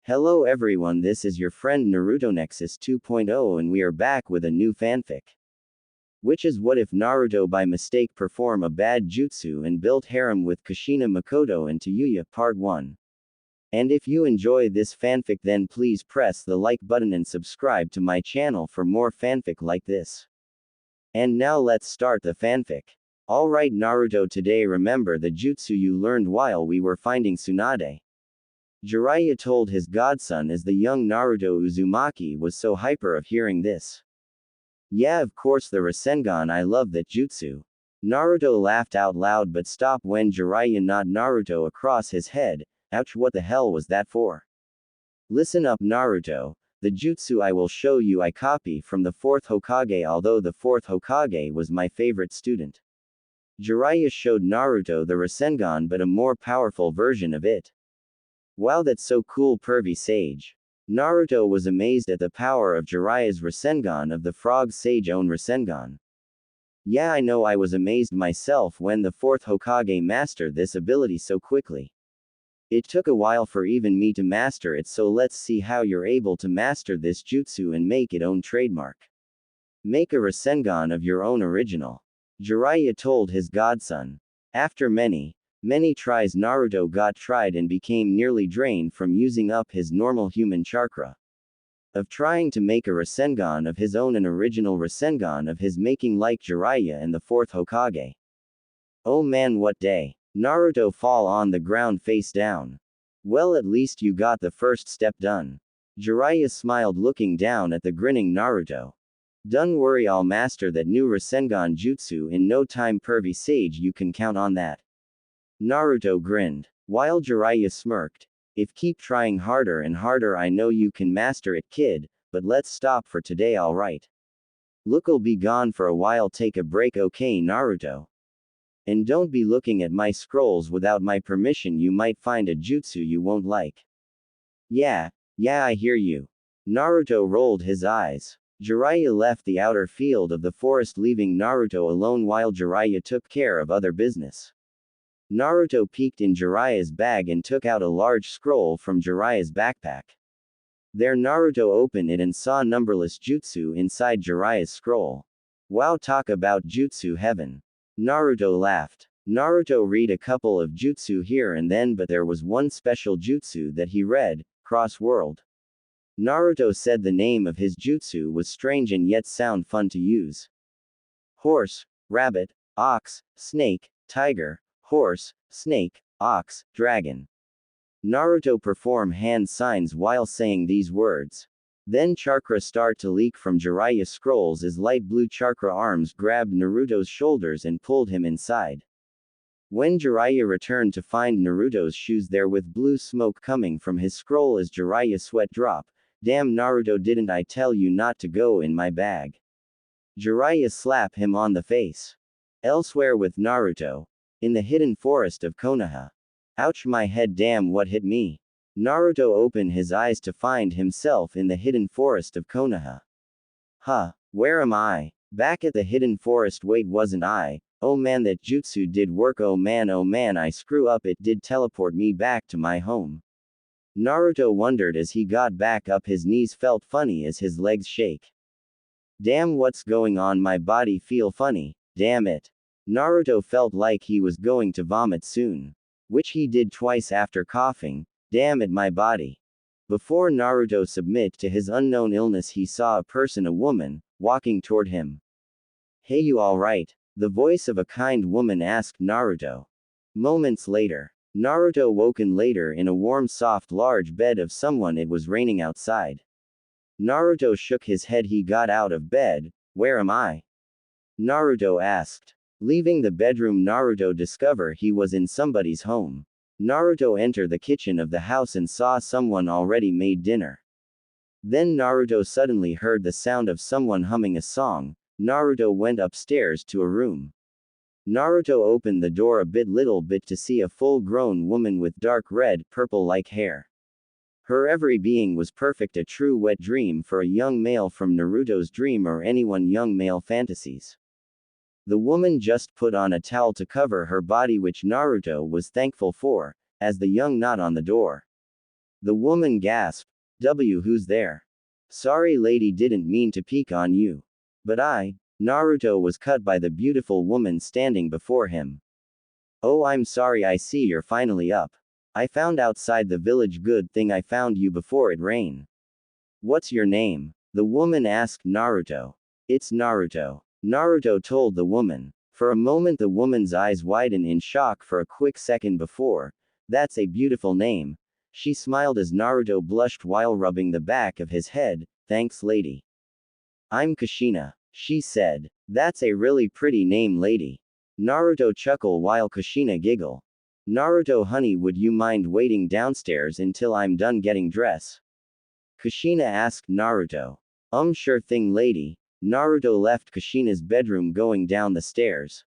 Hello everyone, this is your friend Naruto Nexus 2.0 and we are back with a new fanfic. Which is what if Naruto by mistake perform a bad jutsu and built harem with Kushina, Mikoto and Tayuya part 1. And if you enjoy this fanfic then please press the like button and subscribe to my channel for more fanfic like this. And now let's start the fanfic. Alright Naruto, today remember the jutsu you learned while we were finding Tsunade. Jiraiya told his godson as the young Naruto Uzumaki was so hyper of hearing this. Yeah, of course the Rasengan, I love that jutsu. Naruto laughed out loud but stopped when Jiraiya nodded Naruto across his head. Ouch, what the hell was that for? Listen up Naruto, the jutsu I will show you I copy from the 4th Hokage, although the 4th Hokage was my favorite student. Jiraiya showed Naruto the Rasengan but a more powerful version of it. Wow, that's so cool, pervy sage. Naruto was amazed at the power of Jiraiya's Rasengan, of the frog sage own Rasengan. Yeah, I know, I was amazed myself when the 4th Hokage mastered this ability so quickly. It took a while for even me to master it, so let's see how you're able to master this jutsu and make it own trademark. Make a Rasengan of your own original. Jiraiya told his godson. After many tries, Naruto got tried and became nearly drained from using up his normal human chakra. Of trying to make a Rasengan of his own, an original Rasengan of his making like Jiraiya and the 4th Hokage. Oh man, what day. Naruto fall on the ground face down. Well, at least you got the first step done. Jiraiya smiled looking down at the grinning Naruto. Don't worry, I'll master that new Rasengan jutsu in no time, pervy sage, you can count on that. Naruto grinned. While Jiraiya smirked. If keep trying harder and harder, I know you can master it, kid, but let's stop for today, alright? Look'll be gone for a while, take a break, okay Naruto? And don't be looking at my scrolls without my permission, you might find a jutsu you won't like. Yeah, I hear you. Naruto rolled his eyes. Jiraiya left the outer field of the forest, leaving Naruto alone while Jiraiya took care of other business. Naruto peeked in Jiraiya's bag and took out a large scroll from Jiraiya's backpack. There Naruto opened it and saw numberless jutsu inside Jiraiya's scroll. Wow, talk about jutsu heaven. Naruto laughed. Naruto read a couple of jutsu here and then, but there was one special jutsu that he read, Cross World. Naruto said the name of his jutsu was strange and yet sound fun to use. Horse, rabbit, ox, snake, tiger, horse, snake, ox, dragon. Naruto perform hand signs while saying these words. Then chakra start to leak from Jiraiya's scrolls as light blue chakra arms grabbed Naruto's shoulders and pulled him inside. When Jiraiya returned to find Naruto's shoes there with blue smoke coming from his scroll as Jiraiya sweat drop. Damn Naruto, didn't I tell you not to go in my bag? Jiraiya slap him on the face. Elsewhere with Naruto. In the hidden forest of Konoha. Ouch, my head, damn, what hit me? Naruto opened his eyes to find himself in the hidden forest of Konoha. Huh, where am I? Back at the hidden forest, wait, wasn't I? Oh man, that jutsu did work, oh man, I screw up, it did teleport me back to my home. Naruto wondered as he got back up, his knees felt funny as his legs shake. Damn, what's going on, my body feel funny, damn it. Naruto felt like he was going to vomit soon. Which he did twice after coughing. Damn it, my body. Before Naruto submit to his unknown illness, he saw a person, a woman, walking toward him. Hey, you alright? The voice of a kind woman asked Naruto. Moments later. Naruto woken later in a warm, soft, large bed of someone. It was raining outside. Naruto shook his head. He got out of bed. Where am I? Naruto asked. Leaving the bedroom, Naruto discovered he was in somebody's home. Naruto entered the kitchen of the house and saw someone already made dinner. Then Naruto suddenly heard the sound of someone humming a song. Naruto went upstairs to a room. Naruto opened the door a little bit to see a full-grown woman with dark red, purple-like hair. Her every being was perfect, a true wet dream for a young male from Naruto's dream or anyone young male fantasies. The woman just put on a towel to cover her body, which Naruto was thankful for, as the young knocked on the door. The woman gasped. Who's there? Sorry lady, didn't mean to peek on you. But Naruto was cut by the beautiful woman standing before him. Oh, I'm sorry, I see you're finally up. I found outside the village, good thing I found you before it rained. What's your name? The woman asked Naruto. It's Naruto. Naruto told the woman. For a moment the woman's eyes widened in shock for a quick second before. That's a beautiful name. She smiled as Naruto blushed while rubbing the back of his head. Thanks lady. I'm Kushina, she said. That's a really pretty name lady. Naruto chuckled while Kushina giggled. Naruto honey, would you mind waiting downstairs until I'm done getting dressed? Kushina asked Naruto. Sure thing lady. Naruto left Kushina's bedroom going down the stairs.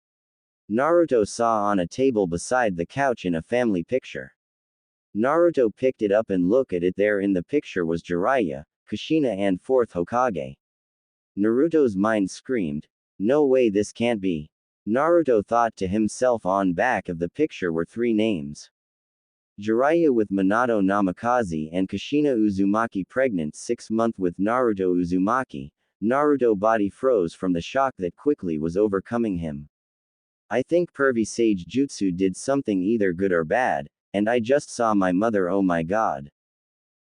Naruto saw on a table beside the couch in a family picture. Naruto picked it up and looked at it. There in the picture was Jiraiya, Kushina and 4th Hokage. Naruto's mind screamed. No way, this can't be. Naruto thought to himself. On back of the picture were 3 names. Jiraiya with Minato Namikaze and Kushina Uzumaki pregnant 6 months with Naruto Uzumaki. Naruto body froze from the shock that quickly was overcoming him. I think pervy sage Jutsu did something either good or bad, and I just saw my mother. Oh my god.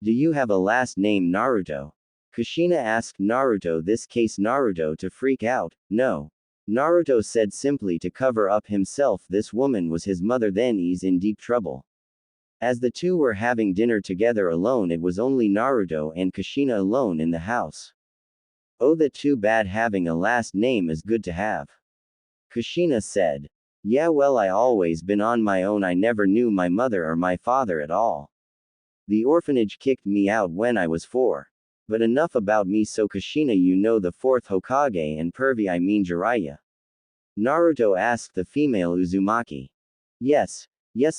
Do you have a last name Naruto? Kushina asked Naruto. This case Naruto to freak out. No. Naruto said simply to cover up himself. This woman was his mother, then he's in deep trouble. As the two were having dinner together alone, it was only Naruto and Kushina alone in the house. Oh, that too bad, having a last name is good to have. Kushina said. Yeah, well, I always been on my own. I never knew my mother or my father at all. The orphanage kicked me out when I was 4. But enough about me. So Kushina, you know the 4th Hokage and pervy, I mean Jiraiya? Naruto asked the female Uzumaki. Yes,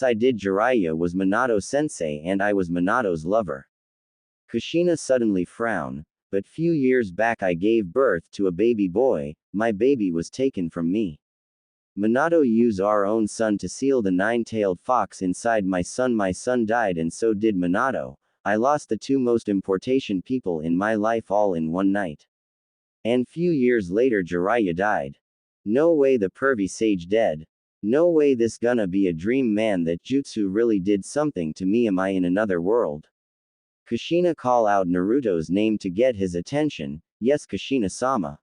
I did. Jiraiya was Minato sensei and I was Minato's lover. Kushina suddenly frowned. But few years back I gave birth to a baby boy. My baby was taken from me. Minato used our own son to seal the 9-tailed fox inside my son. My son died and so did Minato. I lost the 2 most important people in my life all in one night. And few years later Jiraiya died. No way, the pervy sage dead. No way, this gonna be a dream, man. That Jutsu really did something to me. Am I in another world? Kushina called out Naruto's name to get his attention. Yes, Kushina-sama.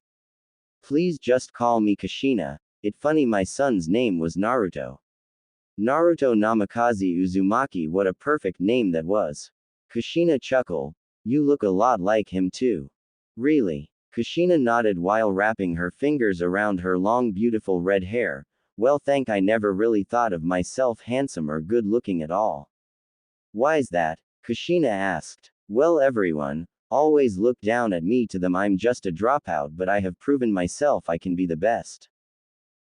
Please just call me Kushina. It funny my son's name was Naruto. Naruto Namikaze Uzumaki, what a perfect name that was. Kushina chuckled. You look a lot like him too. Really? Kushina nodded while wrapping her fingers around her long beautiful red hair. Well, I never really thought of myself handsome or good looking at all. Why's that? Kushina asked. Well, everyone always look down at me. To them I'm just a dropout, but I have proven myself I can be the best.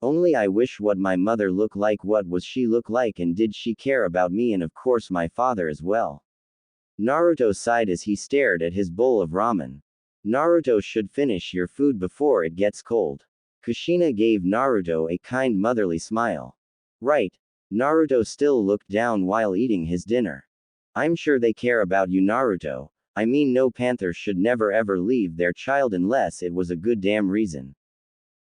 Only I wish what my mother looked like. What was she look like, and did she care about me, and of course my father as well? Naruto sighed as he stared at his bowl of ramen. Naruto should finish your food before it gets cold. Kushina gave Naruto a kind motherly smile. Right. Naruto still looked down while eating his dinner. I'm sure they care about you, Naruto. I mean, no panther should never ever leave their child unless it was a good damn reason.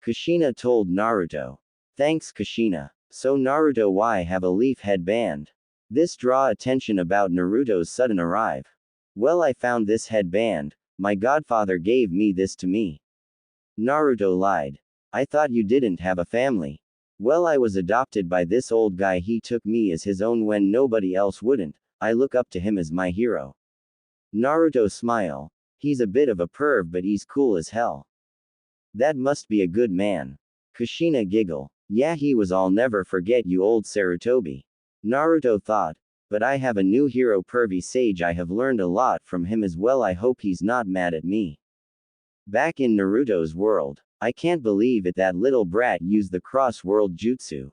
Kushina told Naruto. Thanks, Kushina. So Naruto, why have a leaf headband? This draw attention about Naruto's sudden arrival. Well, I found this headband. My godfather gave me this to me. Naruto lied. I thought you didn't have a family. Well, I was adopted by this old guy. He took me as his own when nobody else wouldn't. I look up to him as my hero. Naruto smiled. He's a bit of a perv, but he's cool as hell. That must be a good man. Kushina giggled. Yeah, he was. I'll never forget you, old Sarutobi. Naruto thought. But I have a new hero, pervy sage. I have learned a lot from him as well. I hope he's not mad at me. Back in Naruto's world. I can't believe it, that little brat used the cross-world jutsu.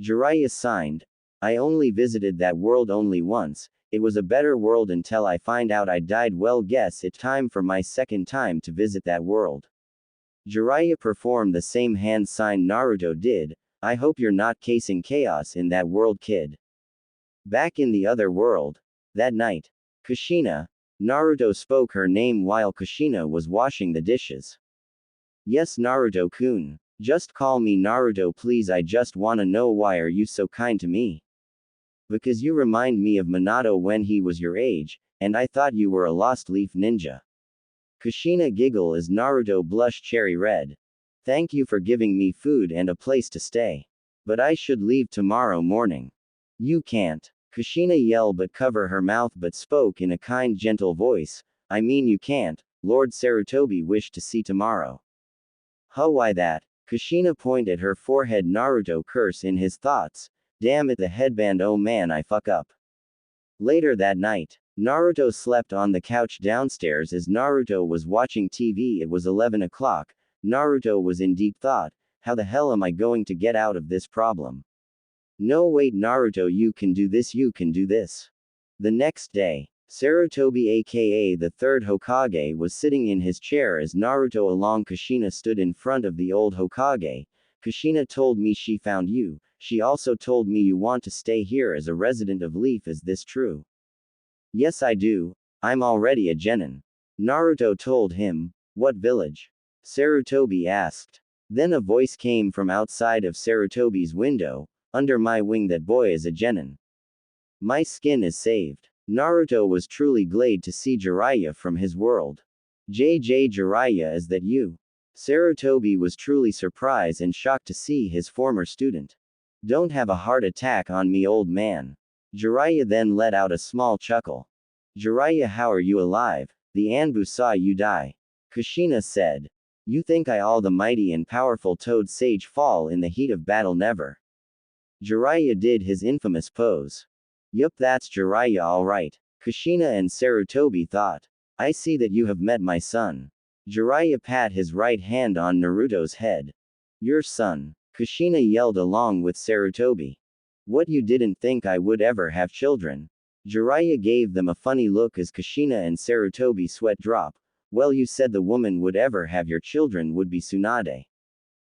Jiraiya signed. I only visited that world only once. It was a better world until I find out I died. Well, guess it's time for my second time to visit that world. Jiraiya performed the same hand sign Naruto did. I hope you're not casing chaos in that world, kid. Back in the other world. That night, Kushina, Naruto spoke her name while Kushina was washing the dishes. Yes, Naruto-kun. Just call me Naruto please, I just wanna know why are you so kind to me? Because you remind me of Minato when he was your age, and I thought you were a lost leaf ninja. Kushina giggle as Naruto blush cherry red. Thank you for giving me food and a place to stay. But I should leave tomorrow morning. You can't. Kushina yelled but cover her mouth but spoke in a kind gentle voice. I mean you can't, Lord Sarutobi wished to see tomorrow. Huh, why that? Kushina pointed at her forehead. Naruto curse in his thoughts. Damn it, the headband, oh man, I fuck up. Later that night, Naruto slept on the couch downstairs as Naruto was watching TV. It was 11 o'clock. Naruto was in deep thought. How the hell am I going to get out of this problem? No wait Naruto, you can do this, you can do this. The next day, Sarutobi aka the third Hokage was sitting in his chair as Naruto along Kushina stood in front of the old Hokage. Kushina told me she found you, she also told me you want to stay here as a resident of Leaf, is this true? Yes I do, I'm already a genin. Naruto told him. What village? Sarutobi asked. Then a voice came from outside of Sarutobi's window. Under my wing, that boy is a genin. My skin is saved. Naruto was truly glad to see Jiraiya from his world. JJ Jiraiya, is that you? Sarutobi was truly surprised and shocked to see his former student. Don't have a heart attack on me, old man. Jiraiya then let out a small chuckle. Jiraiya, how are you alive? The Anbu saw you die. Kushina said. You think I all the mighty and powerful Toad Sage fall in the heat of battle? Never. Jiraiya did his infamous pose. Yup, that's Jiraiya alright. Kushina and Sarutobi thought. I see that you have met my son. Jiraiya pat his right hand on Naruto's head. Your son. Kushina yelled along with Sarutobi. What, you didn't think I would ever have children? Jiraiya gave them a funny look as Kushina and Sarutobi sweat drop. Well, you said the woman would ever have your children would be Tsunade.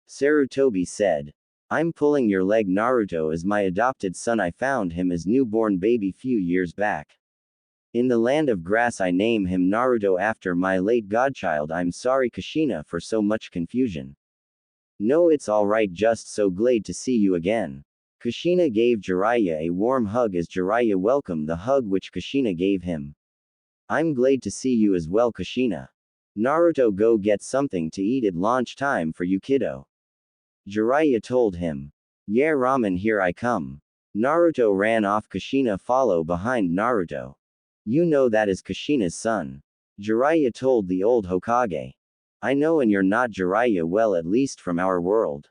Sarutobi said. I'm pulling your leg. Naruto is my adopted son. I found him as newborn baby few years back. In the land of grass. I name him Naruto after my late godchild. I'm sorry Kushina for so much confusion. No, it's alright, just so glad to see you again. Kushina gave Jiraiya a warm hug as Jiraiya welcomed the hug which Kushina gave him. I'm glad to see you as well, Kushina. Naruto, go get something to eat, at lunch time for you, kiddo. Jiraiya told him. Yeah, ramen, here I come. Naruto ran off. Kushina follow behind Naruto. You know that is Kushina's son. Jiraiya told the old Hokage. I know, and you're not Jiraiya, well, at least from our world.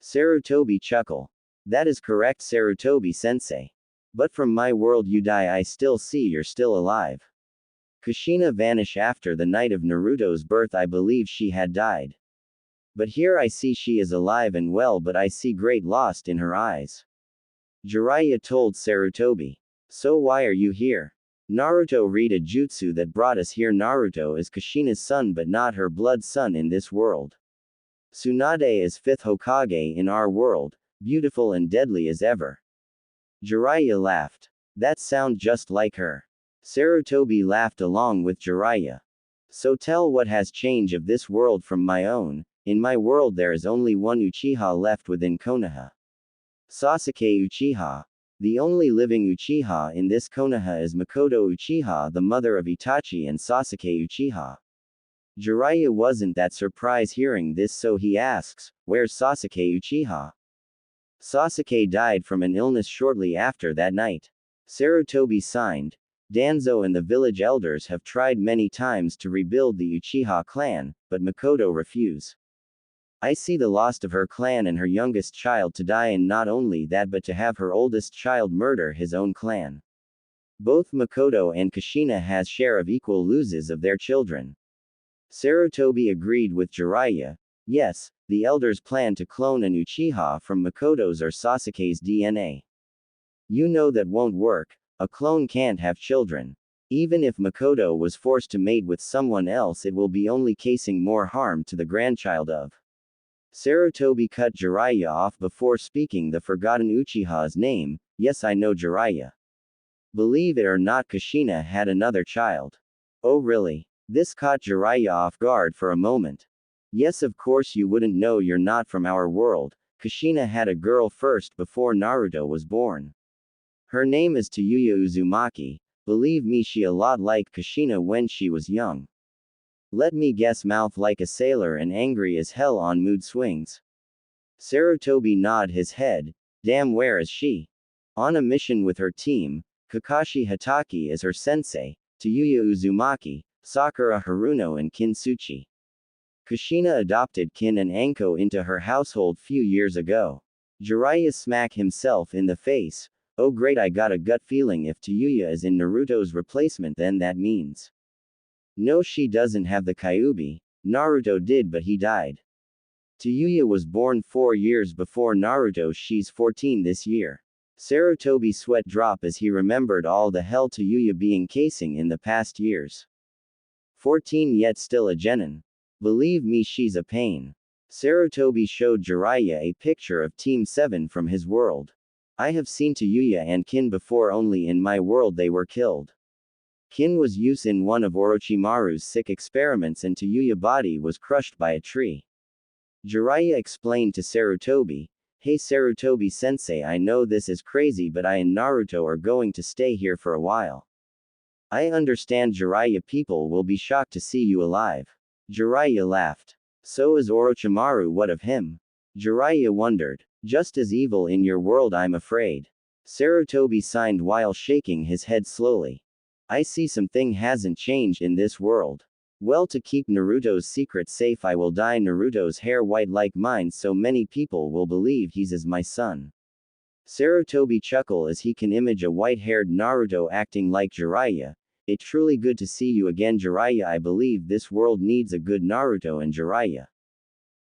Sarutobi chuckle. That is correct, Sarutobi sensei. But from my world you die, I still see you're still alive. Kushina vanish after the night of Naruto's birth. I believe she had died. But here I see she is alive and well, but I see great lost in her eyes. Jiraiya told Sarutobi. So why are you here? Naruto, read a jutsu that brought us here. Naruto is Kushina's son but not her blood son in this world. Tsunade is 5th Hokage in our world, beautiful and deadly as ever. Jiraiya laughed. That sound just like her. Sarutobi laughed along with Jiraiya. So tell what has changed of this world from my own. In my world there is only one Uchiha left within Konoha. Sasuke Uchiha. The only living Uchiha in this Konoha is Mikoto Uchiha, the mother of Itachi and Sasuke Uchiha. Jiraiya wasn't that surprised hearing this, so he asks, where's Sasuke Uchiha? Sasuke died from an illness shortly after that night. Sarutobi signed. Danzo and the village elders have tried many times to rebuild the Uchiha clan, but Mikoto refused. I see the loss of her clan and her youngest child to die, and not only that but to have her oldest child murder his own clan. Both Mikoto and Kushina has share of equal losses of their children. Sarutobi agreed with Jiraiya. Yes, the elders plan to clone an Uchiha from Mikoto's or Sasuke's DNA. You know that won't work, a clone can't have children. Even if Mikoto was forced to mate with someone else, it will be only causing more harm to the grandchild of. Sarutobi cut Jiraiya off before speaking the forgotten Uchiha's name. Yes, I know Jiraiya. Believe it or not, Kushina had another child. Oh really? This caught Jiraiya off guard for a moment. Yes, of course you wouldn't know, you're not from our world. Kushina had a girl first before Naruto was born. Her name is Tayuya Uzumaki. Believe me, she a lot like Kushina when she was young. Let me guess, mouth like a sailor and angry as hell on mood swings. Sarutobi nod his head. Damn, where is she? On a mission with her team. Kakashi Hatake is her sensei, Tayuya Uzumaki, Sakura Haruno and Kintsuchi. Kushina adopted Kin and Anko into her household few years ago. Jiraiya smacked himself in the face. Oh great, I got a gut feeling if Tayuya is in Naruto's replacement, then that means. No, she doesn't have the Kyuubi. Naruto did, but he died. Tayuya was born 4 years before Naruto, she's 14 this year. Sarutobi sweat drop as he remembered all the hell Tayuya being casing in the past years. 14 yet still a genin. Believe me, she's a pain. Sarutobi showed Jiraiya a picture of Team 7 from his world. I have seen Tayuya and Kin before, only in my world they were killed. Kin was used in one of Orochimaru's sick experiments and Tayuya body was crushed by a tree. Jiraiya explained to Sarutobi, hey Sarutobi sensei, I know this is crazy, but I and Naruto are going to stay here for a while. I understand, Jiraiya, people will be shocked to see you alive. Jiraiya laughed. So is Orochimaru, what of him? Jiraiya wondered. Just as evil in your world, I'm afraid. Sarutobi signed while shaking his head slowly. I see something hasn't changed in this world. Well, to keep Naruto's secret safe, I will dye Naruto's hair white like mine so many people will believe he's as my son. Sarutobi chuckled as he can image a white-haired Naruto acting like Jiraiya. It's truly good to see you again, Jiraiya. I believe this world needs a good Naruto and Jiraiya.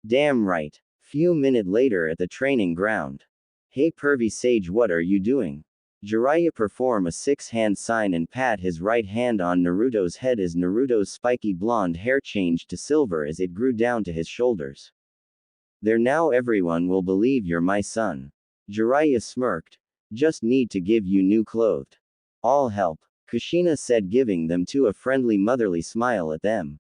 Damn right. Few minutes later at the training ground. Hey pervy sage, what are you doing? Jiraiya perform a 6-hand sign and pat his right hand on Naruto's head as Naruto's spiky blonde hair changed to silver as it grew down to his shoulders. There, now everyone will believe you're my son. Jiraiya smirked. Just need to give you new clothes. All help. Kushina said, giving them to a friendly motherly smile at them.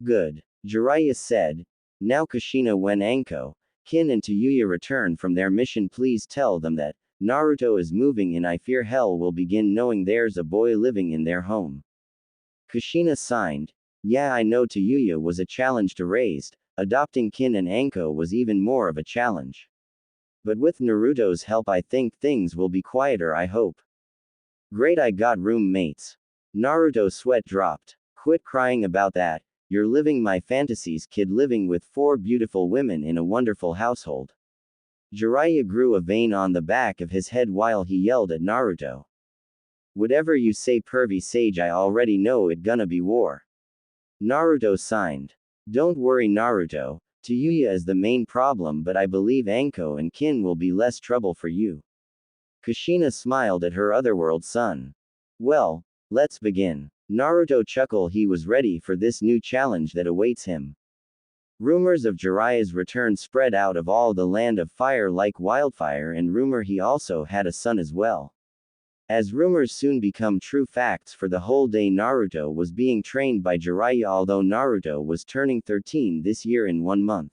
Good. Jiraiya said. Now Kushina, when Anko, Kin and Tayuya return from their mission, please tell them that Naruto is moving in. I fear hell will begin knowing there's a boy living in their home. Kushina signed. Yeah, I know Tayuya was a challenge to raise. Adopting Kin and Anko was even more of a challenge. But with Naruto's help, I think things will be quieter, I hope. Great, I got roommates. Naruto sweat dropped. Quit crying about that. You're living my fantasies, kid, living with 4 beautiful women in a wonderful household. Jiraiya grew a vein on the back of his head while he yelled at Naruto. Whatever you say, pervy sage, I already know it gonna be war. Naruto signed. Don't worry, Naruto. Tayuya is the main problem, but I believe Anko and Kin will be less trouble for you. Kushina smiled at her otherworld son. Well, let's begin. Naruto chuckled. He was ready for this new challenge that awaits him. Rumors of Jiraiya's return spread out of all the land of fire like wildfire, and rumor he also had a son as well. As rumors soon become true facts, for the whole day Naruto was being trained by Jiraiya, although Naruto was turning 13 this year in 1 month.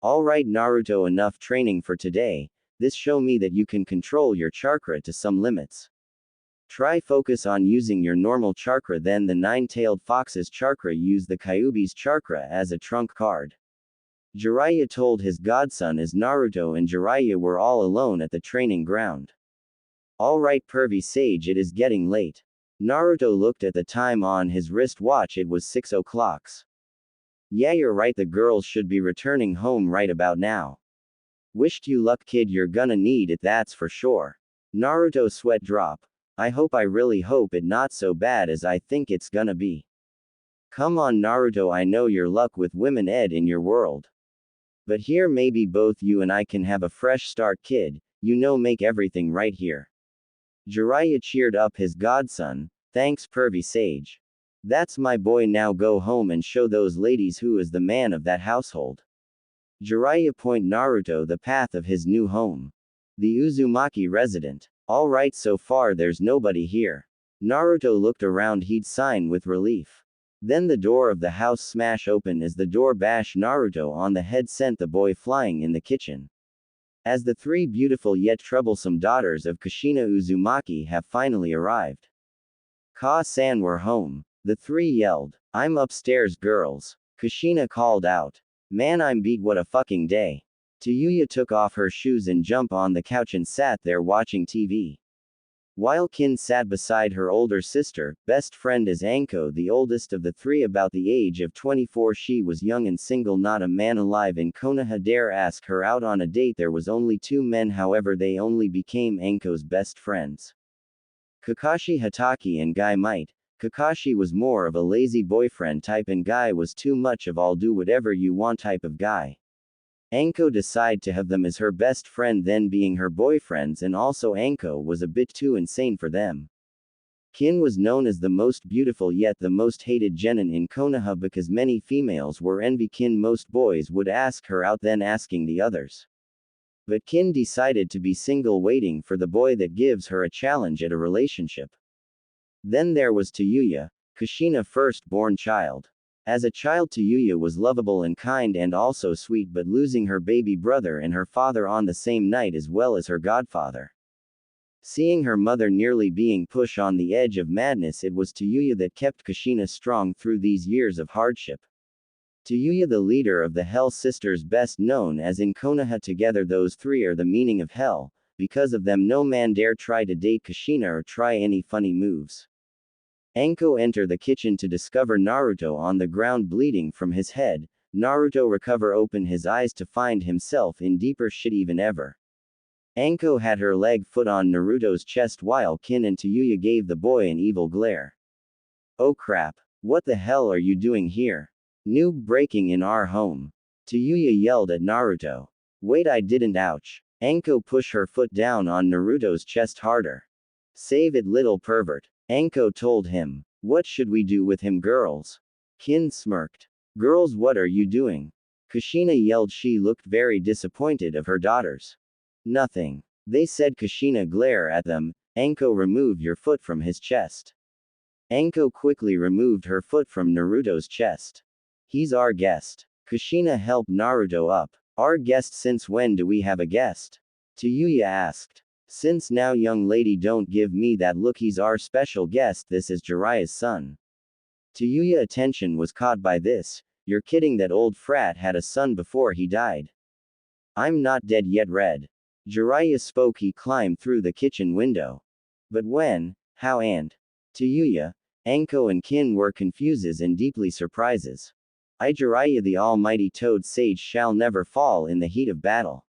Alright Naruto, enough training for today. This show me that you can control your chakra to some limits. Try focus on using your normal chakra, then the 9-tailed fox's chakra. Use the Kyuubi's chakra as a trump card. Jiraiya told his godson as Naruto and Jiraiya were all alone at the training ground. Alright pervy sage, it is getting late. Naruto looked at the time on his wristwatch. It was 6 o'clock. Yeah, you're right, the girls should be returning home right about now. Wished you luck, kid, you're gonna need it, that's for sure. Naruto sweat drop. I really hope it not so bad as I think it's gonna be. Come on Naruto, I know your luck with women ed in your world. But here maybe both you and I can have a fresh start, kid, you know, make everything right here. Jiraiya cheered up his godson. Thanks pervy sage. That's my boy, now go home and show those ladies who is the man of that household. Jiraiya point Naruto the path of his new home. The Uzumaki resident. Alright, so far there's nobody here. Naruto looked around, he'd sign with relief. Then the door of the house smash open as the door bash Naruto on the head sent the boy flying in the kitchen. As the three beautiful yet troublesome daughters of Kushina Uzumaki have finally arrived. Ka-san, we're home. The three yelled. I'm upstairs, girls. Kushina called out. Man, I'm beat, what a fucking day. Tayuya took off her shoes and jumped on the couch and sat there watching TV. While Kin sat beside her older sister, best friend is Anko, the oldest of the three, about the age of 24. She was young and single, not a man alive in Konoha dare ask her out on a date. There was only two men, however they only became Anko's best friends. Kakashi Hatake and Guy Might. Kakashi was more of a lazy boyfriend type and Guy was too much of I'll do whatever you want type of guy. Anko decided to have them as her best friend, then being her boyfriends, and also Anko was a bit too insane for them. Kin was known as the most beautiful yet the most hated genin in Konoha because many females were envy Kin. Most boys would ask her out then asking the others. But Kin decided to be single, waiting for the boy that gives her a challenge at a relationship. Then there was Tayuya, Kushina's first-born child. As a child, Tayuya was lovable and kind and also sweet, but losing her baby brother and her father on the same night as well as her godfather. Seeing her mother nearly being pushed on the edge of madness, it was Tayuya that kept Kushina strong through these years of hardship. Tayuya, the leader of the Hell Sisters, best known as in Konoha. Together those three are the meaning of hell. Because of them no man dare try to date Kushina or try any funny moves. Anko entered the kitchen to discover Naruto on the ground bleeding from his head. Naruto recover, open his eyes to find himself in deeper shit even ever. Anko had her leg foot on Naruto's chest while Kin and Tayuya gave the boy an evil glare. Oh crap. What the hell are you doing here? Noob breaking in our home. Tayuya yelled at Naruto. Wait, I didn't, ouch. Anko pushed her foot down on Naruto's chest harder. Save it, little pervert. Anko told him. What should we do with him, girls? Kin smirked. Girls, what are you doing? Kushina yelled. She looked very disappointed of her daughters. Nothing. They said. Kushina glare at them. Anko, remove your foot from his chest. Anko quickly removed her foot from Naruto's chest. He's our guest. Kushina helped Naruto up. Our guest? Since when do we have a guest? Tayuya asked. Since now, young lady, don't give me that look. He's our special guest. This is Jiraiya's son. Tayuya's attention was caught by this. You're kidding, that old frat had a son before he died. I'm not dead yet, Red. Jiraiya spoke. He climbed through the kitchen window. But when, how, and Tayuya, Anko and Kin were confuses and deeply surprises. Jiraiya, the almighty toad sage, shall never fall in the heat of battle.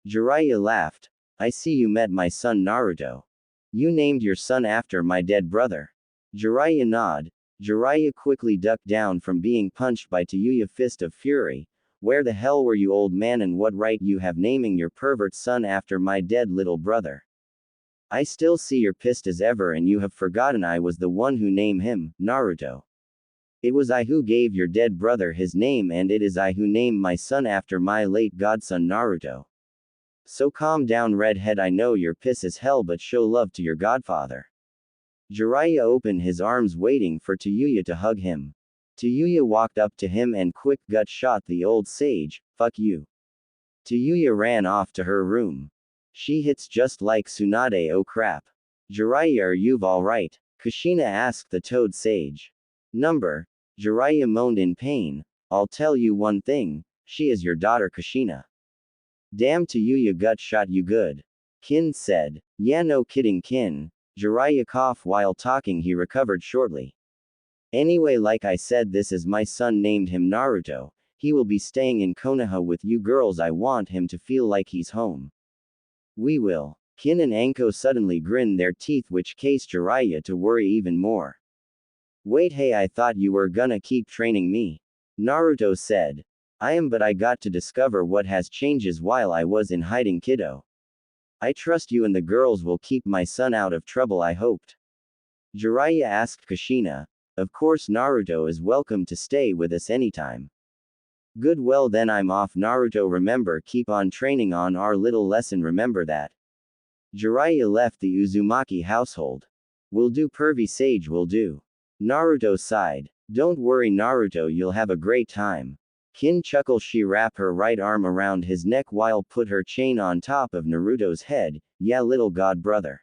Jiraiya laughed. I see you met my son Naruto. You named your son after my dead brother. Jiraiya nodded. Jiraiya quickly ducked down from being punched by Tayuya fist of fury. Where the hell were you, old man, and what right you have naming your pervert son after my dead little brother? I still see you're pissed as ever, and you have forgotten I was the one who named him, Naruto. It was I who gave your dead brother his name, and it is I who named my son after my late godson Naruto. So calm down, redhead. I know you're pissed as hell, but show love to your godfather. Jiraiya opened his arms waiting for Tayuya to hug him. Tayuya walked up to him and quick gut shot the old sage. Fuck you. Tayuya ran off to her room. She hits just like Tsunade. Oh crap. Jiraiya, are you alright? Kushina asked the toad sage. Number. Jiraiya moaned in pain. I'll tell you one thing. She is your daughter, Kushina. Damn, Tayuya gut shot you good. Kin said. Yeah, no kidding, Kin. Jiraiya coughed while talking. He recovered shortly. Anyway, like I said, this is my son, named him Naruto. He will be staying in Konoha with you girls. I want him to feel like he's home. We will. Kin and Anko suddenly grinned their teeth, which caused Jiraiya to worry even more. Wait, hey, I thought you were gonna keep training me. Naruto said. I am, but I got to discover what has changes while I was in hiding, kiddo. I trust you and the girls will keep my son out of trouble, I hoped. Jiraiya asked Kushina. Of course, Naruto is welcome to stay with us anytime. Good, well then I'm off. Naruto, remember, keep on training on our little lesson, remember that. Jiraiya left the Uzumaki household. Will do, pervy sage, will do. Naruto sighed. Don't worry Naruto, you'll have a great time. Kin chuckled. She wrapped her right arm around his neck while put her chain on top of Naruto's head. Yeah, little god brother.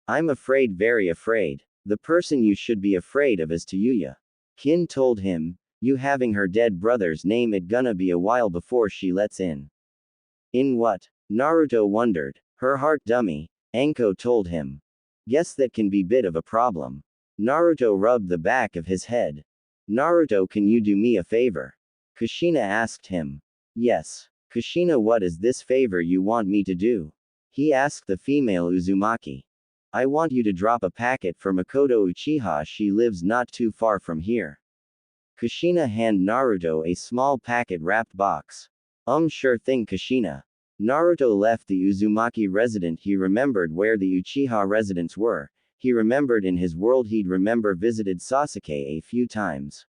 I'm afraid, very afraid. The person you should be afraid of is Tayuya. Kin told him, you having her dead brother's name, it gonna be a while before she lets in. In what? Naruto wondered. Her heart dummy, Anko told him. Guess that can be bit of a problem. Naruto rubbed the back of his head. Naruto, can you do me a favor? Kushina asked him. Yes. Kushina, what is this favor you want me to do? He asked the female Uzumaki. I want you to drop a packet for Mikoto Uchiha, she lives not too far from here. Kushina handed Naruto a small packet wrapped box. Sure thing Kushina. Naruto left the Uzumaki residence. He remembered where the Uchiha residents were. He remembered in his world he'd visited Sasuke a few times.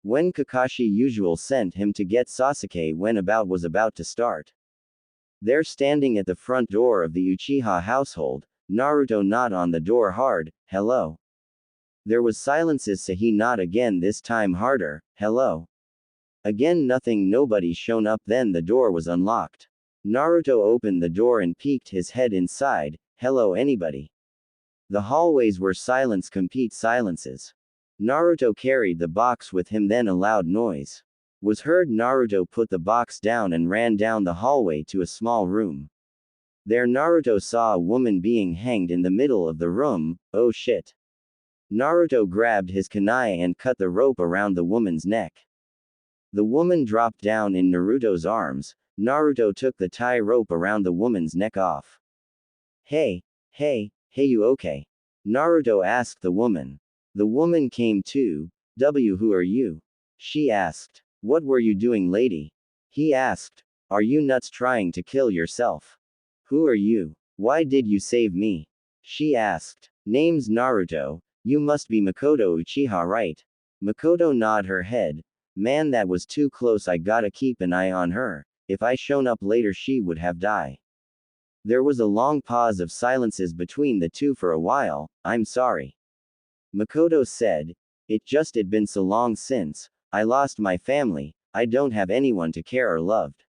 When Kakashi usual sent him to get Sasuke when was about to start. There standing at the front door of the Uchiha household, Naruto knocked on the door hard. Hello. There was silences, so he knocked again, this time harder. Hello. Again nothing, nobody shown up. Then the door was unlocked. Naruto opened the door and peeked his head inside. Hello anybody. The hallways were silence, complete silences. Naruto carried the box with him, then a loud noise was heard. Naruto put the box down and ran down the hallway to a small room. There Naruto saw a woman being hanged in the middle of the room. Oh shit. Naruto grabbed his kunai and cut the rope around the woman's neck. The woman dropped down in Naruto's arms. Naruto took the tie rope around the woman's neck off. Hey, you okay? Naruto asked the woman. The woman came to. Who are you? She asked. What were you doing, lady? He asked. Are you nuts trying to kill yourself? Who are you? Why did you save me? She asked. Name's Naruto. You must be Mikoto Uchiha, right? Mikoto nodded her head. Man, that was too close, I gotta keep an eye on her. If I shown up later she would have died. There was a long pause of silences between the two for a while. I'm sorry. Mikoto said. It'd been so long since I lost my family, I don't have anyone to care or loved.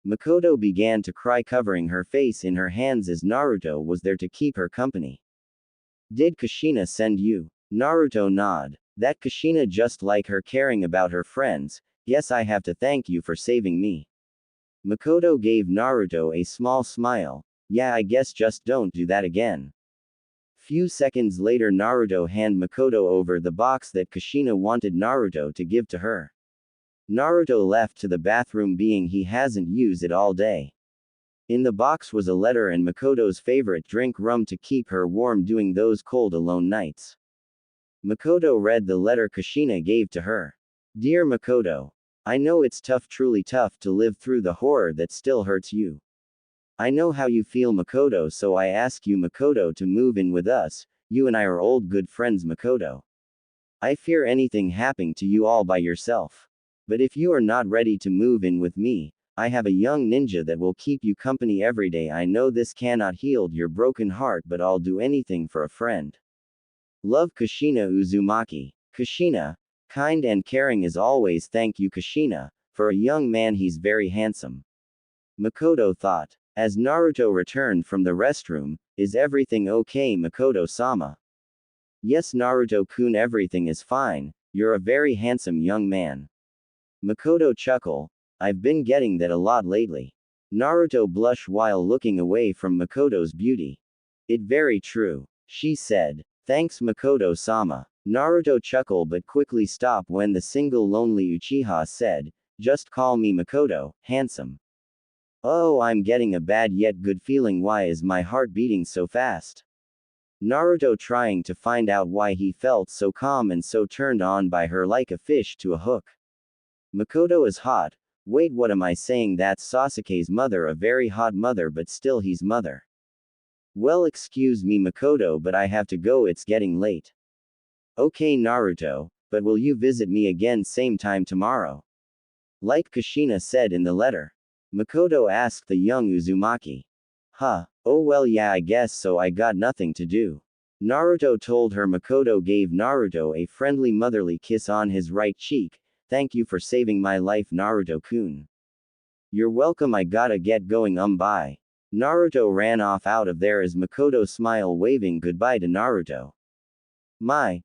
Mikoto began to cry, covering her face in her hands as Naruto was there to keep her company. Did Kushina send you? Naruto nodded. That Kushina, just like her, caring about her friends. Yes, I have to thank you for saving me. Mikoto gave Naruto a small smile. Yeah, I guess just don't do that again. Few seconds later Naruto handed Mikoto over the box that Kushina wanted Naruto to give to her. Naruto left to the bathroom, being he hasn't used it all day. In the box was a letter and Mikoto's favorite drink, rum, to keep her warm during those cold alone nights. Mikoto read the letter Kushina gave to her. Dear Mikoto, I know it's tough, truly tough, to live through the horror that still hurts you. I know how you feel, Mikoto, so I ask you, Mikoto, to move in with us. You and I are old good friends, Mikoto. I fear anything happening to you all by yourself. But if you are not ready to move in with me, I have a young ninja that will keep you company every day. I know this cannot heal your broken heart, but I'll do anything for a friend. Love, Kushina Uzumaki. Kushina, kind and caring as always. Thank you, Kushina. For a young man, he's very handsome. Mikoto thought. As Naruto returned from the restroom, is everything okay, Mikoto-sama? Yes, Naruto-kun, everything is fine. You're a very handsome young man. Mikoto chuckled. I've been getting that a lot lately. Naruto blushed while looking away from Mikoto's beauty. It very true. She said. Thanks, Mikoto-sama. Naruto chuckled but quickly stopped when the single lonely Uchiha said, just call me Mikoto, handsome. Oh, I'm getting a bad yet good feeling. Why is my heart beating so fast? Naruto trying to find out why he felt so calm and so turned on by her like a fish to a hook. Mikoto is hot. Wait, what am I saying? That's Sasuke's mother, a very hot mother, but still he's mother. Well, excuse me, Mikoto, but I have to go, it's getting late. Okay, Naruto, but will you visit me again same time tomorrow? Like Kushina said in the letter. Mikoto asked the young Uzumaki. Huh? Oh well, yeah, I guess so, I got nothing to do. Naruto told her. Mikoto gave Naruto a friendly motherly kiss on his right cheek. Thank you for saving my life, Naruto-kun. You're welcome, I gotta get going, bye. Naruto ran off out of there as Mikoto smiled, waving goodbye to Naruto. My,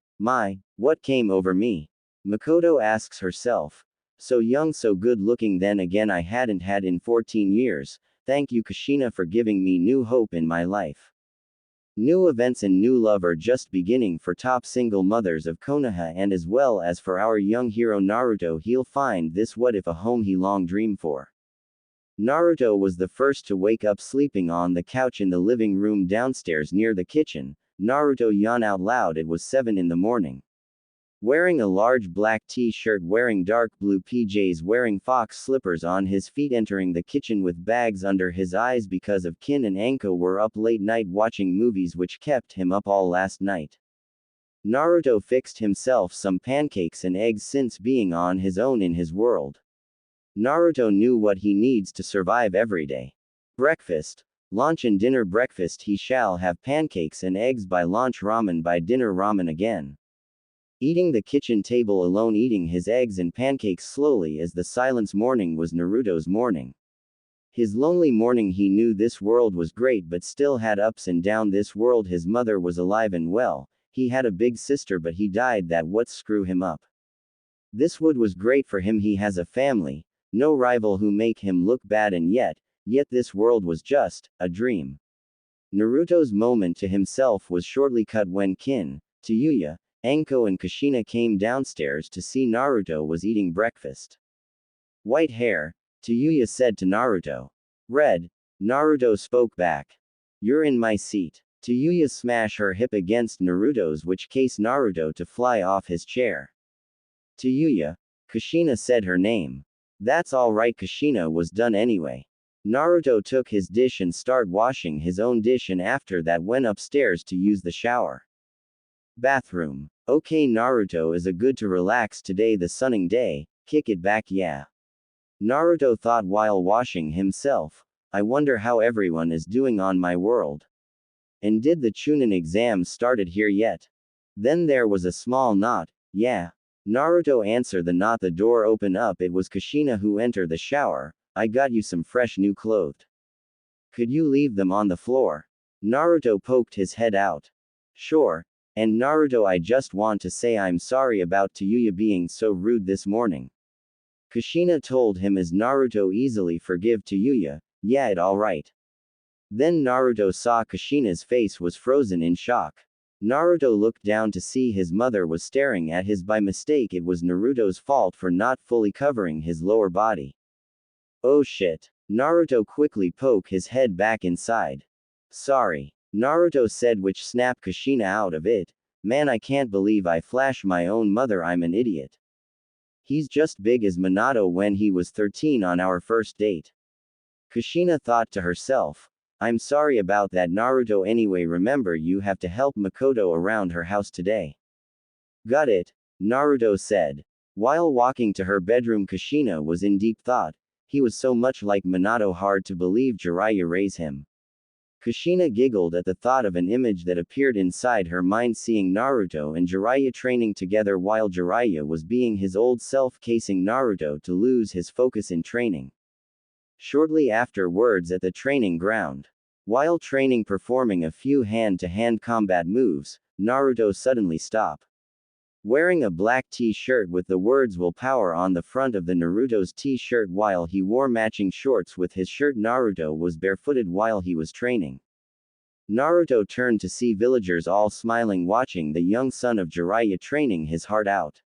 what came over me? Mikoto asks herself. So young, so good looking, then again I hadn't had in 14 years. Thank you, Kushina, for giving me new hope in my life. New events and new love are just beginning for top single mothers of Konoha, and as well as for our young hero Naruto. He'll find this what if a home he long dreamed for. Naruto was the first to wake up, sleeping on the couch in the living room downstairs near the kitchen. Naruto yawned out loud. It was 7 in the morning. Wearing a large black t-shirt, wearing dark blue PJs, wearing fox slippers on his feet, entering the kitchen with bags under his eyes because of Kin and Anko were up late night watching movies which kept him up all last night. Naruto fixed himself some pancakes and eggs since being on his own in his world. Naruto knew what he needs to survive every day. Breakfast, lunch and dinner. Breakfast he shall have pancakes and eggs, by lunch ramen, by dinner ramen again. Eating the kitchen table alone, eating his eggs and pancakes slowly as the silence. Morning was Naruto's morning. His lonely morning. He knew this world was great but still had ups and downs. This world, his mother was alive and well, he had a big sister but he died, that what screw him up. This wood was great for him, he has a family, no rival who make him look bad, and yet this world was just a dream. Naruto's moment to himself was shortly cut when Kin, Tayuya, Anko and Kushina came downstairs to see Naruto was eating breakfast. White hair, Tayuya said to Naruto. Red, Naruto spoke back. You're in my seat. Tayuya smashed her hip against Naruto's, which caused Naruto to fly off his chair. Tayuya, Kushina said her name. That's alright, Kushina was done anyway. Naruto took his dish and started washing his own dish, and after that went upstairs to use the shower. Bathroom. Okay, Naruto, is a good to relax today, the sunning day, kick it back, yeah. Naruto thought while washing himself. I wonder how everyone is doing on my world. And did the Chunin exam started here yet? Then there was a small knot. Yeah. Naruto answered the knot. The door opened up. It was Kushina who entered the shower. I got you some fresh new clothes. Could you leave them on the floor? Naruto poked his head out. Sure. And Naruto, I just want to say I'm sorry about Tayuya being so rude this morning. Kushina told him as Naruto easily forgive Tayuya. Yeah, it alright. Then Naruto saw Kushina's face was frozen in shock. Naruto looked down to see his mother was staring at his. By mistake, it was Naruto's fault for not fully covering his lower body. Oh shit. Naruto quickly poked his head back inside. Sorry, Naruto said, which snapped Kushina out of it. Man, I can't believe I flashed my own mother, I'm an idiot. He's just big as Minato when he was 13 on our first date. Kushina thought to herself. I'm sorry about that, Naruto. Anyway, remember you have to help Mikoto around her house today. Got it, Naruto said. While walking to her bedroom, Kushina was in deep thought. He was so much like Minato, hard to believe Jiraiya raised him. Kushina giggled at the thought of an image that appeared inside her mind, seeing Naruto and Jiraiya training together while Jiraiya was being his old self, casing Naruto to lose his focus in training. Shortly afterwards, at the training ground, while training performing a few hand-to-hand combat moves, Naruto suddenly stopped. Wearing a black t-shirt with the words "Willpower" on the front of the Naruto's t-shirt while he wore matching shorts with his shirt, Naruto was barefooted while he was training. Naruto turned to see villagers all smiling, watching the young son of Jiraiya training his heart out.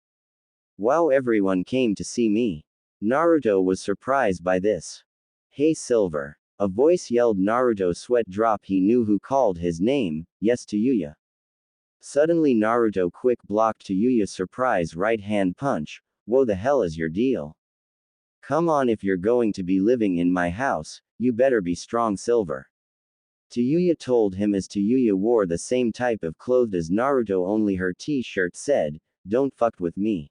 Wow, everyone came to see me. Naruto was surprised by this. Hey Silver. A voice yelled. Naruto sweat dropped. He knew who called his name. Yes, Tayuya. Suddenly Naruto quick blocked Tayuya's surprise right hand punch. Whoa, the hell is your deal? Come on, if you're going to be living in my house, you better be strong, Silver. Tayuya told him as Tayuya wore the same type of clothes as Naruto, only her t-shirt said, "Don't fuck with me."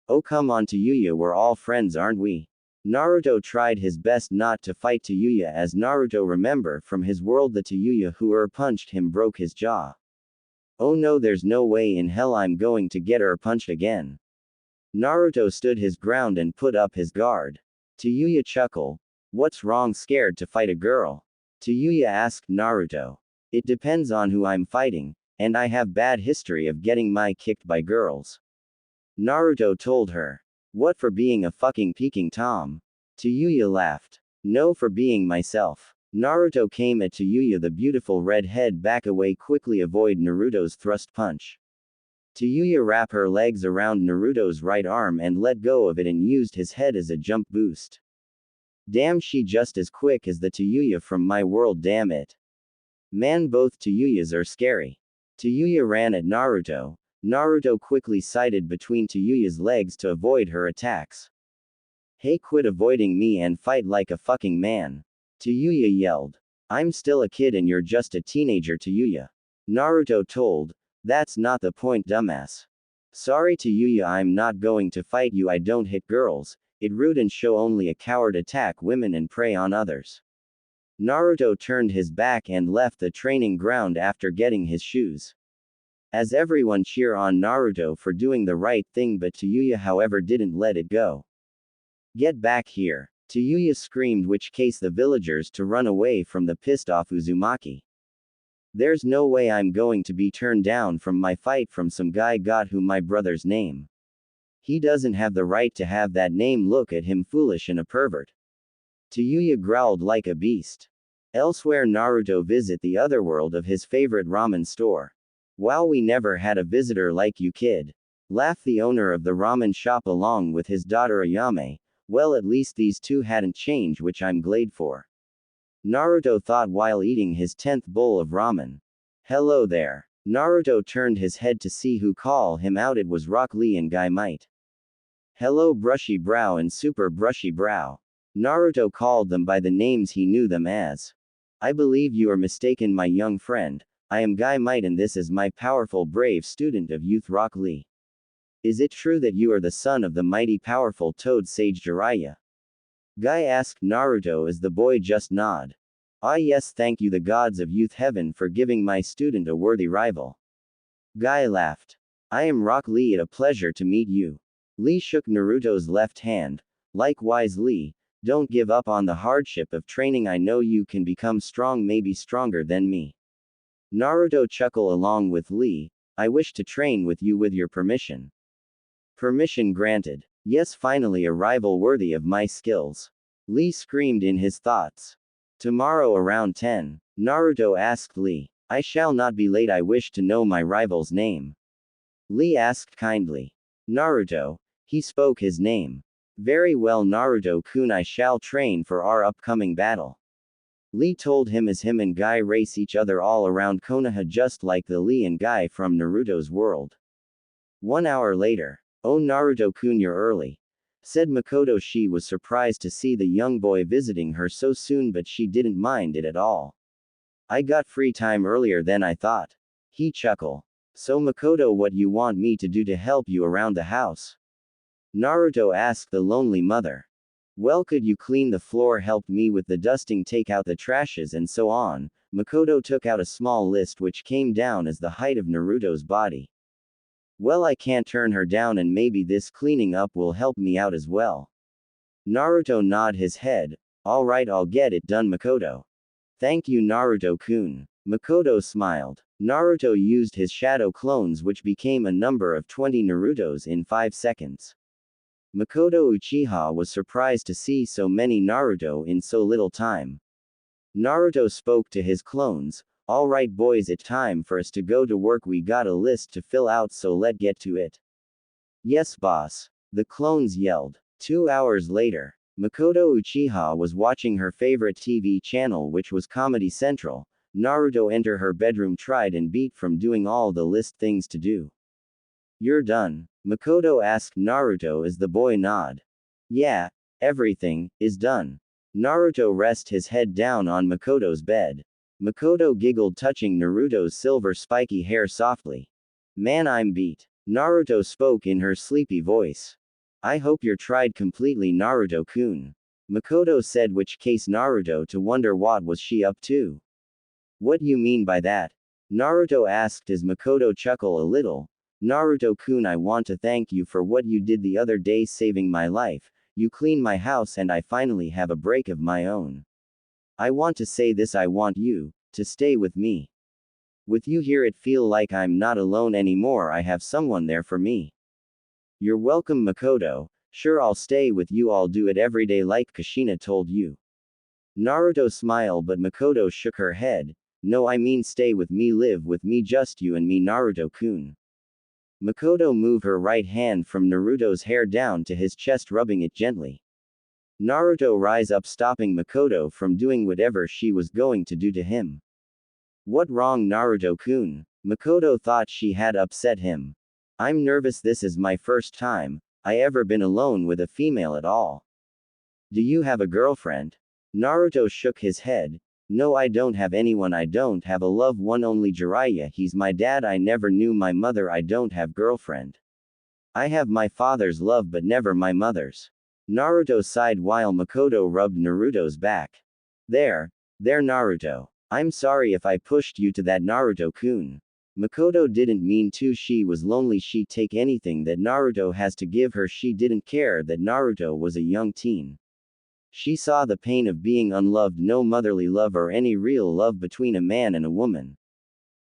Oh come on Tayuya, we're all friends, aren't we? Naruto tried his best not to fight Tayuya, as Naruto remember from his world the Tayuya who punched him broke his jaw. Oh no, there's no way in hell I'm going to get punched again. Naruto stood his ground and put up his guard. Tayuya chuckled. What's wrong, scared to fight a girl? Tayuya asked Naruto. It depends on who I'm fighting, and I have bad history of getting my kicked by girls. Naruto told her. What, for being a fucking peeking Tom? Tayuya laughed. No, for being myself. Naruto came at Tayuya, the beautiful red head, back away quickly, avoid Naruto's thrust punch. Tayuya wrapped her legs around Naruto's right arm and let go of it and used his head as a jump boost. Damn, she just as quick as the Tayuya from my world, damn it. Man, both Tayuyas are scary. Tayuya ran at Naruto. Naruto quickly sighted between Tayuya's legs to avoid her attacks. Hey, quit avoiding me and fight like a fucking man. Tayuya yelled. I'm still a kid and you're just a teenager, Tayuya. Naruto told. That's not the point, dumbass. Sorry Tayuya, I'm not going to fight you. I don't hit girls. It rude and show only a coward attack women and prey on others. Naruto turned his back and left the training ground after getting his shoes. As everyone cheer on Naruto for doing the right thing, but Tayuya however didn't let it go. Get back here. Tayuya screamed, which caused the villagers to run away from the pissed off Uzumaki. There's no way I'm going to be turned down from my fight from some guy got who my brother's name. He doesn't have the right to have that name. Look at him, foolish and a pervert. Tayuya growled like a beast. Elsewhere, Naruto visit the otherworld of his favorite ramen store. Wow, we never had a visitor like you, kid. Laughed the owner of the ramen shop along with his daughter Ayame. Well, at least these two hadn't changed, which I'm glad for. Naruto thought while eating his 10th bowl of ramen. Hello there. Naruto turned his head to see who called him out. It was Rock Lee and Guy Might. Hello, Brushy Brow and Super Brushy Brow. Naruto called them by the names he knew them as. I believe you are mistaken, my young friend. I am Guy Might and this is my powerful brave student of youth, Rock Lee. Is it true that you are the son of the mighty powerful Toad Sage Jiraiya? Guy asked Naruto as the boy just nodded. Ah yes, thank you the gods of youth heaven for giving my student a worthy rival. Guy laughed. I am Rock Lee, it a pleasure to meet you. Lee shook Naruto's left hand. Likewise Lee, don't give up on the hardship of training. I know you can become strong, maybe stronger than me. Naruto chuckled along with Lee. I wish to train with you with your permission. Permission granted. Yes, finally a rival worthy of my skills. Lee screamed in his thoughts. Tomorrow around 10, Naruto asked Lee. I shall not be late. I wish to know my rival's name. Lee asked kindly. Naruto. He spoke his name. Very well, Naruto-kun, I shall train for our upcoming battle. Lee told him as him and Guy race each other all around Konoha just like the Lee and Guy from Naruto's world. 1 hour later. Oh Naruto-kun, you're early, said Mikoto. She was surprised to see the young boy visiting her so soon, but she didn't mind it at all. I got free time earlier than I thought. He chuckled. So Mikoto, what you want me to do to help you around the house? Naruto asked the lonely mother. Well, could you clean the floor, help me with the dusting, take out the trashes and so on? Mikoto took out a small list which came down as the height of Naruto's body. Well, I can't turn her down and maybe this cleaning up will help me out as well. Naruto nodded his head. Alright, I'll get it done, Mikoto. Thank you, Naruto-kun. Mikoto smiled. Naruto used his shadow clones, which became a number of 20 Narutos in 5 seconds. Mikoto Uchiha was surprised to see so many Naruto in so little time. Naruto spoke to his clones. Alright boys, it's time for us to go to work. We got a list to fill out, so let's get to it. Yes, boss. The clones yelled. 2 hours later, Mikoto Uchiha was watching her favorite TV channel, which was Comedy Central. Naruto entered her bedroom, tried and beat from doing all the list things to do. You're done? Mikoto asked Naruto as the boy nodded. Yeah, everything is done. Naruto rested his head down on Mikoto's bed. Mikoto giggled, touching Naruto's silver spiky hair softly. Man, I'm beat. Naruto spoke in her sleepy voice. I hope you're tried completely, Naruto-kun. Mikoto said, which case Naruto to wonder what was she up to. What you mean by that? Naruto asked as Mikoto chuckled a little. Naruto-kun, I want to thank you for what you did the other day, saving my life. You cleaned my house and I finally have a break of my own. I want to say this, I want you to stay with me. With you here it feel like I'm not alone anymore, I have someone there for me. You're welcome, Mikoto. Sure, I'll stay with you, I'll do it every day like Kushina told you. Naruto smiled, but Mikoto shook her head. No, I mean stay with me, live with me, just you and me, Naruto-kun. Mikoto moved her right hand from Naruto's hair down to his chest, rubbing it gently. Naruto rise up, stopping Mikoto from doing whatever she was going to do to him. What wrong, Naruto-kun? Mikoto thought she had upset him. I'm nervous, this is my first time I ever been alone with a female at all. Do you have a girlfriend? Naruto shook his head. No, I don't have anyone, I don't have a loved one, only Jiraiya, he's my dad, I never knew my mother, I don't have girlfriend. I have my father's love but never my mother's. Naruto sighed while Mikoto rubbed Naruto's back. There Naruto. I'm sorry if I pushed you to that, Naruto-kun. Mikoto didn't mean to, she was lonely, she'd take anything that Naruto has to give her, she didn't care that Naruto was a young teen. She saw the pain of being unloved, no motherly love or any real love between a man and a woman.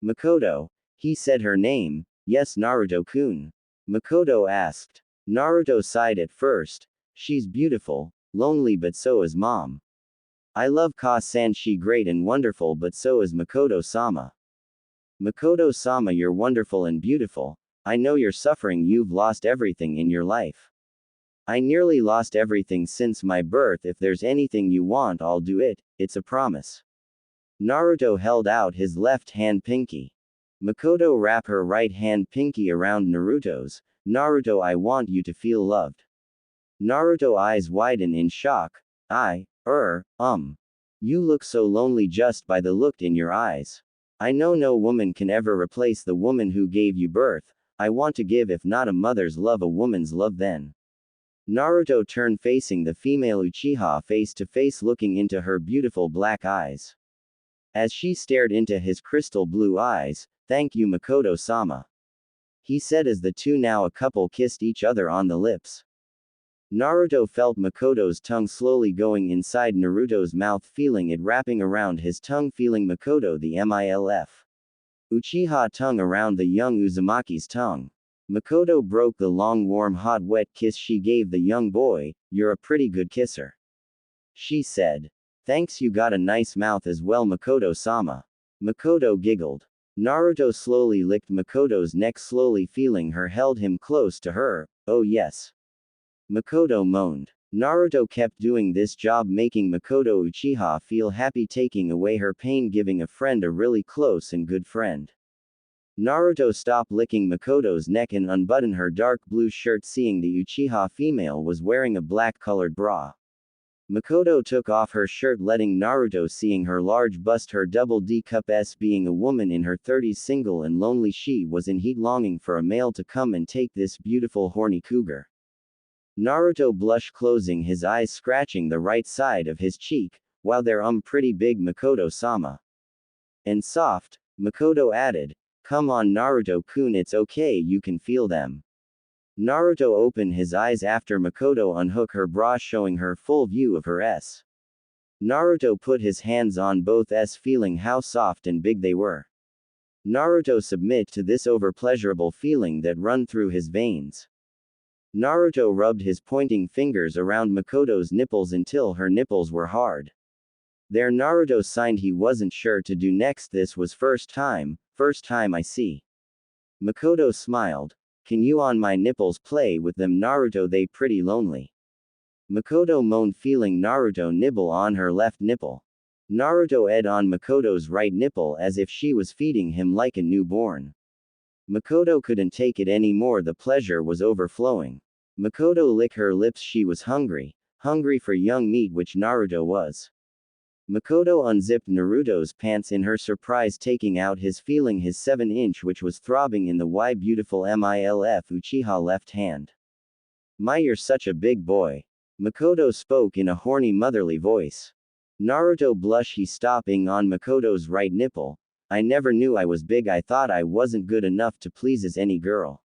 Mikoto. He said her name. Yes, Naruto-kun. Mikoto asked. Naruto sighed at first. She's beautiful, lonely, but so is mom. I love Ka-san, she great and wonderful, but so is Mikoto-sama. Mikoto-sama, you're wonderful and beautiful. I know you're suffering, you've lost everything in your life. I nearly lost everything since my birth, if there's anything you want I'll do it, it's a promise. Naruto held out his left hand pinky. Mikoto wrapped her right hand pinky around Naruto's. Naruto, I want you to feel loved. Naruto eyes widen in shock. You look so lonely just by the look in your eyes. I know no woman can ever replace the woman who gave you birth. I want to give, if not a mother's love, a woman's love then. Naruto turned facing the female Uchiha face to face, looking into her beautiful black eyes. As she stared into his crystal blue eyes, thank you, Mikoto-sama. He said as the two, now a couple, kissed each other on the lips. Naruto felt Mikoto's tongue slowly going inside Naruto's mouth, feeling it wrapping around his tongue, feeling Mikoto the MILF Uchiha tongue around the young Uzumaki's tongue. Mikoto broke the long, warm, hot, wet kiss she gave the young boy. You're a pretty good kisser, she said. Thanks, you got a nice mouth as well, Mikoto-sama. Mikoto giggled. Naruto slowly licked Mikoto's neck, slowly feeling her, held him close to her. Oh yes. Mikoto moaned. Naruto kept doing this job, making Mikoto Uchiha feel happy, taking away her pain, giving a friend a really close and good friend. Naruto stopped licking Mikoto's neck and unbuttoned her dark blue shirt, seeing the Uchiha female was wearing a black-colored bra. Mikoto took off her shirt, letting Naruto seeing her large bust, her double D cup S. Being a woman in her 30s, single and lonely, she was in heat, longing for a male to come and take this beautiful horny cougar. Naruto blushed, closing his eyes, scratching the right side of his cheek. Wow, they're pretty big, Mikoto-sama. And soft, Mikoto added. Come on, Naruto-kun, it's okay, you can feel them. Naruto opened his eyes after Mikoto unhooked her bra, showing her full view of her S. Naruto put his hands on both S, feeling how soft and big they were. Naruto submit to this over-pleasurable feeling that run through his veins. Naruto rubbed his pointing fingers around Mikoto's nipples until her nipples were hard. There, Naruto signed he wasn't sure to do next. This was first time I see. Mikoto smiled. Can you on my nipples play with them, Naruto, they pretty lonely. Mikoto moaned, feeling Naruto nibble on her left nipple. Naruto ed on Mikoto's right nipple as if she was feeding him like a newborn. Mikoto couldn't take it anymore, the pleasure was overflowing. Mikoto licked her lips, she was hungry for young meat, which Naruto was. Mikoto unzipped Naruto's pants in her surprise, taking out his 7-inch, which was throbbing in the Y beautiful MILF Uchiha left hand. My, you're such a big boy. Mikoto spoke in a horny motherly voice. Naruto blushed. He stopping on Mikoto's right nipple. I never knew I was big. I thought I wasn't good enough to please as any girl.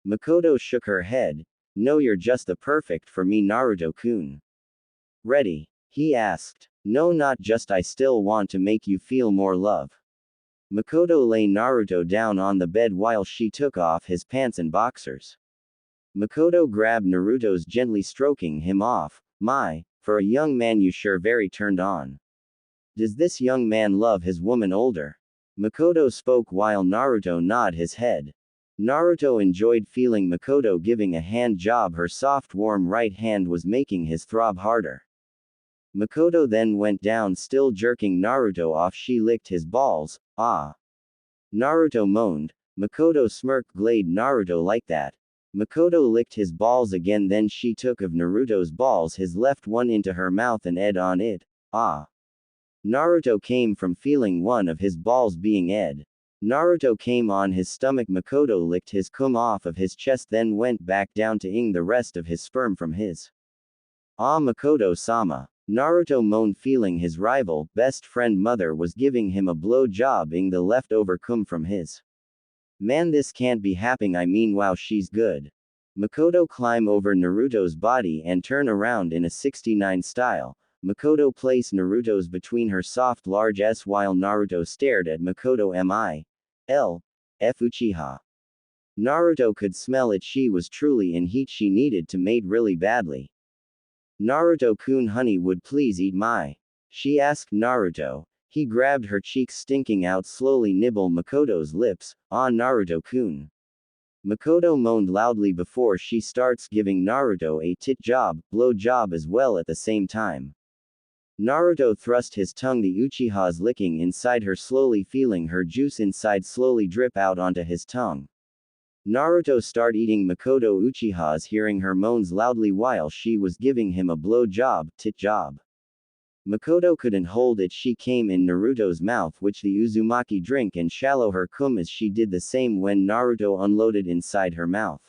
Mikoto shook her head. No, you're just the perfect for me, Naruto-kun. Ready? He asked. No, not just. I still want to make you feel more love. Mikoto lay Naruto down on the bed while she took off his pants and boxers. Mikoto grabbed Naruto's, gently stroking him off. My, for a young man, you sure very turned on. Does this young man love his woman older? Mikoto spoke while Naruto nodded his head. Naruto enjoyed feeling Mikoto giving a hand job. Her soft warm right hand was making his throb harder. Mikoto then went down, still jerking Naruto off. She licked his balls. Ah. Naruto moaned. Mikoto smirked. Glade Naruto like that. Mikoto licked his balls again, then she took of Naruto's balls, his left one, into her mouth and ed on it. Ah. Naruto came from feeling one of his balls being ed. Naruto came on his stomach. Mikoto licked his cum off of his chest, then went back down to ing the rest of his sperm from his. Ah, Mikoto-sama. Naruto moaned, feeling his rival, best friend mother was giving him a blow job ing the leftover cum from his. Man, this can't be happening. I mean, wow, she's good. Mikoto climb over Naruto's body and turn around in a 69 style. Mikoto placed Naruto's between her soft large S while Naruto stared at Mikoto. F Uchiha. Naruto could smell it. She was truly in heat. She needed to mate really badly. Naruto-kun, honey, would please eat my? She asked Naruto. He grabbed her cheeks, stinking out, slowly nibble Mikoto's lips. Ah, Naruto-kun. Mikoto moaned loudly before she starts giving Naruto a tit job, blow job as well at the same time. Naruto thrust his tongue, the Uchiha's licking inside her, slowly feeling her juice inside slowly drip out onto his tongue. Naruto start eating Mikoto Uchiha's, hearing her moans loudly while she was giving him a blow job, tit job. Mikoto couldn't hold it. She came in Naruto's mouth, which the Uzumaki drink, and shallow her cum as she did the same when Naruto unloaded inside her mouth.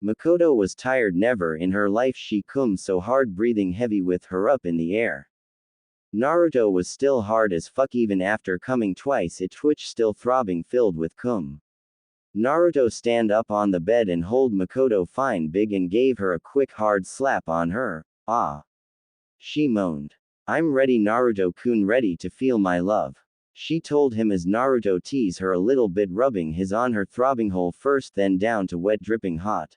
Mikoto was tired. Never in her life she cum so hard, breathing heavy with her up in the air. Naruto was still hard as fuck even after coming twice. It twitched, still throbbing, filled with cum. Naruto stand up on the bed and hold Mikoto fine big and gave her a quick hard slap on her. Ah. She moaned. I'm ready, Naruto-kun, ready to feel my love. She told him as Naruto teased her a little bit, rubbing his on her throbbing hole first, then down to wet, dripping hot.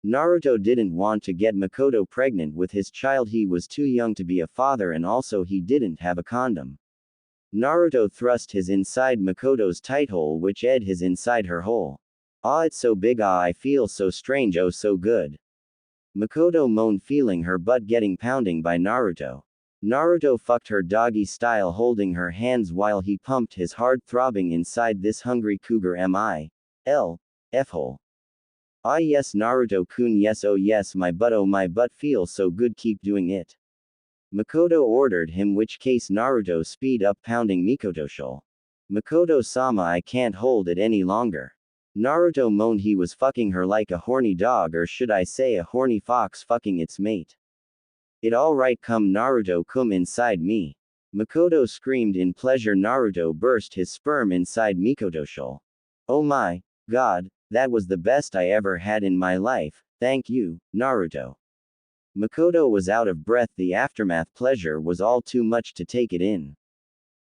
Naruto didn't want to get Mikoto pregnant with his child. He was too young to be a father, and also he didn't have a condom. Naruto thrust his inside Mikoto's tight hole, which ed his inside her hole. Ah, it's so big. Ah, I feel so strange. Oh, so good. Mikoto moaned, feeling her butt getting pounding by Naruto. Naruto fucked her doggy style, holding her hands while he pumped his hard throbbing inside this hungry cougar F hole. Ah yes, Naruto-kun, yes, oh yes, my butt, oh my butt feels so good, keep doing it. Mikoto ordered him, which case Naruto speed up pounding Mikoto-shul. Mikoto-sama, I can't hold it any longer. Naruto moaned. He was fucking her like a horny dog, or should I say a horny fox fucking its mate. It alright, come Naruto, come inside me. Mikoto screamed in pleasure. Naruto burst his sperm inside Mikoto-shul. Oh my god, that was the best I ever had in my life, thank you, Naruto. Mikoto was out of breath. The aftermath pleasure was all too much to take it in.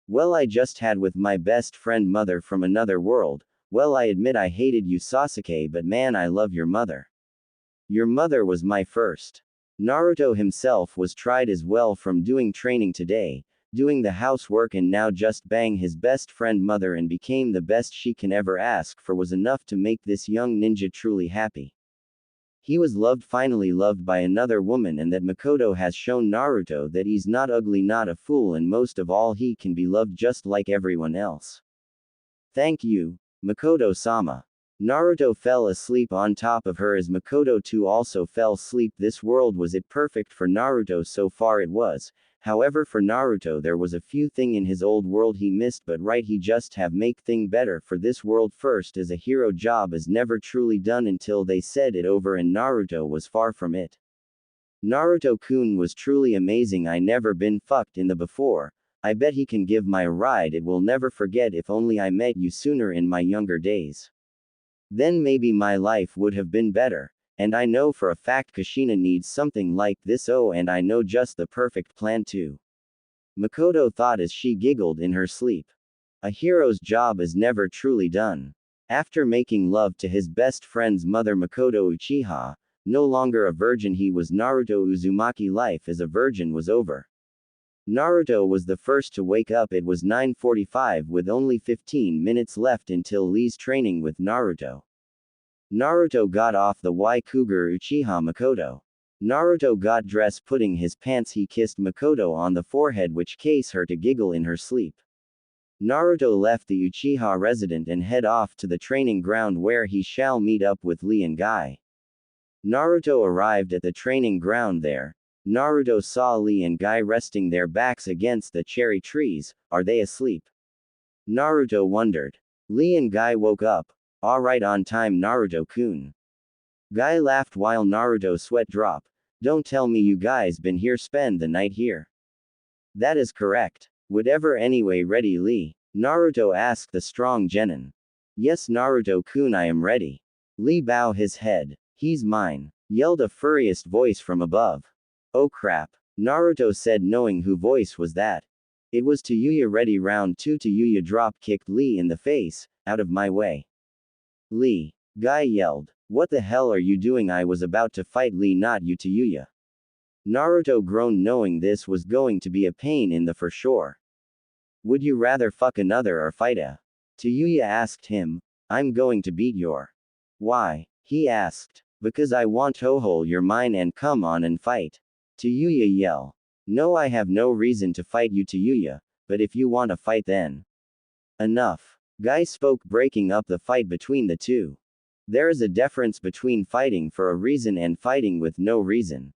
Well, I just had with my best friend mother from another world. Well, I admit I hated you, Sasuke, but man, I love your mother. Your mother was my first. Naruto himself was tried as well from doing training today, doing the housework, and now just bang his best friend mother and became the best she can ever ask for, was enough to make this young ninja truly happy. He was loved, finally loved by another woman, and that Mikoto has shown Naruto that he's not ugly, not a fool, and most of all, he can be loved just like everyone else. Thank you, Mikoto-sama. Naruto fell asleep on top of her as Mikoto too also fell asleep. This world was it perfect for Naruto so far. It was. However, for Naruto there was a few thing in his old world he missed, but right, he just have make thing better for this world first, as a hero job is never truly done until they said it over, and Naruto was far from it. Naruto-kun was truly amazing. I never been fucked in the before. I bet he can give my a ride. It will never forget. If only I met you sooner in my younger days. Then maybe my life would have been better. And I know for a fact Kushina needs something like this. Oh, and I know just the perfect plan too. Mikoto thought as she giggled in her sleep. A hero's job is never truly done. After making love to his best friend's mother Mikoto Uchiha, no longer a virgin he was. Naruto Uzumaki life as a virgin was over. Naruto was the first to wake up. It was 9:45 with only 15 minutes left until Lee's training with Naruto. Naruto got off the Y Cougar Uchiha Mikoto. Naruto got dressed, putting his pants. He kissed Mikoto on the forehead, which caused her to giggle in her sleep. Naruto left the Uchiha residence and head off to the training ground where he shall meet up with Lee and Guy. Naruto arrived at the training ground there. Naruto saw Lee and Guy resting their backs against the cherry trees. Are they asleep? Naruto wondered. Lee and Guy woke up. Alright, on time, Naruto-kun. Guy laughed while Naruto sweat dropped. Don't tell me you guys been here, spend the night here. That is correct. Whatever anyway. Ready, Lee? Naruto asked the strong genin. Yes, Naruto-kun, I am ready. Lee bowed his head. He's mine, yelled a furious voice from above. Oh crap, Naruto said, knowing who voice was that. It was Tayuya. Ready, round 2. Tayuya drop-kicked Lee in the face. Out of my way. Lee. Guy yelled. What the hell are you doing? I was about to fight Lee, not you, Tayuya. Naruto groaned, knowing this was going to be a pain in the for sure. Would you rather fuck another or fight a? Tayuya asked him. I'm going to beat your. Why? He asked. Because I want to hold your mind and come on and fight. Tayuya yell. No, I have no reason to fight you, Tayuya, but if you want to fight then. Enough. Guy spoke, breaking up the fight between the two. There is a difference between fighting for a reason and fighting with no reason.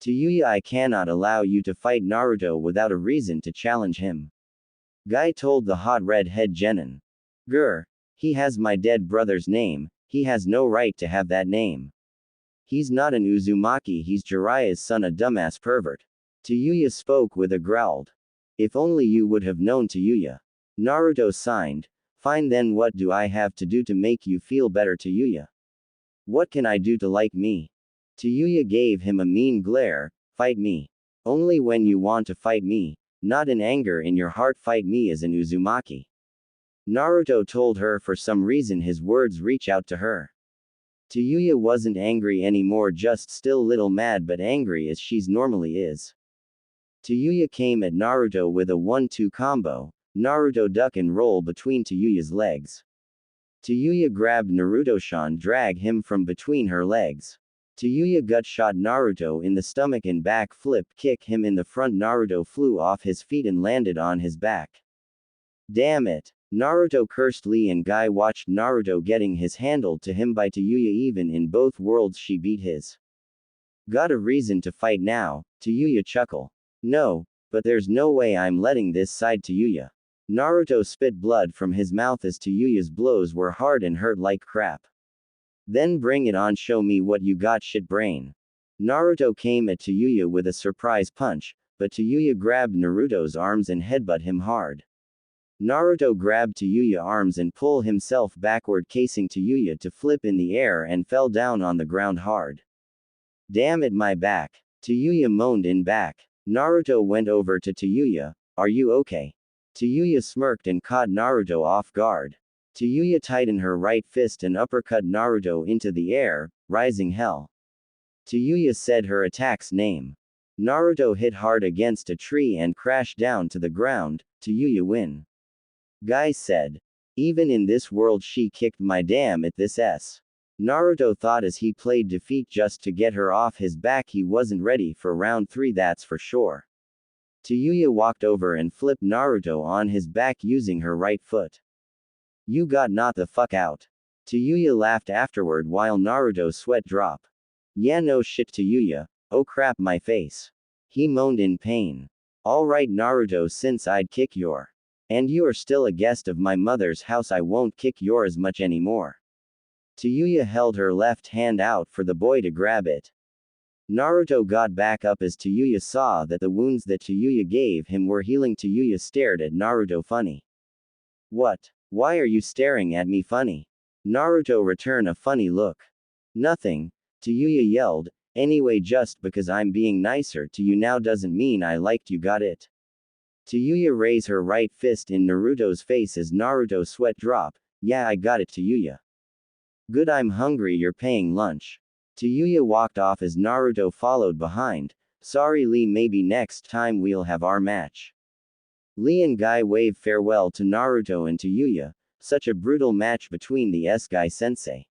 Tayuya, I cannot allow you to fight Naruto without a reason to challenge him. Guy told the hot red-head genin. Grr. He has my dead brother's name. He has no right to have that name. He's not an Uzumaki, he's Jiraiya's son, a dumbass pervert. Tayuya spoke with a growl. If only you would have known, Tayuya. Naruto signed. Fine, then what do I have to do to make you feel better, Tayuya? What can I do to like me? Tayuya gave him a mean glare. Fight me. Only when you want to fight me, not in anger in your heart. Fight me as an Uzumaki. Naruto told her. For some reason his words reach out to her. Tayuya wasn't angry anymore, just still little mad, but angry as she's normally is. Tayuya came at Naruto with a 1-2 combo. Naruto duck and roll between Tayuya's legs. Tayuya grabbed Naruto-shan, drag him from between her legs. Tayuya gut shot Naruto in the stomach and back flip kick him in the front. Naruto flew off his feet and landed on his back. Damn it. Naruto cursed. Lee and Guy watched Naruto getting his handled to him by Tayuya. Even in both worlds she beat his. Got a reason to fight now, Tayuya chuckle. No, but there's no way I'm letting this side, Tayuya. Naruto spit blood from his mouth as Tayuya's blows were hard and hurt like crap. Then bring it on, show me what you got, shit brain. Naruto came at Tayuya with a surprise punch, but Tayuya grabbed Naruto's arms and headbutt him hard. Naruto grabbed Tayuya's arms and pulled himself backward, casing Tayuya to flip in the air and fell down on the ground hard. Damn it, my back. Tayuya moaned in back. Naruto went over to Tayuya. Are you okay? Tayuya smirked and caught Naruto off guard. Tayuya tightened her right fist and uppercut Naruto into the air, rising hell. Tayuya said her attack's name. Naruto hit hard against a tree and crashed down to the ground. Tayuya win. Guy said. Even in this world she kicked my damn at this s. Naruto thought as he played defeat just to get her off his back. He wasn't ready for round 3, that's for sure. Tayuya walked over and flipped Naruto on his back using her right foot. You got knocked the fuck out. Tayuya laughed afterward while Naruto's sweat dropped. Yeah, no shit, Tayuya. Oh crap, my face. He moaned in pain. Alright, Naruto, since I'd kick your. And you are still a guest of my mother's house, I won't kick yours much anymore. Tayuya held her left hand out for the boy to grab it. Naruto got back up as Tayuya saw that the wounds that Tayuya gave him were healing. Tayuya stared at Naruto funny. What? Why are you staring at me funny? Naruto returned a funny look. Nothing, Tayuya yelled. Anyway, just because I'm being nicer to you now doesn't mean I liked you, got it? Tayuya raised her right fist in Naruto's face as Naruto's sweat dropped. Yeah, I got it, Tayuya. Good, I'm hungry, you're paying lunch. Tayuya walked off as Naruto followed behind. Sorry Lee, maybe next time we'll have our match. Lee and Guy waved farewell to Naruto and Tayuya. Such a brutal match between the Guy sensei.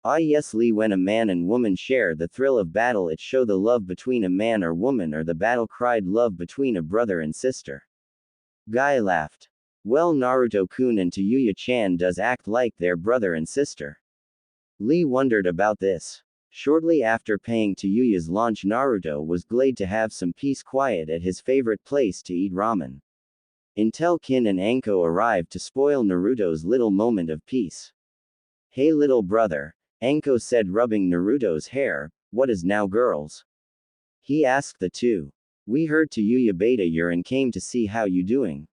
Ah yes Lee, when a man and woman share the thrill of battle it show the love between a man or woman or the battle cried love between a brother and sister. Guy laughed. Well, Naruto-kun and Tayuya-chan does act like they're brother and sister. Lee wondered about this. Shortly after paying Tayuya's lunch, Naruto was glad to have some peace quiet at his favorite place to eat ramen. Until Kin and Anko arrived to spoil Naruto's little moment of peace. Hey little brother, Anko said, rubbing Naruto's hair. What is now, girls? He asked the two. We heard Tayuya beta your and came to see how you doing.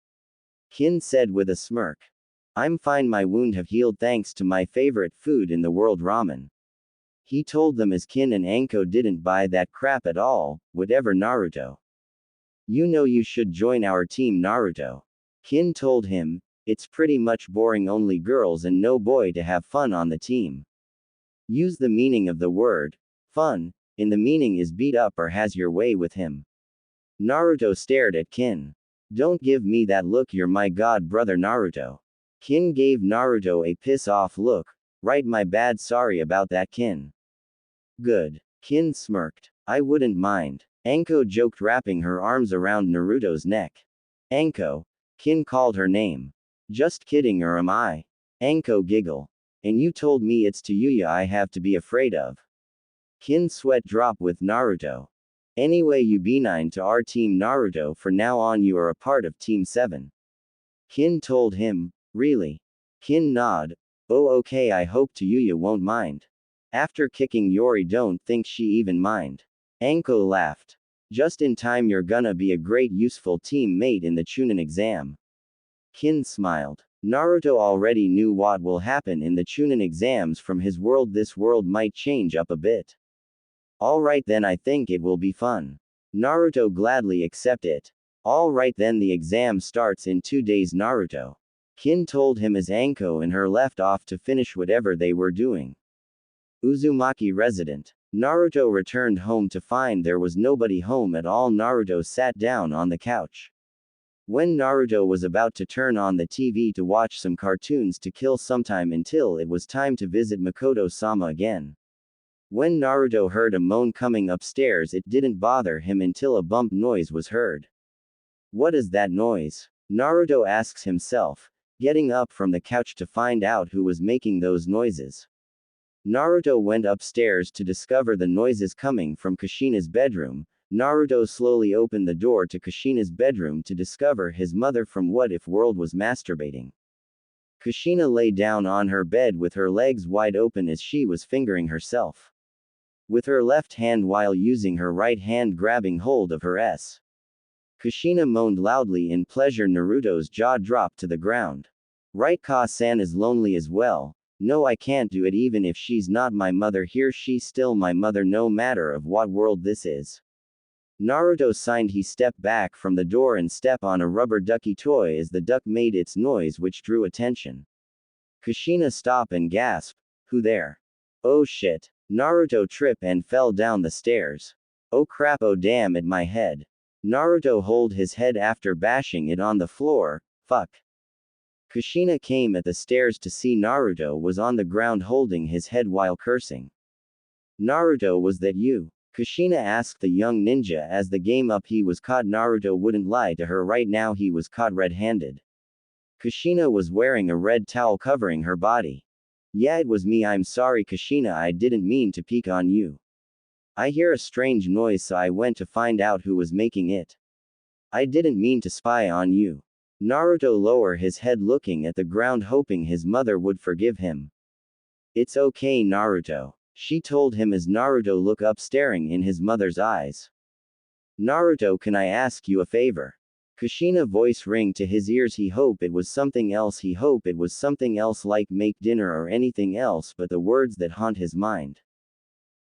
Kin said with a smirk. I'm fine, my wound have healed thanks to my favorite food in the world, ramen. He told them as Kin and Anko didn't buy that crap at all, whatever Naruto. You know you should join our team, Naruto. Kin told him, it's pretty much boring, only girls and no boy to have fun on the team. Use the meaning of the word, fun, in the meaning is beat up or has your way with him. Naruto stared at Kin. Don't give me that look, you're my god brother Naruto. Kin gave Naruto a piss-off look. Right, my bad, sorry about that, Kin. Good. Kin smirked. I wouldn't mind. Anko joked, wrapping her arms around Naruto's neck. Anko. Kin called her name. Just kidding, or am I? Anko giggled. And you told me it's Tayuya I have to be afraid of. Kin sweat drop with Naruto. Anyway, you be nine to our team, Naruto, for now on you are a part of Team 7. Kin told him. Really? Kin nod. Oh okay, I hope Tayuya won't mind. After kicking Yori, don't think she even mind. Anko laughed. Just in time, you're gonna be a great useful teammate in the Chunin exam. Kin smiled. Naruto already knew what will happen in the Chunin exams from his world. This world might change up a bit. Alright then, I think it will be fun. Naruto gladly accept it. Alright then, the exam starts in 2 days, Naruto. Kin told him as Anko and her left off to finish whatever they were doing. Uzumaki resident. Naruto returned home to find there was nobody home at all. Naruto sat down on the couch. When Naruto was about to turn on the TV to watch some cartoons to kill some time until it was time to visit Mikoto-sama again. When Naruto heard a moan coming upstairs, it didn't bother him until a bump noise was heard. What is that noise? Naruto asks himself, getting up from the couch to find out who was making those noises. Naruto went upstairs to discover the noises coming from Kushina's bedroom. Naruto slowly opened the door to Kushina's bedroom to discover his mother from What If World was masturbating. Kushina lay down on her bed with her legs wide open as she was fingering herself with her left hand while using her right hand grabbing hold of her S. Kushina moaned loudly in pleasure. Naruto's jaw dropped to the ground. Right, Ka-san is lonely as well. No, I can't do it even if she's not my mother. Here she's still my mother no matter of what world this is. Naruto signed. He stepped back from the door and stepped on a rubber ducky toy as the duck made its noise, which drew attention. Kushina stopped and gasped. Who there? Oh shit. Naruto tripped and fell down the stairs. Oh crap, oh damn it, my head. Naruto hold his head after bashing it on the floor. Fuck. Kushina came at the stairs to see Naruto was on the ground holding his head while cursing. Naruto, was that you? Kushina asked the young ninja as the game up. He was caught. Naruto wouldn't lie to her. Right now he was caught red-handed. Kushina was wearing a red towel covering her body. Yeah, it was me. I'm sorry, Kushina, I didn't mean to peek on you. I hear a strange noise, so I went to find out who was making it. I didn't mean to spy on you. Naruto lowered his head looking at the ground hoping his mother would forgive him. It's okay, Naruto. She told him as Naruto looked up staring in his mother's eyes. Naruto, can I ask you a favor? Kushina voice ring to his ears. He hope it was something else. He hope it was something else like make dinner or anything else but the words that haunt his mind.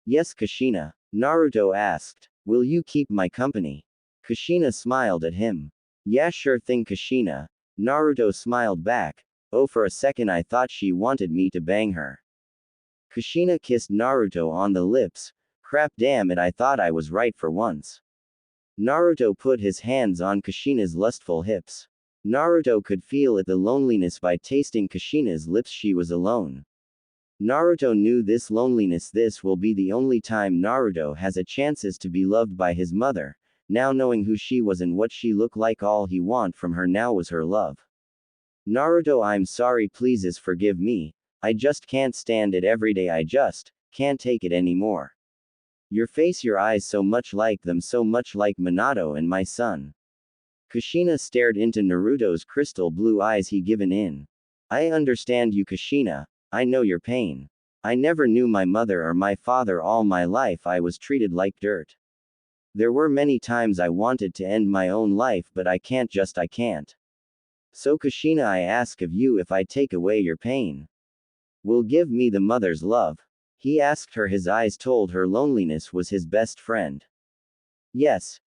Yes, Kushina. Naruto asked. Will you keep my company? Kushina smiled at him. Yeah, sure thing, Kushina. Naruto smiled back. Oh, for a second I thought she wanted me to bang her. Kushina kissed Naruto on the lips. Crap, damn it, I thought I was right for once. Naruto put his hands on Kushina's lustful hips. Naruto could feel the loneliness by tasting Kushina's lips. She was alone. Naruto knew this loneliness. This will be the only time Naruto has a chances to be loved by his mother. Now knowing who she was and what she looked like, all he want from her now was her love. Naruto, I'm sorry, please forgive me. I just can't stand it every day. I just can't take it anymore. Your face, your eyes, so much like them, so much like Minato and my son. Kushina stared into Naruto's crystal blue eyes. He given in. I understand you, Kushina. I know your pain. I never knew my mother or my father all my life. I was treated like dirt. There were many times I wanted to end my own life, but I can't. I can't. So Kushina, I ask of you, if I take away your pain, will give me the mother's love? He asked her. His eyes told her loneliness was his best friend. Yes,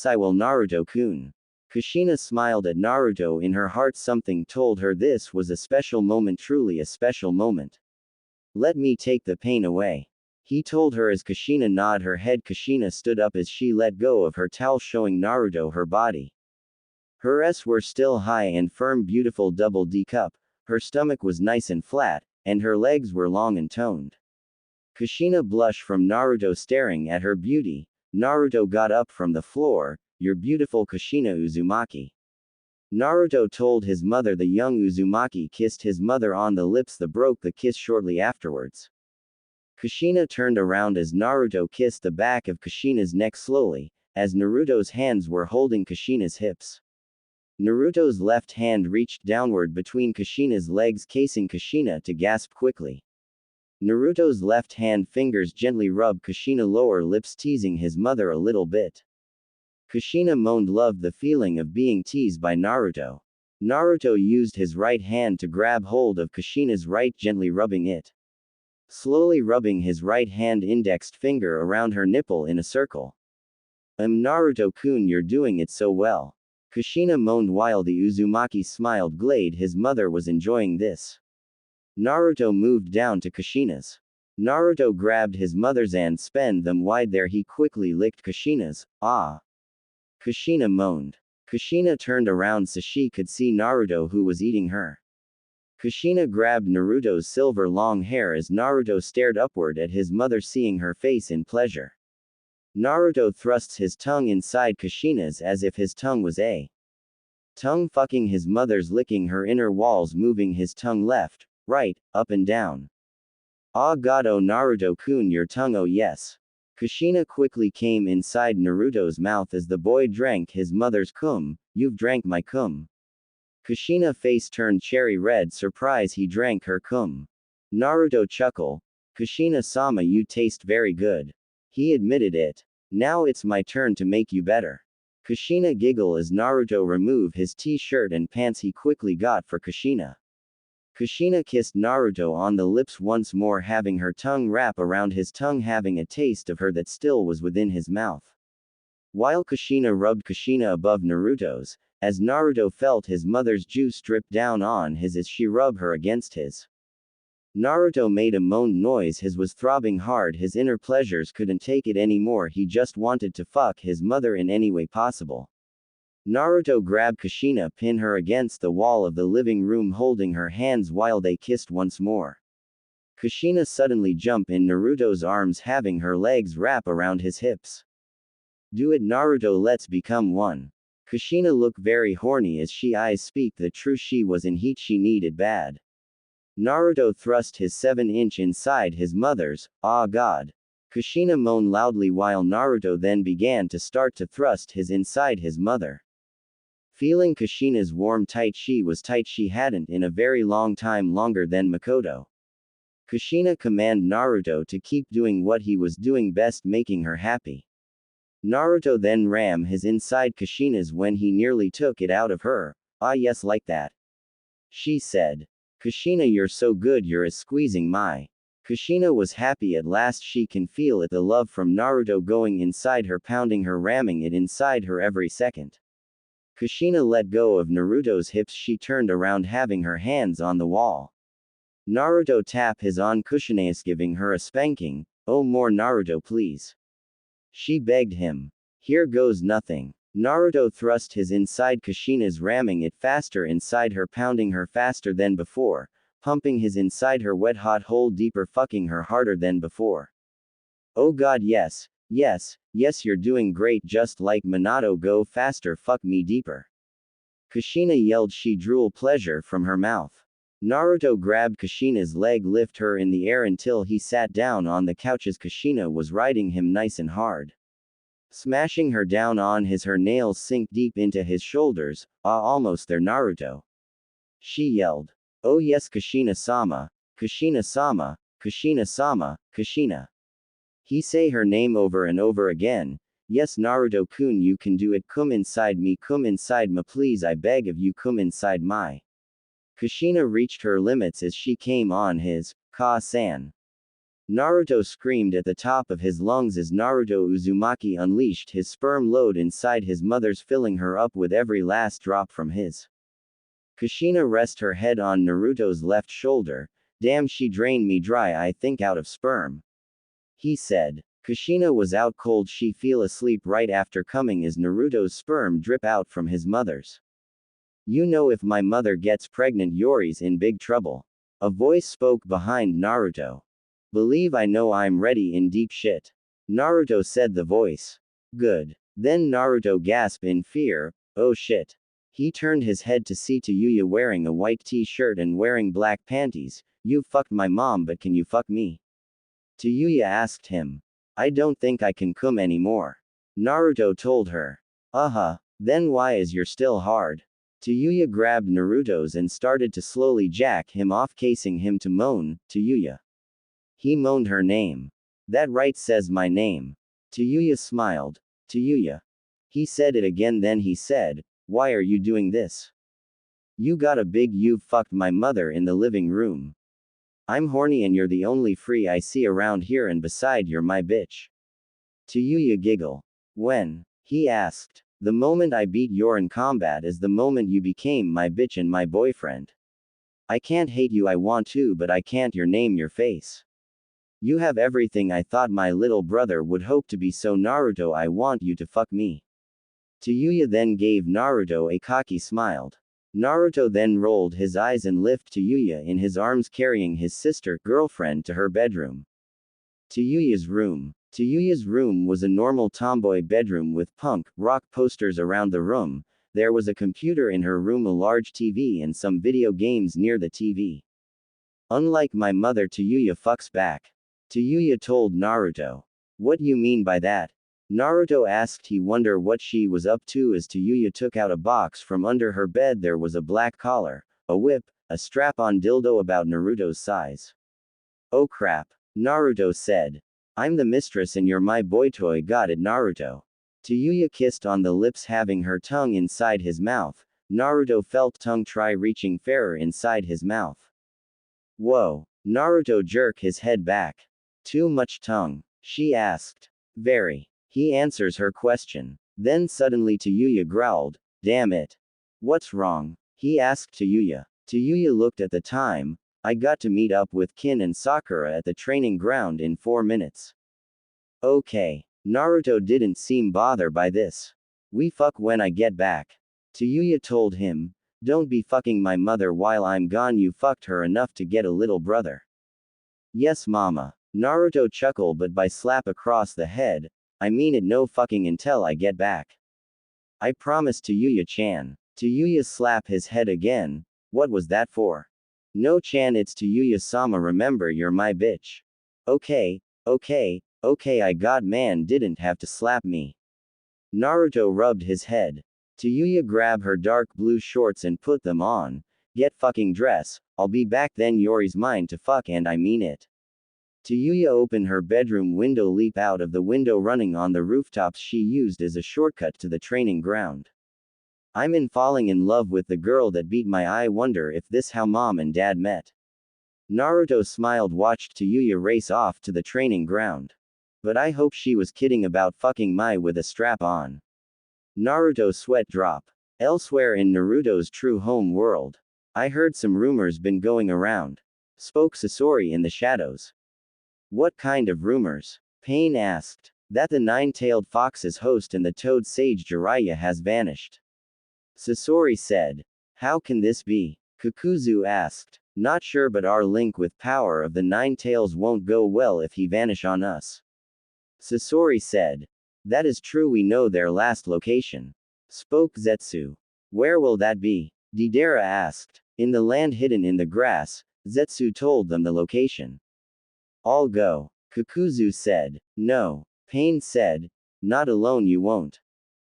I will, Naruto-kun. Kushina smiled at Naruto. In her heart something told her this was a special moment, truly a special moment. Let me take the pain away, he told her as Kushina nodded her head. Kushina stood up as she let go of her towel, showing Naruto her body. Her S were still high and firm, beautiful double D cup. Her stomach was nice and flat, and her legs were long and toned. Kushina blushed from Naruto staring at her beauty. Naruto got up from the floor. You're beautiful, Kushina Uzumaki. Naruto told his mother. The young Uzumaki kissed his mother on the lips. They broke the kiss shortly afterwards. Kushina turned around as Naruto kissed the back of Kushina's neck slowly, as Naruto's hands were holding Kushina's hips. Naruto's left hand reached downward between Kushina's legs, casing Kushina to gasp quickly. Naruto's left hand fingers gently rubbed Kushina's lower lips, teasing his mother a little bit. Kushina moaned, loved the feeling of being teased by Naruto. Naruto used his right hand to grab hold of Kushina's right, gently rubbing it. Slowly rubbing his right hand indexed finger around her nipple in a circle. Naruto-kun, you're doing it so well. Kushina moaned while the Uzumaki smiled glad his mother was enjoying this. Naruto moved down to Kushina's. Naruto grabbed his mother's and spanned them wide there. He quickly licked Kushina's. Ah! Kushina moaned. Kushina turned around so she could see Naruto, who was eating her. Kushina grabbed Naruto's silver long hair as Naruto stared upward at his mother, seeing her face in pleasure. Naruto thrusts his tongue inside Kushina's as if his tongue was a tongue fucking his mother's, licking her inner walls, moving his tongue left, right, up and down. Ah god, oh Naruto-kun, your tongue, oh yes. Kushina quickly came inside Naruto's mouth as the boy drank his mother's cum. You've drank my cum. Kushina face turned cherry red, surprise he drank her cum. Naruto chuckle. Kushina-sama, you taste very good. He admitted it. Now it's my turn to make you better. Kushina giggle as Naruto remove his t-shirt and pants he quickly got for Kushina. Kushina kissed Naruto on the lips once more, having her tongue wrap around his tongue, having a taste of her that still was within his mouth. While Kushina rubbed Kushina above Naruto's, as Naruto felt his mother's juice drip down on his as she rubbed her against his. Naruto made a moaned noise. His was throbbing hard. His inner pleasures couldn't take it anymore. He just wanted to fuck his mother in any way possible. Naruto grabbed Kushina, pinned her against the wall of the living room, holding her hands while they kissed once more. Kushina suddenly jumped in Naruto's arms, having her legs wrap around his hips. Do it, Naruto, let's become one. Kushina looked very horny as she eyes speak the truth. She was in heat, she needed bad. Naruto thrust his 7-inch inside his mother's. Ah god. Kushina moaned loudly while Naruto then began to start to thrust his inside his mother. Feeling Kushina's warm tight, she was tight, she hadn't in a very long time, longer than Mikoto. Kushina commanded Naruto to keep doing what he was doing best, making her happy. Naruto then rammed his inside Kushina's when he nearly took it out of her. Ah yes, like that. She said. Kushina, you're so good, you're as squeezing my. Kushina was happy at last. She can feel it, the love from Naruto going inside her, pounding her, ramming it inside her every second. Kushina let go of Naruto's hips. She turned around, having her hands on the wall. Naruto tapped his on Kushina's, giving her a spanking. Oh, more Naruto, please. She begged him. Here goes nothing. Naruto thrust his inside Kushina's, ramming it faster inside her, pounding her faster than before, pumping his inside her wet hot hole deeper, fucking her harder than before. Oh god, yes, yes, yes, you're doing great, just like Minato, go faster, fuck me deeper. Kushina yelled. She drooled pleasure from her mouth. Naruto grabbed Kushina's leg, lift her in the air until he sat down on the couch as Kushina was riding him nice and hard. Smashing her down on her nails sink deep into his shoulders. Ah, almost there, Naruto. She yelled. Oh yes, Kushina-sama, Kushina-sama, Kushina-sama, Kushina. He say her name over and over again. Yes, Naruto-kun, you can do it. Come inside me, come inside me, please, I beg of you, come inside my. Kushina reached her limits as she came on his, Ka-san. Naruto screamed at the top of his lungs as Naruto Uzumaki unleashed his sperm load inside his mother's, filling her up with every last drop from his. Kushina rest her head on Naruto's left shoulder. Damn, she drained me dry, I think, out of sperm. He said. Kushina was out cold. She fell asleep right after coming as Naruto's sperm drip out from his mother's. You know, if my mother gets pregnant, Yori's in big trouble. A voice spoke behind Naruto. Believe I know, I'm ready in deep shit. Naruto said the voice. Good. Then Naruto gasped in fear. Oh shit. He turned his head to see Tayuya wearing a white t-shirt and wearing black panties. You fucked my mom, but can you fuck me? Tayuya asked him. I don't think I can come anymore. Naruto told her. Then why is you're still hard? Tayuya grabbed Naruto's and started to slowly jack him off, casing him to moan. Tayuya. He moaned her name. That right, says my name. Tayuya smiled. Tayuya. He said it again, then he said, why are you doing this? You got a big, you've fucked my mother in the living room. I'm horny and you're the only free I see around here, and beside you're my bitch. Tayuya giggled. When? He asked. The moment I beat you in combat is the moment you became my bitch and my boyfriend. I can't hate you, I want to, but I can't. Your name, your face. You have everything I thought my little brother would hope to be, so Naruto, I want you to fuck me. Tayuya then gave Naruto a cocky smile. Naruto then rolled his eyes and lifted Tayuya in his arms, carrying his sister, girlfriend, to her bedroom. Tayuya's room. Tayuya's room was a normal tomboy bedroom with punk rock posters around the room. There was a computer in her room, a large TV, and some video games near the TV. Unlike my mother, Tayuya fucks back. Tayuya told Naruto. What you mean by that? Naruto asked. He wondered what she was up to as Tayuya took out a box from under her bed. There was a black collar, a whip, a strap-on dildo about Naruto's size. Oh crap. Naruto said. I'm the mistress and you're my boy toy, got it, Naruto. Tayuya kissed on the lips, having her tongue inside his mouth. Naruto felt tongue try reaching fairer inside his mouth. Whoa. Naruto jerked his head back. Too much tongue? She asked. Very. He answers her question. Then suddenly Tayuya growled. Damn it. What's wrong? He asked Tayuya. Tayuya looked at the time. I got to meet up with Kin and Sakura at the training ground in 4 minutes. Okay. Naruto didn't seem bothered by this. We fuck when I get back. Tayuya told him. Don't be fucking my mother while I'm gone. You fucked her enough to get a little brother. Yes, mama. Naruto chuckled, but by slap across the head. I mean it, no fucking until I get back. I promise, Tayuya-chan. Tayuya slapped his head again. What was that for? No, Chan, it's Tayuya-sama, remember you're my bitch. Okay, I got, man, didn't have to slap me. Naruto rubbed his head. Tayuya grabbed her dark blue shorts and put them on. Get fucking dress, I'll be back then. Yori's mine to fuck and I mean it. Tayuya opened her bedroom window, leap out of the window running on the rooftops she used as a shortcut to the training ground. I'm in falling in love with the girl that beat my eye. Wonder if this how mom and dad met. Naruto smiled, watched Tayuya race off to the training ground. But I hope she was kidding about fucking Mai with a strap on. Naruto sweat drop. Elsewhere in Naruto's true home world. I heard some rumors been going around. Spoke Sasori in the shadows. What kind of rumors? Pain asked. That the nine-tailed fox's host and the toad sage Jiraiya has vanished. Sasori said. How can this be? Kakuzu asked. Not sure, but our link with power of the nine tails won't go well if he vanish on us. Sasori said. That is true, we know their last location. Spoke Zetsu. Where will that be? Deidara asked. In the land hidden in the grass. Zetsu told them the location. I'll go. Kakuzu said. No. Pain said. Not alone, you won't.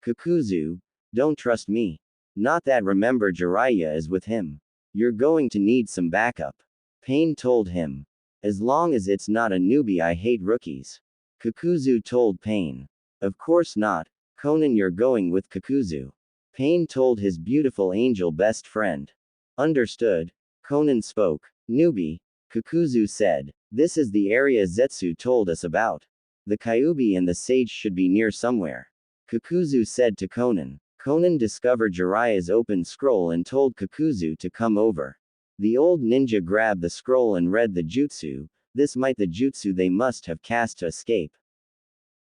Kakuzu. Don't trust me. Not that, remember Jiraiya is with him. You're going to need some backup. Pain told him. As long as it's not a newbie, I hate rookies. Kakuzu told Pain. Of course not. Conan, you're going with Kakuzu. Pain told his beautiful angel best friend. Understood. Conan spoke. Newbie. Kakuzu said. This is the area Zetsu told us about. The Kyuubi and the sage should be near somewhere. Kakuzu said to Conan. Conan discovered Jiraiya's open scroll and told Kakuzu to come over. The old ninja grabbed the scroll and read the jutsu. This might the jutsu they must have cast to escape.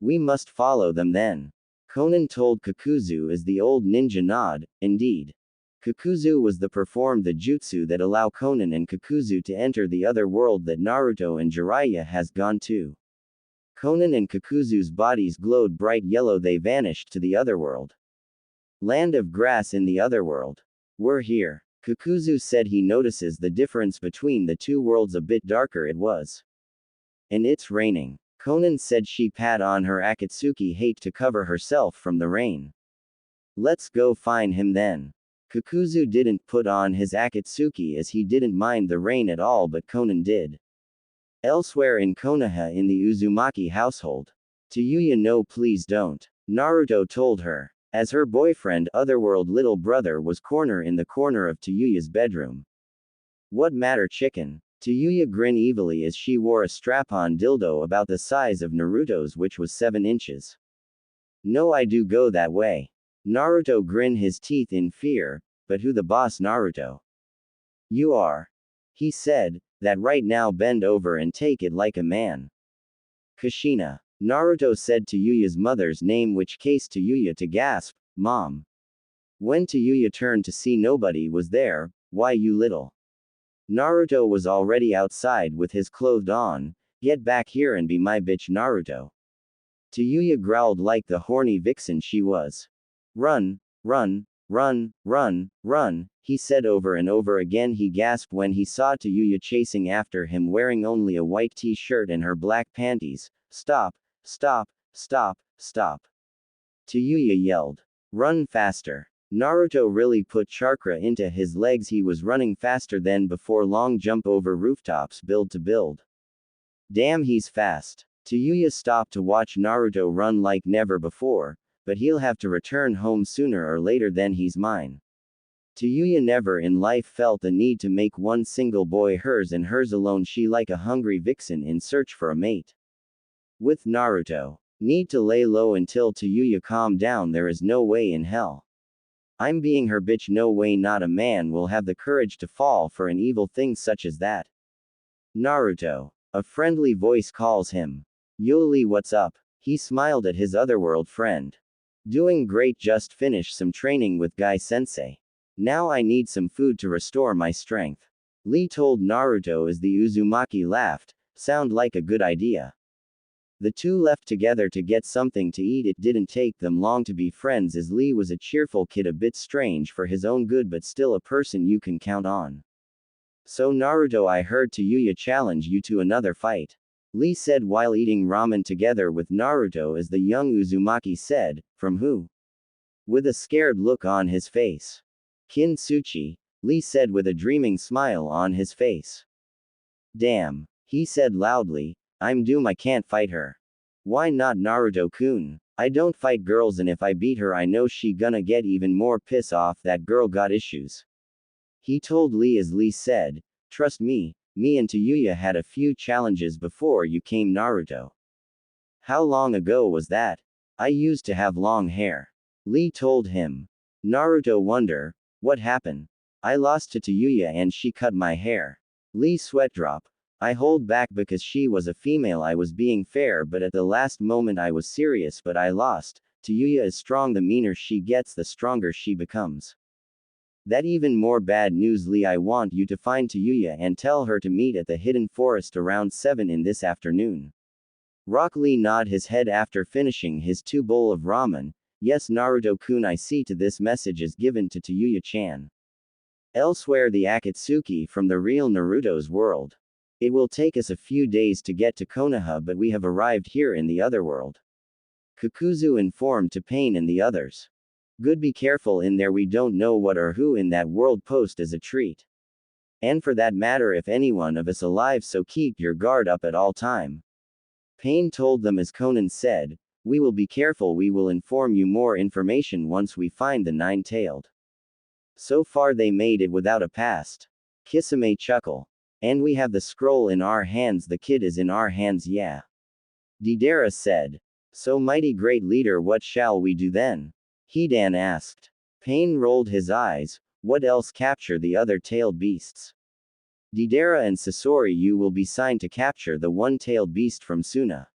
We must follow them then. Conan told Kakuzu as the old ninja nod. Indeed. Kakuzu was the performed the jutsu that allow Conan and Kakuzu to enter the other world that Naruto and Jiraiya has gone to. Conan and Kakuzu's bodies glowed bright yellow. They vanished to the other world. Land of grass in the other world. We're here. Kakuzu said he notices the difference between the two worlds, a bit darker it was. And it's raining. Conan said she pat on her Akatsuki hate to cover herself from the rain. Let's go find him then. Kakuzu didn't put on his Akatsuki as he didn't mind the rain at all, but Conan did. Elsewhere in Konoha in the Uzumaki household. Tayuya, no please don't. Naruto told her. As her boyfriend, otherworld little brother was corner in the corner of Tayuya's bedroom. What matter, chicken? Tayuya grinned evilly as she wore a strap-on dildo about the size of Naruto's, which was 7 inches. No, I do go that way. Naruto grinned his teeth in fear, but who the boss, Naruto? You are. He said, that right now, bend over and take it like a man. Kushina. Naruto said Tayuya's mother's name, which caused Tayuya to gasp, Mom. When Tayuya turned to see nobody was there. Why, you little. Naruto was already outside with his clothes on. Get back here and be my bitch, Naruto. Tayuya growled like the horny vixen she was. Run, run, run, run, run, he said over and over again. He gasped when he saw Tayuya chasing after him wearing only a white t-shirt and her black panties. Stop, stop, stop, stop. Tayuya yelled. Run faster. Naruto really put chakra into his legs. He was running faster than before. Long jump over rooftops, build to build. Damn, he's fast. Tayuya stopped to watch Naruto run like never before, but he'll have to return home sooner or later, then he's mine. Tayuya never in life felt the need to make one single boy hers and hers alone. She like a hungry vixen in search for a mate. With Naruto. Need to lay low until Tayuya calm down. There is no way in hell. I'm being her bitch. No way, not a man will have the courage to fall for an evil thing such as that. Naruto. A friendly voice calls him. Yoli, what's up? He smiled at his otherworld friend. Doing great, just finished some training with Guy Sensei. Now I need some food to restore my strength. Lee told Naruto as the Uzumaki laughed. Sound like a good idea. The two left together to get something to eat. It didn't take them long to be friends as Lee was a cheerful kid, a bit strange for his own good, but still a person you can count on. So Naruto, I heard Tayuya challenge you to another fight. Lee said while eating ramen together with Naruto as the young Uzumaki said, from who? With a scared look on his face. Kintsuchi. Lee said with a dreaming smile on his face. Damn. He said loudly, I'm doomed, I can't fight her. Why not, Naruto-kun? I don't fight girls, and if I beat her I know she gonna get even more piss off. That girl got issues. He told Lee as Lee said, trust me, me and Tayuya had a few challenges before you came, Naruto. How long ago was that? I used to have long hair. Lee told him. Naruto wonder, what happened? I lost to Tayuya and she cut my hair. Lee sweat drop. I hold back because she was a female. I was being fair, but at the last moment I was serious, but I lost. Tayuya is strong. The meaner she gets, the stronger she becomes. That even more bad news, Lee. I want you to find Tayuya and tell her to meet at the hidden forest around 7 in this afternoon. Rock Lee nod his head after finishing his 2 bowl of ramen. Yes, Naruto-kun, I see to this message is given to Tayuya-chan. Elsewhere, the Akatsuki from the real Naruto's world. It will take us a few days to get to Konoha, but we have arrived here in the other world. Kakuzu informed to Pain and the others. Good, be careful in there, we don't know what or who in that world. Post as a treat. And for that matter, if anyone of us alive, so keep your guard up at all time. Pain told them as Conan said, we will be careful, we will inform you more information once we find the nine-tailed. So far they made it without a past. Kisame chuckle. And we have the scroll in our hands, the kid is in our hands, yeah. Deidara said. So mighty great leader, what shall we do then? Hidan asked. Pain rolled his eyes, what else? Capture the other tailed beasts. Deidara and Sasori, you will be signed to capture the one-tailed beast from Suna.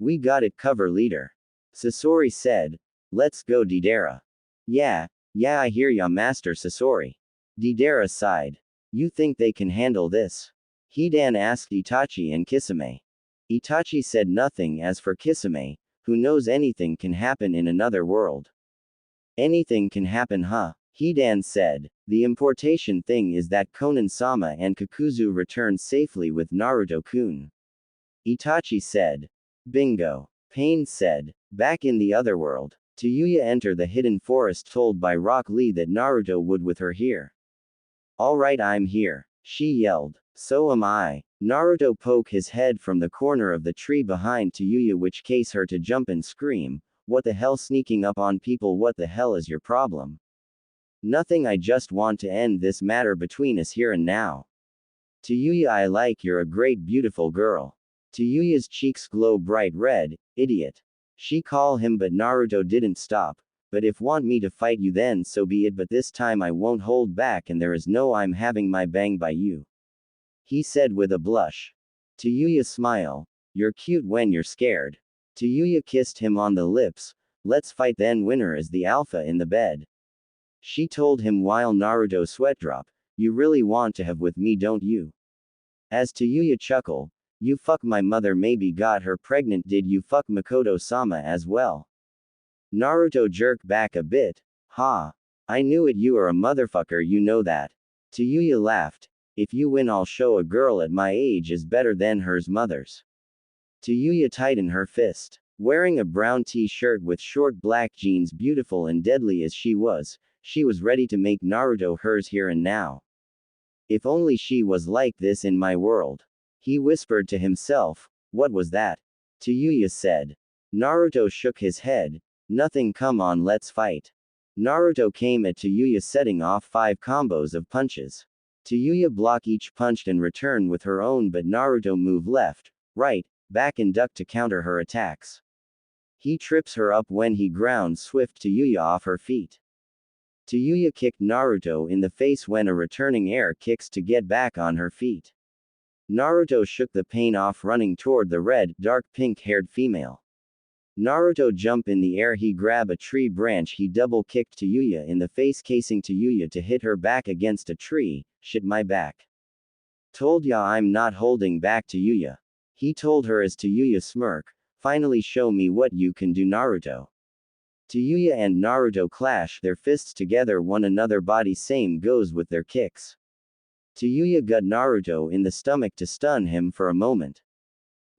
We got it, cover leader. Sasori said. Let's go, Deidara. Yeah, I hear ya, Master Sasori. Deidara sighed. You think they can handle this? Hidan asked Itachi and Kisame. Itachi said nothing. As for Kisame, who knows, anything can happen in another world. Anything can happen, huh? Hidan said. The importation thing is that Konan-sama and Kakuzu returned safely with Naruto-kun. Itachi said. Bingo. Pain said. Back in the other world, Tayuya enter the hidden forest told by Rock Lee that Naruto would with her here. Alright, I'm here, she yelled. So am I. Naruto poke his head from the corner of the tree behind Tayuya, which case her to jump and scream, what the hell, sneaking up on people, what the hell is your problem? Nothing, I just want to end this matter between us here and now. Tayuya, I like, you're a great beautiful girl. Tayuya's cheeks glow bright red, idiot. She call him, but Naruto didn't stop. But if want me to fight you, then so be it, but this time I won't hold back, and there is no I'm having my bang by you. He said with a blush. Tayuya smile. You're cute when you're scared. Tayuya kissed him on the lips. Let's fight then, winner is the alpha in the bed. She told him while Naruto sweat drop. You really want to have with me, don't you? As Tayuya chuckle. You fuck my mother, maybe got her pregnant. Did you fuck Mikoto-sama as well? Naruto jerked back a bit. Ha. I knew it, you are a motherfucker, you know that. Tayuya laughed. If you win, I'll show a girl at my age is better than hers mother's. Tayuya tightened her fist. Wearing a brown t-shirt with short black jeans, beautiful and deadly as she was ready to make Naruto hers here and now. If only she was like this in my world. He whispered to himself. What was that? Tayuya said. Naruto shook his head. Nothing, come on, let's fight. Naruto came at Tayuya, setting off 5 combos of punches. Tayuya block each punched and return with her own, but Naruto move left, right, back and duck to counter her attacks. He trips her up when he grounds swift Tayuya off her feet. Tayuya kicked Naruto in the face when a returning air kicks to get back on her feet. Naruto shook the pain off, running toward the red, dark pink-haired female. Naruto jump in the air, he grab a tree branch, he double kicked Tayuya in the face, casing Tayuya to hit her back against a tree. Shit, my back. Told ya I'm not holding back, Tayuya. He told her as Tayuya smirk. Finally show me what you can do, Naruto. Tayuya and Naruto clash their fists together one another body, same goes with their kicks. Tayuya got Naruto in the stomach to stun him for a moment.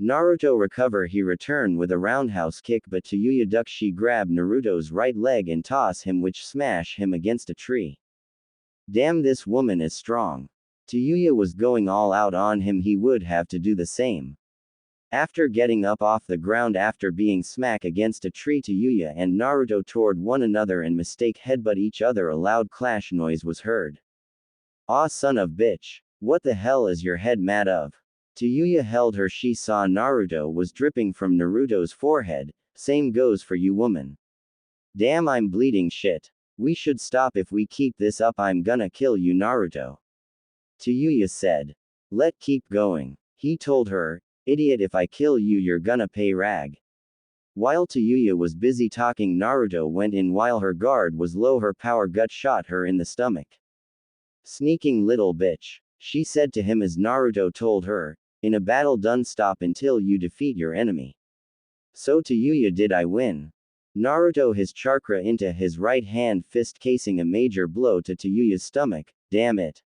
Naruto recover, he return with a roundhouse kick, but Tayuya duck, she grab Naruto's right leg and toss him, which smash him against a tree. Damn, this woman is strong. Tayuya was going all out on him, he would have to do the same. After getting up off the ground after being smack against a tree, Tayuya and Naruto toward one another and mistake headbutt each other. A loud clash noise was heard. "Aw, son of bitch. What the hell is your head mad of?" Tayuya held her. She saw Naruto was dripping from Naruto's forehead. "Same goes for you, woman. Damn, I'm bleeding shit. We should stop. If we keep this up, I'm gonna kill you, Naruto." Tayuya said. "Let keep going." He told her. "Idiot, if I kill you, you're gonna pay rag." While Tayuya was busy talking, Naruto went in while her guard was low. Her power gut shot her in the stomach. "Sneaking little bitch," she said to him as Naruto told her. "In a battle done, stop until you defeat your enemy." So Tayuya, did I win? Naruto his chakra into his right hand fist, casing a major blow to Tayuya's stomach. "Damn it."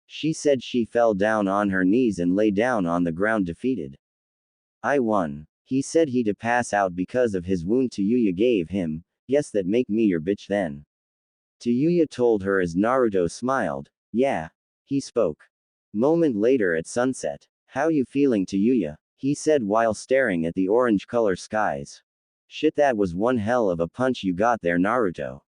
She said. She fell down on her knees and lay down on the ground defeated. "I won." He said he to pass out because of his wound Tayuya gave him. "Guess that make me your bitch then." Tayuya told her as Naruto smiled. "Yeah." He spoke. Moment later at sunset. "How you feeling, Tayuya?" he said while staring at the orange color skies. "Shit, that was one hell of a punch you got there, Naruto."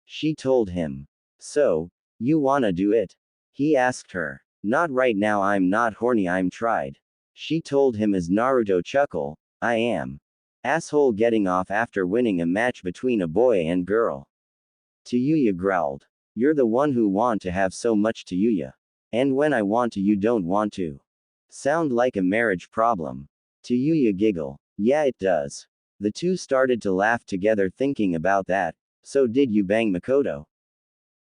She told him. "So, you wanna do it?" he asked her. "Not right now, I'm not horny, I'm tried." She told him as Naruto chuckled. "I am. Asshole, getting off after winning a match between a boy and girl." Tayuya growled. "You're the one who want to have so much, Tayuya. And when I want to, you don't want to. Sound like a marriage problem." Tayuya giggled. "Yeah, it does." The two started to laugh together thinking about that. "So did you bang Mikoto?"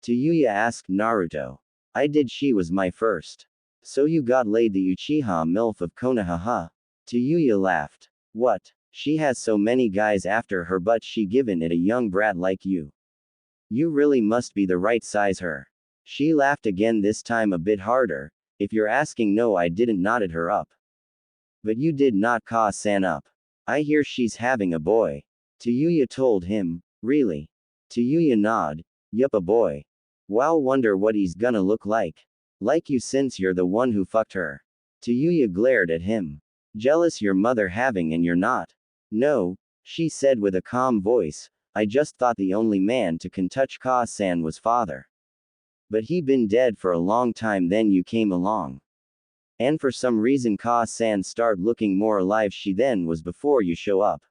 Tayuya asked Naruto. "I did, she was my first." "So you got laid the Uchiha MILF of Konoha?" Tayuya laughed. "What? She has so many guys after her, but she given it a young brat like you. You really must be the right size her." She laughed again, this time a bit harder. "If you're asking, no, I didn't." Knotted her up. "But you did not Ka-san up. I hear she's having a boy." Tayuya told him. "Really?" Tayuya nodded. "Yup, a boy. Wow, wonder what he's gonna look like. Like you, since you're the one who fucked her." Tayuya glared at him. "Jealous your mother having and you're not?" "No," she said with a calm voice. "I just thought the only man to can touch Ka-san was father. But he been dead for a long time, then you came along. And for some reason Ka-san start looking more alive she than was before you show up.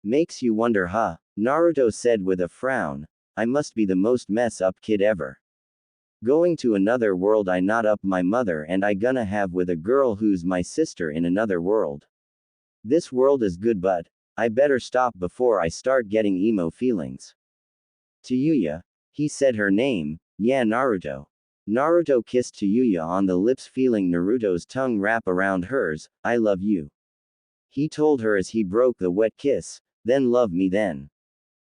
Makes you wonder, huh?" Naruto said with a frown. "I must be the most mess up kid ever. Going to another world, I not up my mother and I gonna have with a girl who's my sister in another world. This world is good, but I better stop before I start getting emo feelings." "Tayuya?" he said her name. "Yeah, Naruto." Naruto kissed Tayuya on the lips, feeling Naruto's tongue wrap around hers. "I love you," he told her as he broke the wet kiss. "Then love me then,"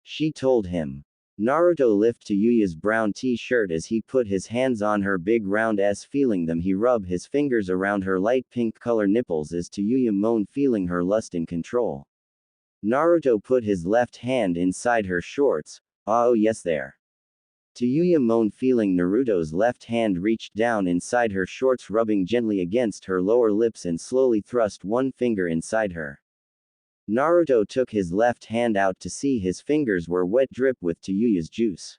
she told him. Naruto lifted Tayuya's brown t-shirt as he put his hands on her big round ass, feeling them. He rubbed his fingers around her light pink color nipples as Tayuya moaned, feeling her lust in control. Naruto put his left hand inside her shorts. "Oh yes, there." Tayuya moaned, feeling Naruto's left hand reached down inside her shorts, rubbing gently against her lower lips and slowly thrust one finger inside her. Naruto took his left hand out to see his fingers were wet, drip with Tayuya's juice.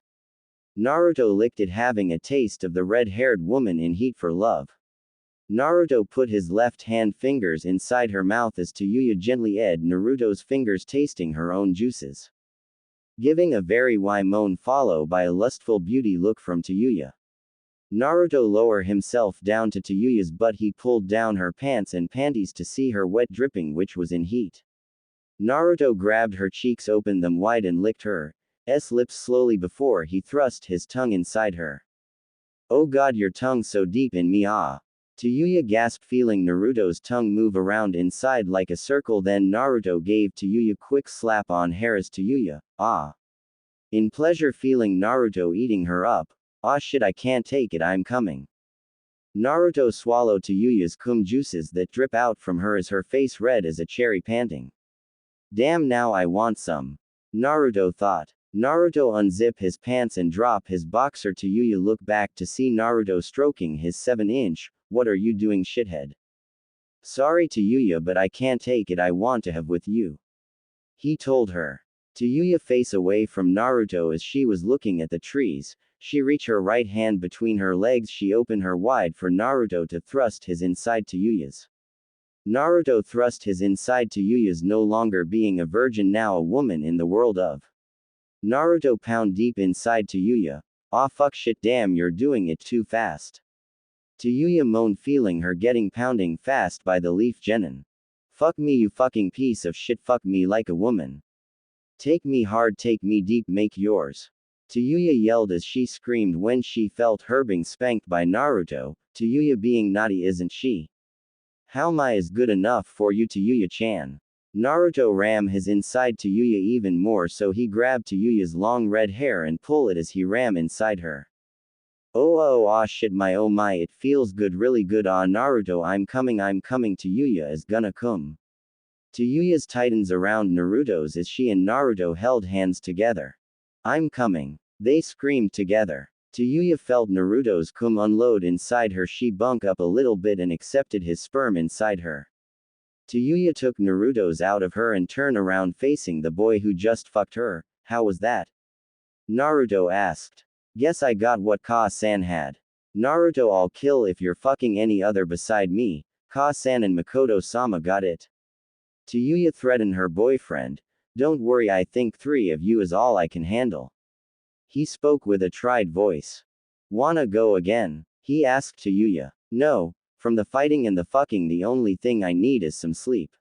Naruto licked it, having a taste of the red-haired woman in heat for love. Naruto put his left hand fingers inside her mouth as Tayuya gently ed Naruto's fingers, tasting her own juices. Giving a very why moan followed by a lustful beauty look from Tayuya. Naruto lowered himself down to Tayuya's butt. He pulled down her pants and panties to see her wet dripping, which was in heat. Naruto grabbed her cheeks, opened them wide and licked her lips slowly before he thrust his tongue inside her. "Oh god, your tongue so deep in me, ah." Tayuya gasped, feeling Naruto's tongue move around inside like a circle. Then Naruto gave Tayuya quick slap on hair as Tayuya, "Ah." In pleasure, feeling Naruto eating her up. "Ah shit, I can't take it, I'm coming." Naruto swallowed Tayuya's cum juices that drip out from her as her face red as a cherry, panting. "Damn, now I want some," Naruto thought. Naruto unzip his pants and drop his boxer. Tayuya look back to see Naruto stroking his 7-inch, what are you doing shithead? Sorry Tayuya but I can't take it I want to have with you. He told her. Tayuya face away from Naruto as she was looking at the trees, she reached her right hand between her legs she opened her wide for Naruto to thrust his inside Tayuya's. Naruto thrust his inside Tayuya's no longer being a virgin now a woman in the world of. Naruto pound deep inside Tayuya. Aw fuck shit damn you're doing it too fast. Tayuya moaned feeling her getting pounding fast by the leaf genin. Fuck me you fucking piece of shit fuck me like a woman. Take me hard take me deep make yours. Tayuya yelled as she screamed when she felt her being spanked by Naruto, Tayuya being naughty isn't she? How my is good enough for you Tayuya-chan? Naruto ram his inside Tayuya even more so he grabbed Tayuya's long red hair and pull it as he ram inside her. Oh ah shit my oh my it feels good really good ah Naruto I'm coming Tayuya is gonna come. Tayuya's tightens around Naruto's as she and Naruto held hands together. I'm coming. They screamed together. Tayuya felt Naruto's cum unload inside her she bunk up a little bit and accepted his sperm inside her. Tayuya took Naruto's out of her and turned around facing the boy who just fucked her. How was that? Naruto asked. Guess I got what Ka-san had. Naruto I'll kill if you're fucking any other beside me. Ka-san and Mikoto-sama got it. Tayuya threatened her boyfriend. Don't worry I think 3 of you is all I can handle. He spoke with a tried voice. Wanna go again? He asked Tayuya. No. From the fighting and the fucking the only thing I need is some sleep.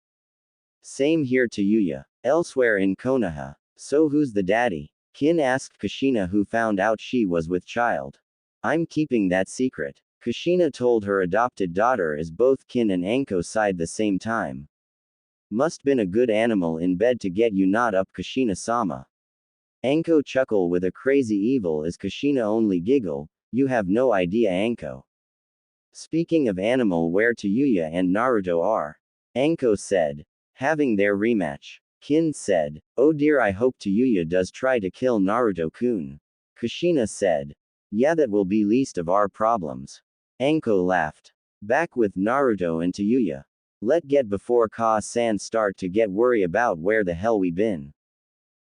Same here Tayuya. Elsewhere in Konoha. So who's the daddy? Kin asked Kushina who found out she was with child. I'm keeping that secret. Kushina told her adopted daughter is both Kin and Anko side the same time. Must been a good animal in bed to get you not up Kushina-sama. Anko chuckle with a crazy evil as Kushina only giggle, you have no idea Anko. Speaking of animal where Tayuya and Naruto are. Anko said. Having their rematch. Kin said. Oh dear I hope Tayuya does try to kill Naruto-kun. Kushina said. Yeah that will be least of our problems. Anko laughed. Back with Naruto and Tayuya. Let get before Ka-san start to get worry about where the hell we been.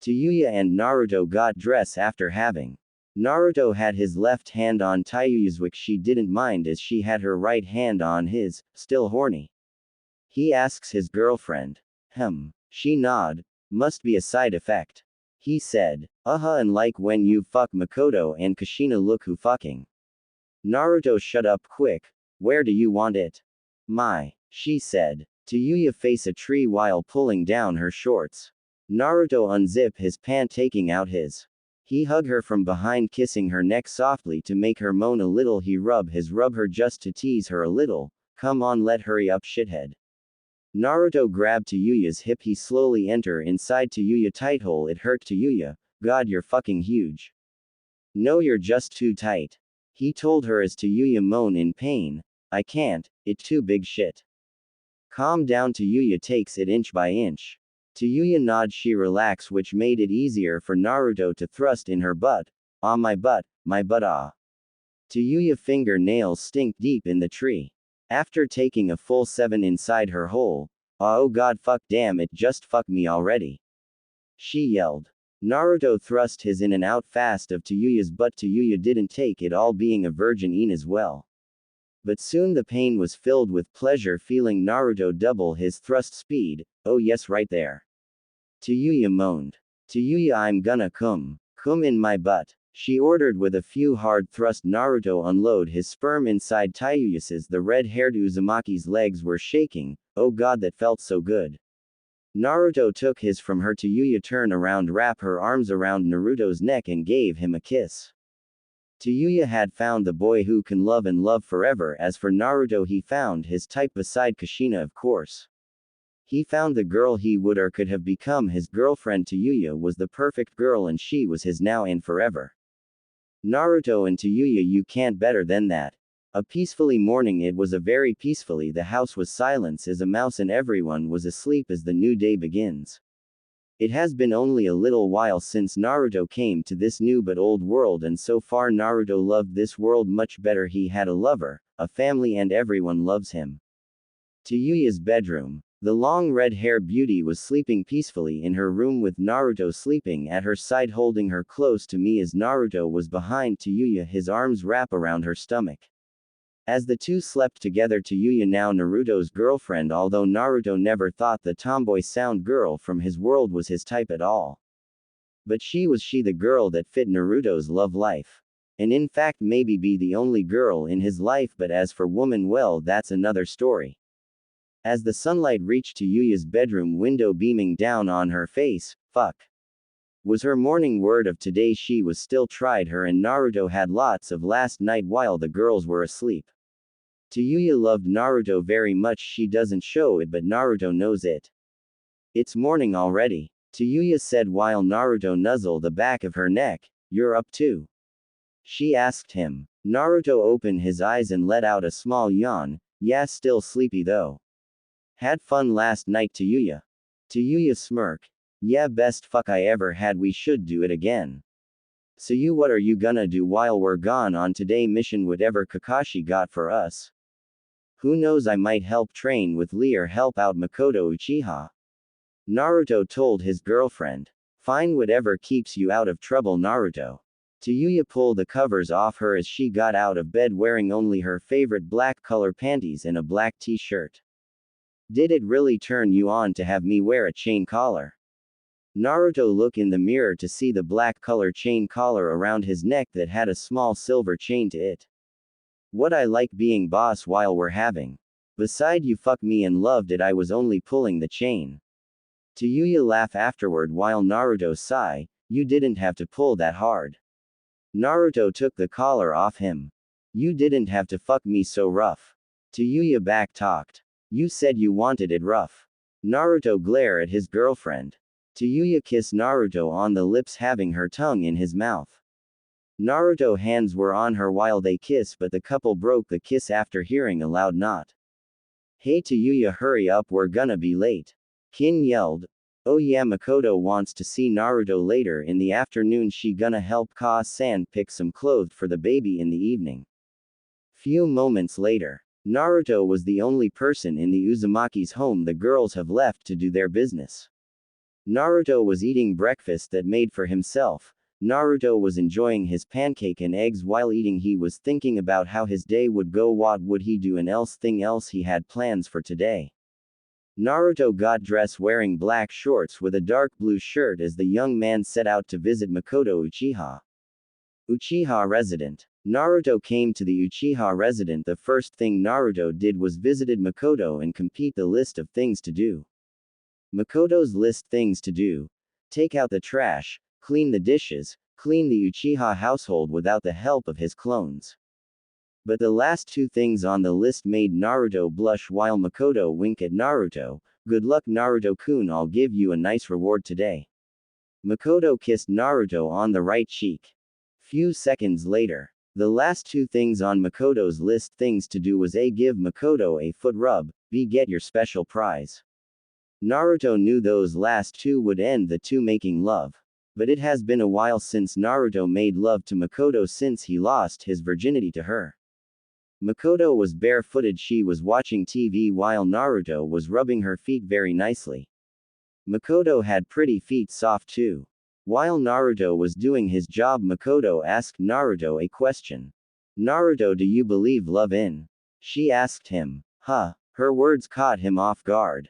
Tayuya and Naruto got dress after having. Naruto had his left hand on Tayuya's which she didn't mind as she had her right hand on his, still horny. He asks his girlfriend. She nod. Must be a side effect. He said. And like when you fuck Mikoto and Kushina look who fucking. Naruto shut up quick. Where do you want it? She said. Tayuya face a tree while pulling down her shorts. Naruto unzip his pant taking out his. He hug her from behind kissing her neck softly to make her moan a little he rub her just to tease her a little, come on let hurry up shithead. Naruto grabbed Tayuya's hip he slowly enter inside Tayuya tight hole it hurt Tayuya, God you're fucking huge. No you're just too tight. He told her as Tayuya moan in pain, I can't, it too big shit. Calm down Tayuya takes it inch by inch. Tayuya nod she relax which made it easier for Naruto to thrust in her butt. Ah my butt ah. Tayuya finger nails stink deep in the tree. After taking a full 7 inside her hole. Oh god fuck damn it just fuck me already. She yelled. Naruto thrust his in and out fast of Tayuya's butt Tayuya didn't take it all being a virgin in as well. But soon the pain was filled with pleasure feeling Naruto double his thrust speed, oh yes right there. Tayuya moaned. Tayuya I'm gonna come in my butt. She ordered with a few hard thrust Naruto unload his sperm inside Tayuya's the red-haired Uzumaki's legs were shaking, oh god that felt so good. Naruto took his from her Tayuya turn around wrap her arms around Naruto's neck and gave him a kiss. Tayuya had found the boy who can love and love forever as for Naruto he found his type beside Kushina of course. He found the girl he would or could have become his girlfriend Tayuya was the perfect girl and she was his now and forever. Naruto and Tayuya you can't better than that. A peacefully morning it was a very peacefully the house was silence as a mouse and everyone was asleep as the new day begins. It has been only a little while since Naruto came to this new but old world, and so far Naruto loved this world much better. He had a lover, a family, and everyone loves him. Tayuya's bedroom. The long red-haired beauty was sleeping peacefully in her room with Naruto sleeping at her side, holding her close to me as Naruto was behind Tayuya, his arms wrap around her stomach. As the two slept together, Tayuya, now Naruto's girlfriend, although Naruto never thought the tomboy sound girl from his world was his type at all. But she was the girl that fit Naruto's love life. And in fact maybe be the only girl in his life, but as for woman, well, that's another story. As the sunlight reached Tayuya's bedroom window beaming down on her face, fuck was her morning word of today. She was still tried her and Naruto had lots of last night while the girls were asleep. Tayuya loved Naruto very much. She doesn't show it, but Naruto knows it. It's morning already, Tayuya said while Naruto nuzzled the back of her neck. You're up too? She asked him. Naruto opened his eyes and let out a small yawn. Yeah, still sleepy though. Had fun last night, Tayuya? Tayuya smirked. Yeah, best fuck I ever had. We should do it again. So what are you gonna do while we're gone on today mission? Whatever Kakashi got for us. Who knows, I might help train with Lee or help out Mikoto Uchiha. Naruto told his girlfriend. Fine, whatever keeps you out of trouble, Naruto. Tayuya pulled the covers off her as she got out of bed wearing only her favorite black color panties and a black t-shirt. Did it really turn you on to have me wear a chain collar? Naruto looked in the mirror to see the black color chain collar around his neck that had a small silver chain to it. What, I like being boss while we're having. Beside, you fuck me and loved it. I was only pulling the chain. Tayuya laughed afterward while Naruto sighed. You didn't have to pull that hard. Naruto took the collar off him. You didn't have to fuck me so rough. Tayuya back talked. You said you wanted it rough. Naruto glared at his girlfriend. Tayuya kissed Naruto on the lips, having her tongue in his mouth. Naruto's hands were on her while they kissed, but the couple broke the kiss after hearing a loud knot. Hey Tayuya, hurry up, we're gonna be late. Kin yelled. Oh yeah, Mikoto wants to see Naruto later in the afternoon. She gonna help Ka-san pick some clothes for the baby in the evening. Few moments later. Naruto was the only person in the Uzumaki's home. The girls have left to do their business. Naruto was eating breakfast that made for himself. Naruto was enjoying his pancake and eggs while eating. He was thinking about how his day would go. What would he do and else he had plans for today. Naruto got dressed wearing black shorts with a dark blue shirt as the young man set out to visit Mikoto Uchiha. Uchiha resident. Naruto came to the Uchiha resident. The first thing Naruto did was visited Mikoto and complete the list of things to do. Mikoto's list: things to do. Take out the trash, clean the dishes, clean the Uchiha household without the help of his clones. But the last two things on the list made Naruto blush while Mikoto winked at Naruto. Good luck, Naruto-kun, I'll give you a nice reward today. Mikoto kissed Naruto on the right cheek. Few seconds later. The last two things on Mikoto's list things to do was A. Give Mikoto a foot rub, B. Get your special prize. Naruto knew those last two would end the two making love. But it has been a while since Naruto made love to Mikoto since he lost his virginity to her. Mikoto was barefooted. She was watching TV while Naruto was rubbing her feet very nicely. Mikoto had pretty feet, soft too. While Naruto was doing his job, Mikoto asked Naruto a question. Naruto, do you believe love in? She asked him. Huh. Her words caught him off guard.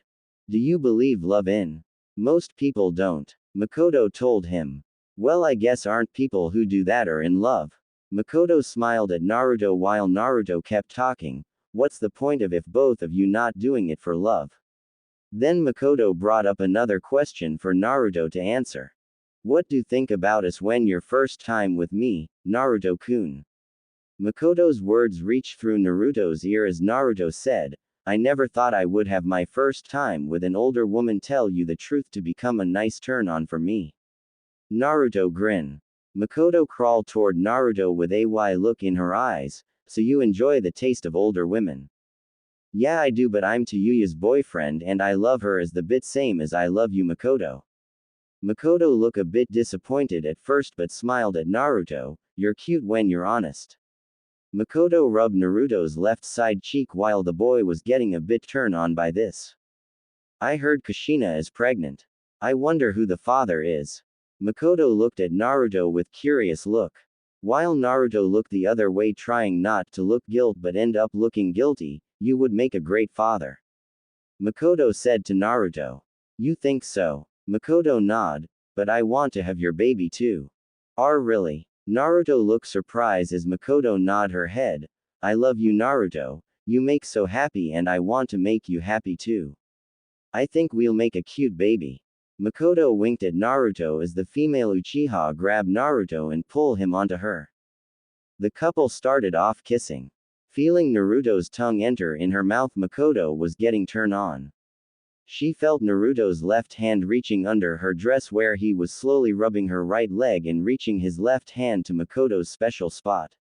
Do you believe love in? Most people don't. Mikoto told him. Well, I guess aren't people who do that are in love? Mikoto smiled at Naruto while Naruto kept talking. What's the point of if both of you not doing it for love? Then Mikoto brought up another question for Naruto to answer. What do you think about us when your first time with me, Naruto-kun? Mikoto's words reached through Naruto's ear as Naruto said, I never thought I would have my first time with an older woman tell you the truth to become a nice turn on for me. Naruto grinned. Mikoto crawled toward Naruto with a wry look in her eyes. So you enjoy the taste of older women? Yeah, I do, but I'm Tayuya's boyfriend and I love her as the bit same as I love you, Mikoto. Mikoto looked a bit disappointed at first but smiled at Naruto. You're cute when you're honest. Mikoto rubbed Naruto's left side cheek while the boy was getting a bit turned on by this. I heard Kushina is pregnant. I wonder who the father is. Mikoto looked at Naruto with curious look. While Naruto looked the other way trying not to look guilt but end up looking guilty, you would make a great father. Mikoto said to Naruto. You think so? Mikoto nodded, but I want to have your baby too. Really? Naruto looked surprised as Mikoto nodded her head. I love you Naruto, you make so happy and I want to make you happy too. I think we'll make a cute baby. Mikoto winked at Naruto as the female Uchiha grabbed Naruto and pulled him onto her. The couple started off kissing. Feeling Naruto's tongue enter in her mouth, Mikoto was getting turned on. She felt Naruto's left hand reaching under her dress where he was slowly rubbing her right leg and reaching his left hand to Mikoto's special spot.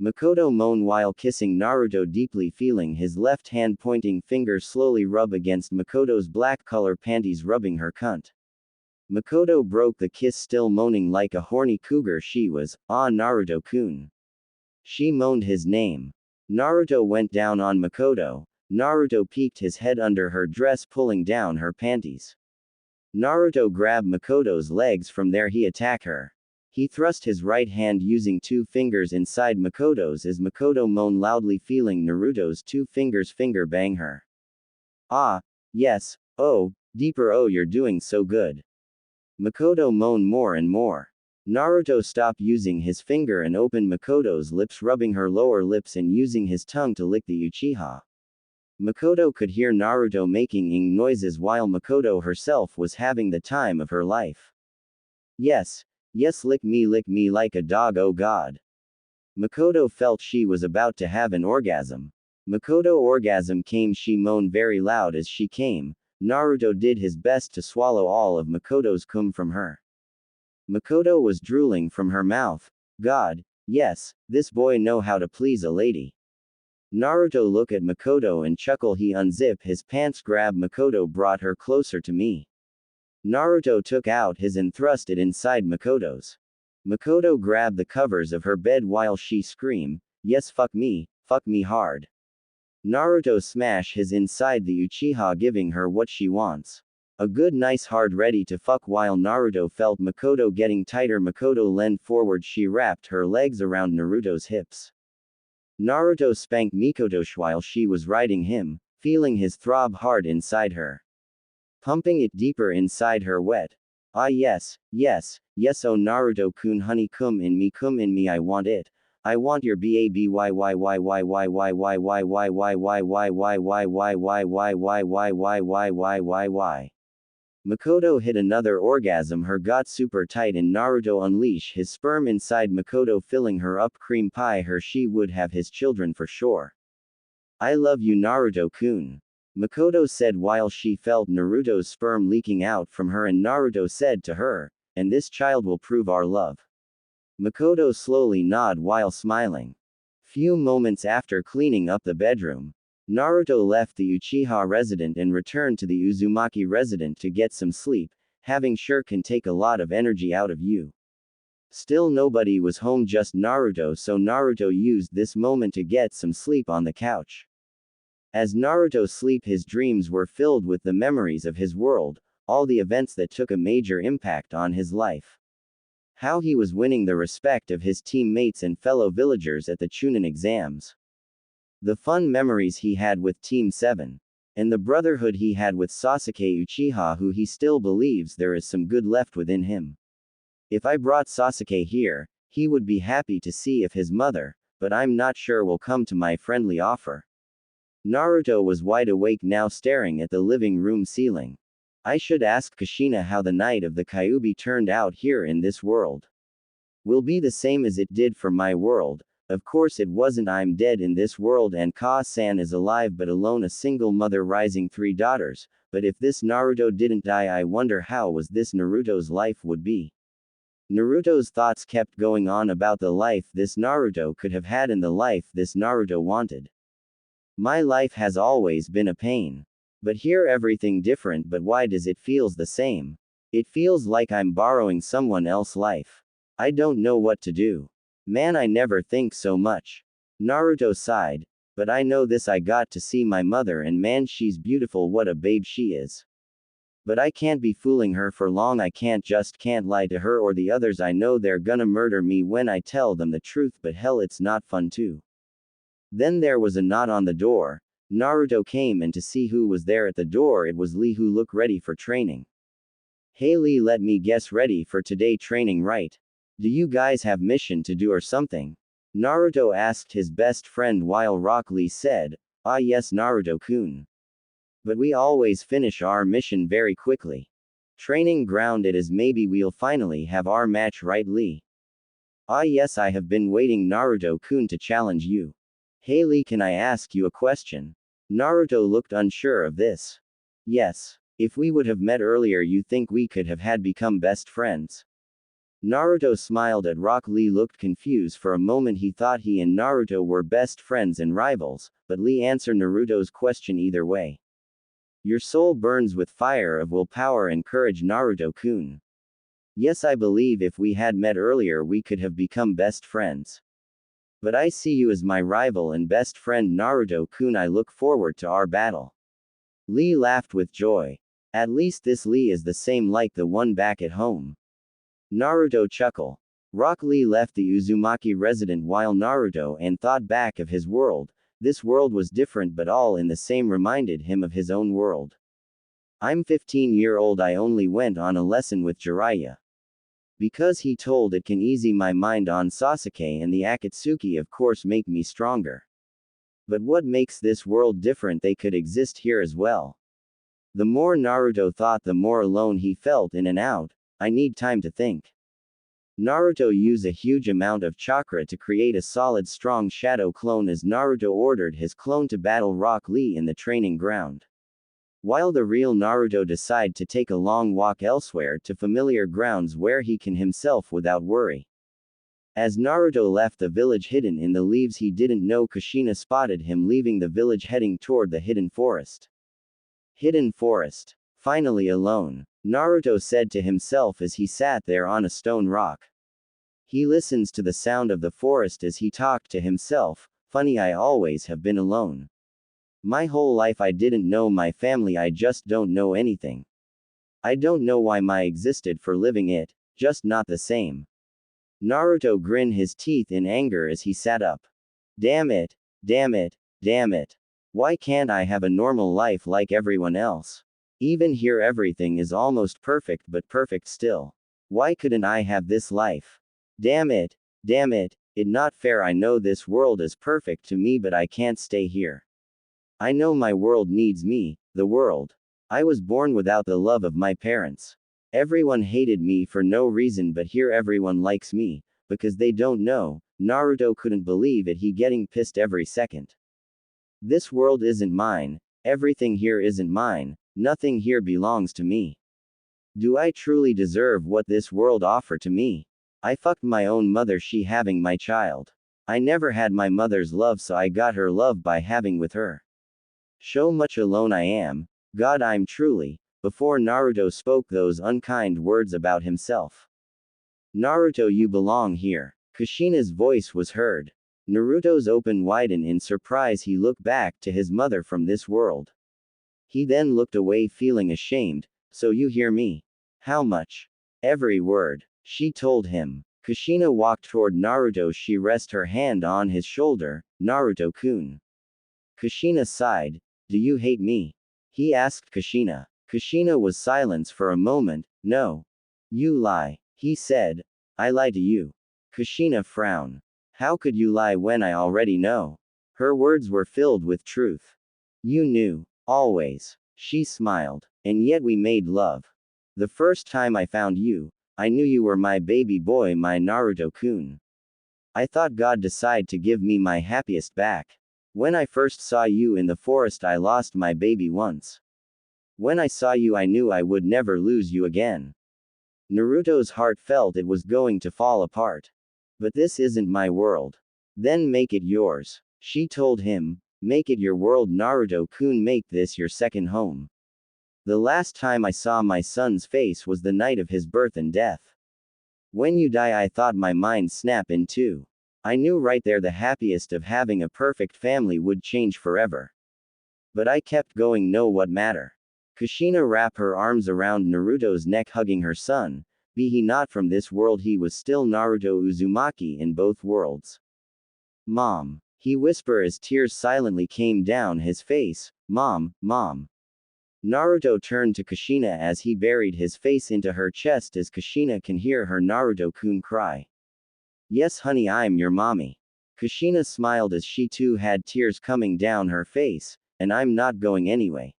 Mikoto moaned while kissing Naruto, deeply feeling his left hand pointing finger slowly rub against Mikoto's black color panties, rubbing her cunt. Mikoto broke the kiss, still moaning like a horny cougar she was. Ah, Naruto-kun. She moaned his name. Naruto went down on Mikoto. Naruto peeked his head under her dress, pulling down her panties. Naruto grabbed Mikoto's legs. From there he attacked her. He thrust his right hand using 2 fingers inside Mikoto's as Mikoto moaned loudly, feeling Naruto's 2 fingers finger bang her. Ah, yes, oh, deeper, oh you're doing so good. Mikoto moaned more and more. Naruto stopped using his finger and opened Mikoto's lips, rubbing her lower lips and using his tongue to lick the Uchiha. Mikoto could hear Naruto making ing noises while Mikoto herself was having the time of her life. Yes. Yes, lick me like a dog, oh god. Mikoto felt she was about to have an orgasm. Mikoto orgasm came, she moaned very loud as she came. Naruto did his best to swallow all of Mikoto's cum from her. Mikoto was drooling from her mouth. God, yes, this boy know how to please a lady. Naruto looked at Mikoto and chuckled. He unzipped his pants, grabbed Mikoto, brought her closer to me. Naruto took out his and thrust it inside Mikoto's. Mikoto grabbed the covers of her bed while she screamed, yes, fuck me hard. Naruto smashed his inside the Uchiha, giving her what she wants. A good nice hard ready to fuck. While Naruto felt Mikoto getting tighter, Mikoto leaned forward, she wrapped her legs around Naruto's hips. Naruto spanked Mikoto while she was riding him, feeling his throb hard inside her. Pumping it deeper inside her wet. Ah yes, oh Naruto-kun, honey, cum in me, I want it. I want your baby. Mikoto hit another orgasm. Her got super tight and Naruto unleashed his sperm inside Mikoto, filling her up cream pie. She would have his children for sure. I love you Naruto-kun. Mikoto said while she felt Naruto's sperm leaking out from her, and Naruto said to her, and this child will prove our love. Mikoto slowly nodded while smiling. Few moments after cleaning up the bedroom, Naruto left the Uchiha residence and returned to the Uzumaki residence to get some sleep. Having sure can take a lot of energy out of you. Still nobody was home, just Naruto, so Naruto used this moment to get some sleep on the couch. As Naruto slept, his dreams were filled with the memories of his world, all the events that took a major impact on his life. How he was winning the respect of his teammates and fellow villagers at the Chunin exams. The fun memories he had with Team 7. And the brotherhood he had with Sasuke Uchiha, who he still believes there is some good left within him. If I brought Sasuke here, he would be happy to see if his mother, but I'm not sure will come to my friendly offer. Naruto was wide awake now, staring at the living room ceiling. I should ask Kushina how the night of the Kyuubi turned out here in this world. Will be the same as it did for my world. Of course it wasn't. I'm dead in this world and Ka-san is alive but alone, a single mother raising 3 daughters. But if this Naruto didn't die, I wonder how was this Naruto's life would be. Naruto's thoughts kept going on about the life this Naruto could have had and the life this Naruto wanted. My life has always been a pain. But here everything different, but why does it feels the same? It feels like I'm borrowing someone else's life. I don't know what to do. Man, I never think so much. Naruto sighed. But I know this, I got to see my mother and man, she's beautiful, what a babe she is. But I can't be fooling her for long, I can't lie to her or the others, I know they're gonna murder me when I tell them the truth, but hell, it's not fun too. Then there was a knock on the door. Naruto came and to see who was there at the door, it was Lee, who looked ready for training. Hey Lee, let me guess, ready for today training, right? Do you guys have mission to do or something? Naruto asked his best friend while Rock Lee said, "Ah yes, Naruto-kun. But we always finish our mission very quickly. Training ground it is, maybe we'll finally have our match, right Lee?" "Ah yes, I have been waiting, Naruto-kun, to challenge you." "Hey Lee, can I ask you a question?" Naruto looked unsure of this. "Yes. If we would have met earlier, you think we could have had become best friends?" Naruto smiled at Rock. Lee looked confused for a moment, he thought he and Naruto were best friends and rivals, but Lee answered Naruto's question either way. "Your soul burns with fire of willpower and courage, Naruto-kun. Yes, I believe if we had met earlier we could have become best friends. But I see you as my rival and best friend, Naruto-kun, I look forward to our battle." Lee laughed with joy. At least this Lee is the same like the one back at home. Naruto chuckled. Rock Lee left the Uzumaki residence while Naruto and thought back of his world. This world was different but all in the same, reminded him of his own world. "I'm 15-year-old, I only went on a lesson with Jiraiya. Because he told it can ease my mind on Sasuke and the Akatsuki of course make me stronger. But what makes this world different, they could exist here as well." The more Naruto thought, the more alone he felt, in and out. "I need time to think." Naruto used a huge amount of chakra to create a solid strong shadow clone as Naruto ordered his clone to battle Rock Lee in the training ground. While the real Naruto decided to take a long walk elsewhere to familiar grounds where he can himself without worry. As Naruto left the village hidden in the leaves, he didn't know Kushina spotted him leaving the village heading toward the hidden forest. Hidden forest. Finally alone, Naruto said to himself as he sat there on a stone rock. He listens to the sound of the forest as he talked to himself. Funny, I always have been alone. My whole life I didn't know my family, I just don't know anything. I don't know why I existed for living it, just not the same. Naruto grinned his teeth in anger as he sat up. Damn it, damn it, damn it. Why can't I have a normal life like everyone else? Even here everything is almost perfect, but perfect still. Why couldn't I have this life? Damn it, it not fair. I know this world is perfect to me, but I can't stay here. I know my world needs me, the world. I was born without the love of my parents. Everyone hated me for no reason, but here everyone likes me, because they don't know. Naruto couldn't believe it, he getting pissed every second. This world isn't mine. Everything here isn't mine. Nothing here belongs to me. Do I truly deserve what this world offered to me? I fucked my own mother, she having my child. I never had my mother's love, so I got her love by having with her. So much alone I am. God, I'm truly. Before Naruto spoke those unkind words about himself. Naruto, you belong here. Kushina's voice was heard. Naruto's open widened in surprise. He looked back to his mother from this world. He then looked away feeling ashamed. So you hear me? How much? Every word. She told him. Kushina walked toward Naruto. She rested her hand on his shoulder. Naruto-kun. Kushina sighed. Do you hate me? He asked Kushina. Kushina was silent for a moment. No. You lie. He said. I lie to you. Kushina frowned. How could you lie when I already know? Her words were filled with truth. You knew. Always. She smiled. And yet we made love. The first time I found you, I knew you were my baby boy, my Naruto-kun. I thought God decided to give me my happiest back. When I first saw you in the forest, I lost my baby once. When I saw you, I knew I would never lose you again. Naruto's heart felt it was going to fall apart. But this isn't my world. Then make it yours. She told him. Make it your world, Naruto-kun, make this your second home. The last time I saw my son's face was the night of his birth and death. When you die, I thought my mind snap in two. I knew right there the happiest of having a perfect family would change forever. But I kept going, no what matter. Kushina wrapped her arms around Naruto's neck, hugging her son. Be he not from this world, he was still Naruto Uzumaki in both worlds. Mom, he whispered as tears silently came down his face. Mom, Mom. Naruto turned to Kushina as he buried his face into her chest as Kushina can hear her Naruto-kun cry. Yes honey, I'm your mommy. Kushina smiled as she too had tears coming down her face, and I'm not going anyway.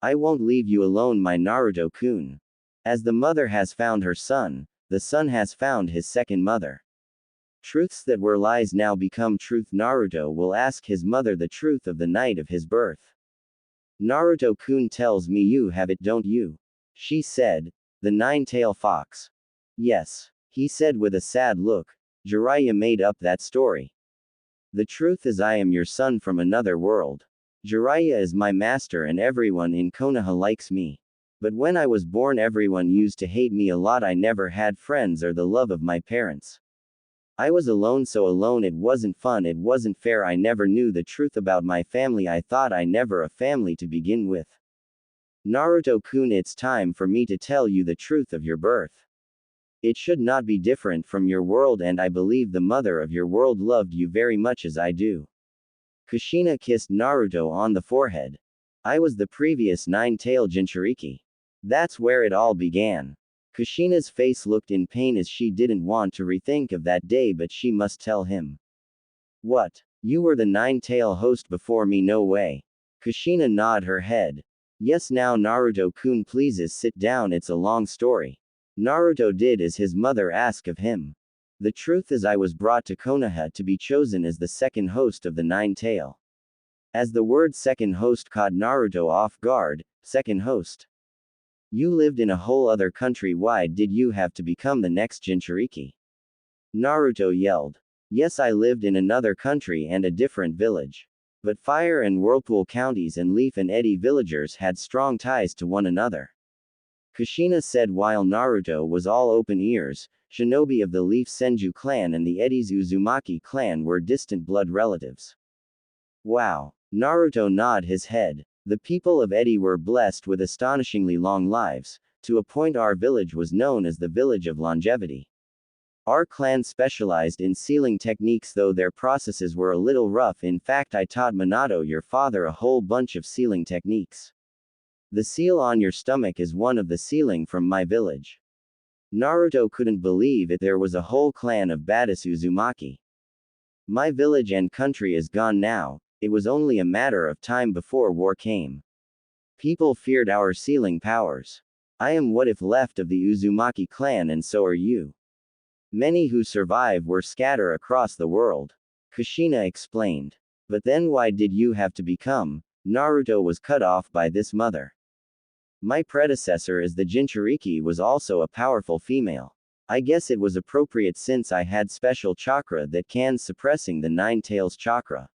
I won't leave you alone, my Naruto-kun. As the mother has found her son, the son has found his second mother. Truths that were lies now become truth. Naruto will ask his mother the truth of the night of his birth. Naruto-kun tells me you have it, don't you? She said. The nine-tailed fox. Yes, he said with a sad look. Jiraiya made up that story. The truth is I am your son from another world. Jiraiya is my master and everyone in Konoha likes me. But when I was born everyone used to hate me a lot. I never had friends or the love of my parents. I was alone, so alone it wasn't fun, it wasn't fair. I never knew the truth about my family. I thought I never a family to begin with. Naruto-kun, it's time for me to tell you the truth of your birth. It should not be different from your world, and I believe the mother of your world loved you very much as I do. Kushina kissed Naruto on the forehead. I was the previous nine-tailed Jinchuriki. That's where it all began. Kushina's face looked in pain as she didn't want to rethink of that day, but she must tell him. What? You were the nine-tailed host before me? No way. Kushina nodded her head. Yes, now Naruto-kun, please sit down, it's a long story. Naruto did as his mother asked of him. The truth is I was brought to Konoha to be chosen as the second host of the nine-tail. As the word second host caught Naruto off guard, second host. You lived in a whole other country, why did you have to become the next Jinchuriki? Naruto yelled. Yes, I lived in another country and a different village. But Fire and Whirlpool counties and Leaf and Eddy villagers had strong ties to one another. Kushina said while Naruto was all open ears. Shinobi of the Leaf Senju clan and the Eddy's Uzumaki clan were distant blood relatives. Wow. Naruto nodded his head. The people of Eddy were blessed with astonishingly long lives, to a point our village was known as the village of longevity. Our clan specialized in sealing techniques, though their processes were a little rough. In fact, I taught Minato, your father, a whole bunch of sealing techniques. The seal on your stomach is one of the sealing from my village. Naruto couldn't believe it, there was a whole clan of badass Uzumaki. My village and country is gone now. It was only a matter of time before war came. People feared our sealing powers. I am what if left of the Uzumaki clan, and so are you. Many who survive were scattered across the world. Kushina explained. But then why did you have to become? Naruto was cut off by this mother. My predecessor as the Jinchuriki was also a powerful female. I guess it was appropriate since I had special chakra that can suppressing the nine tails chakra.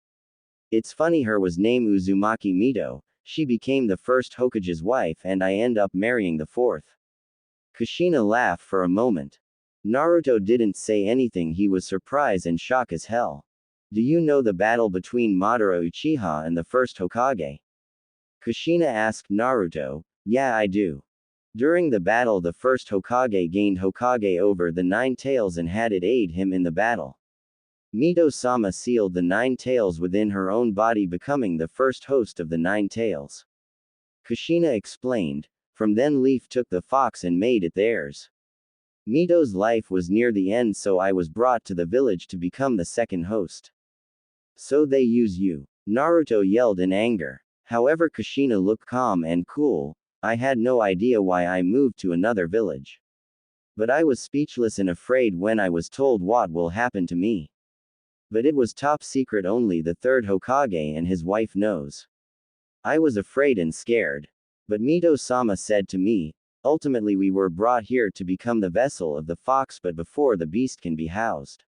It's funny, her was named Uzumaki Mito. She became the first Hokage's wife and I end up marrying the fourth. Kushina laughed for a moment. Naruto didn't say anything, he was surprised and shocked as hell. Do you know the battle between Madara Uchiha and the first Hokage? Kushina asked Naruto. Yeah, I do. During the battle the first Hokage gained Hokage over the nine tails and had it aid him in the battle. Mito-sama sealed the nine tails within her own body, becoming the first host of the nine tails. Kushina explained. From then Leaf took the fox and made it theirs. Mito's life was near the end, so I was brought to the village to become the second host. So they use you. Naruto yelled in anger. However, Kushina looked calm and cool. I had no idea why I moved to another village. But I was speechless and afraid when I was told what will happen to me. But it was top secret, only the third Hokage and his wife knows. I was afraid and scared. But Mito-sama said to me, ultimately we were brought here to become the vessel of the fox, but before the beast can be housed.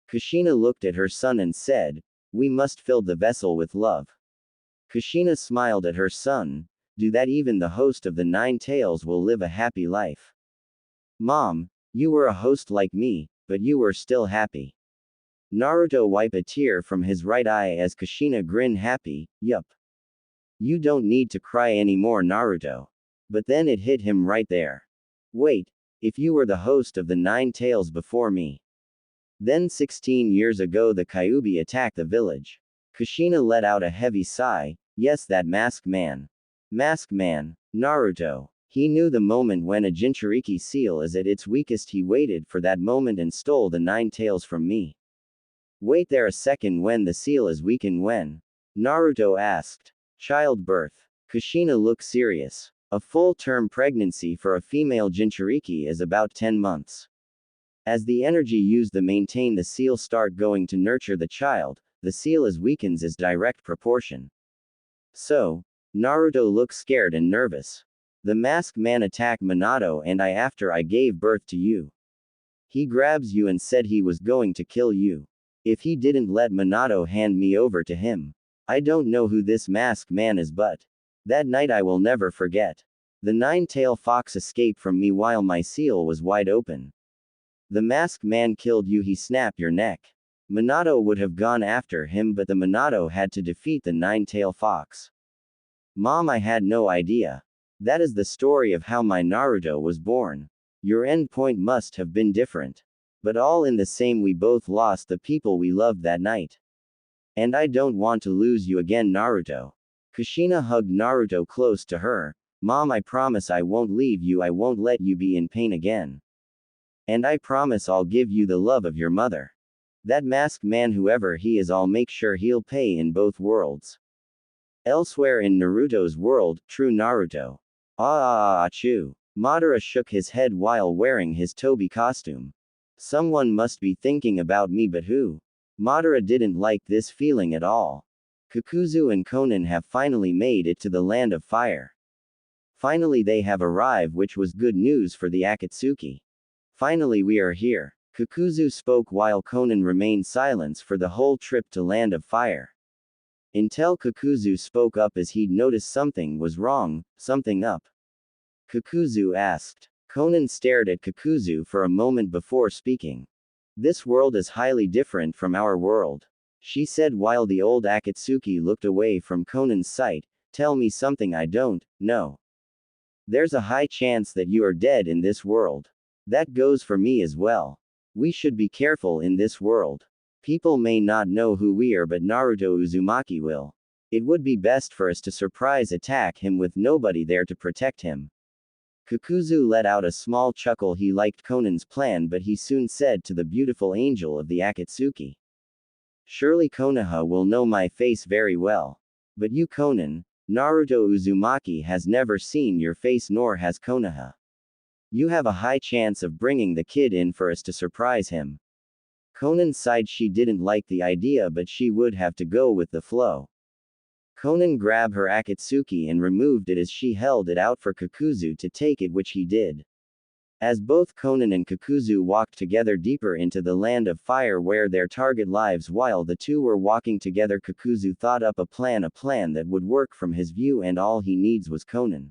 Kushina looked at her son and said, we must fill the vessel with love. Kushina smiled at her son. do that even the host of the 9 tails will live a happy life. Mom, you were a host like me, but you were still happy. Naruto wiped a tear from his right eye as Kushina grinned happy, yup. You don't need to cry anymore, Naruto. But then it hit him right there. Wait, if you were the host of the 9 tails before me. Then 16 years ago the Kyuubi attacked the village. Kushina let out a heavy sigh, yes, that masked man. Masked man. Naruto. He knew the moment when a Jinchuriki seal is at its weakest. He waited for that moment and stole the 9 tails from me. Wait there a second, when the seal is weakened when? Naruto asked. Childbirth. Kushina looked serious. A full-term pregnancy for a female Jinchuriki is about 10 months. As the energy used to maintain the seal start going to nurture the child, the seal is weakens as direct proportion. So, Naruto looked scared and nervous. The masked man attacked Minato and I after I gave birth to you. He grabs you and said he was going to kill you. If he didn't let Minato hand me over to him. I don't know who this masked man is, but that night I will never forget. The 9-tailed fox escaped from me while my seal was wide open. The masked man killed you, he snapped your neck. Minato would have gone after him, but the Minato had to defeat the 9-tailed fox. Mom, I had no idea. That is the story of how my Naruto was born. Your end point must have been different. But all in the same, we both lost the people we loved that night. And I don't want to lose you again, Naruto. Kushina hugged Naruto close to her. Mom, I promise I won't leave you, I won't let you be in pain again. And I promise I'll give you the love of your mother. That masked man, whoever he is, I'll make sure he'll pay in both worlds. Elsewhere in Naruto's world, true Naruto. Achoo. Madara shook his head while wearing his Toby costume. Someone must be thinking about me, but who? Madara didn't like this feeling at all. Kakuzu and Konan have finally made it to the land of fire. Finally they have arrived, which was good news for the Akatsuki. Finally we are here. Kakuzu spoke while Konan remained silent for the whole trip to land of fire. Until Kakuzu spoke up as he'd noticed something was wrong. Something up? Kakuzu asked. Konan stared at Kakuzu for a moment before speaking. This world is highly different from our world, she said while the old Akatsuki looked away from Konan's sight. Tell me something I don't know. There's a high chance that you are dead in this world. That goes for me as well. We should be careful in this world. People may not know who we are, but Naruto Uzumaki will. It would be best for us to surprise attack him with nobody there to protect him. Kakuzu let out a small chuckle. He liked Konan's plan, but he soon said to the beautiful angel of the Akatsuki. Surely Konoha will know my face very well. But you, Konan, Naruto Uzumaki has never seen your face, nor has Konoha. You have a high chance of bringing the kid in for us to surprise him. Konan sighed. She didn't like the idea, but she would have to go with the flow. Konan grabbed her Akatsuki and removed it as she held it out for Kakuzu to take it, which he did. As both Konan and Kakuzu walked together deeper into the land of fire where their target lives, while the two were walking together, Kakuzu thought up a plan that would work from his view, and all he needs was Konan.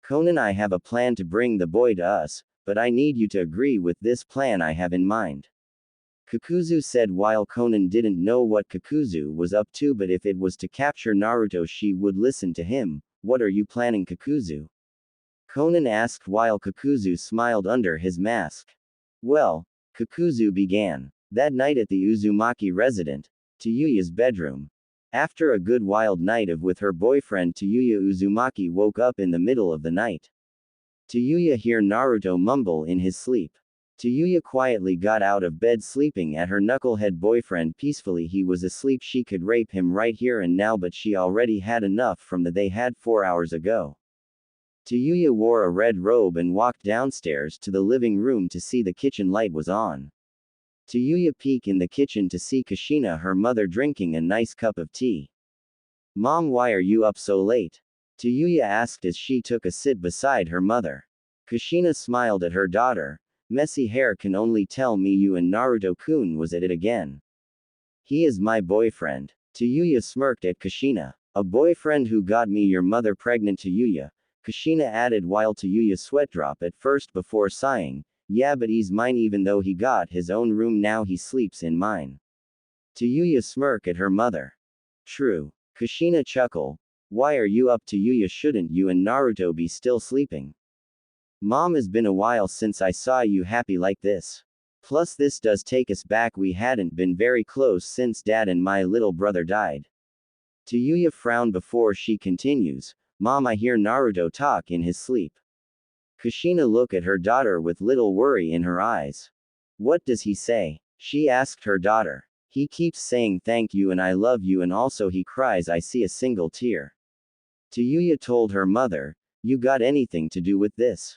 Konan, I have a plan to bring the boy to us, but I need you to agree with this plan I have in mind. Kakuzu said while Konan didn't know what Kakuzu was up to, but if it was to capture Naruto she would listen to him. What are you planning, Kakuzu? Konan asked while Kakuzu smiled under his mask. Well, Kakuzu began. That night at the Uzumaki resident, Tayuya's bedroom. After a good wild night of with her boyfriend Tayuya, Uzumaki woke up in the middle of the night. Tayuya heard Naruto mumble in his sleep. Tayuya quietly got out of bed, sleeping at her knucklehead boyfriend peacefully. He was asleep. She could rape him right here and now, but she already had enough from the they had 4 hours ago. Tayuya wore a red robe and walked downstairs to the living room to see the kitchen light was on. Tayuya peeked in the kitchen to see Kushina, her mother, drinking a nice cup of tea. Mom, why are you up so late? Tayuya asked as she took a sit beside her mother. Kushina smiled at her daughter. Messy hair can only tell me you and Naruto-kun was at it again. He is my boyfriend. Tayuya smirked at Kushina. A boyfriend who got me your mother pregnant. Tayuya, Kushina added while Tayuya sweat drop at first before sighing, yeah, but he's mine even though he got his own room now he sleeps in mine. Tayuya smirk at her mother. True. Kushina chuckle. Why are you up Tayuya? Shouldn't you and Naruto be still sleeping? Mom, has been a while since I saw you happy like this. Plus this does take us back, we hadn't been very close since dad and my little brother died. Tayuya frowned before she continues, Mom, I hear Naruto talk in his sleep. Kushina look at her daughter with little worry in her eyes. What does he say? She asked her daughter. He keeps saying thank you and I love you and also he cries I see a single tear. Tayuya told her mother, you got anything to do with this?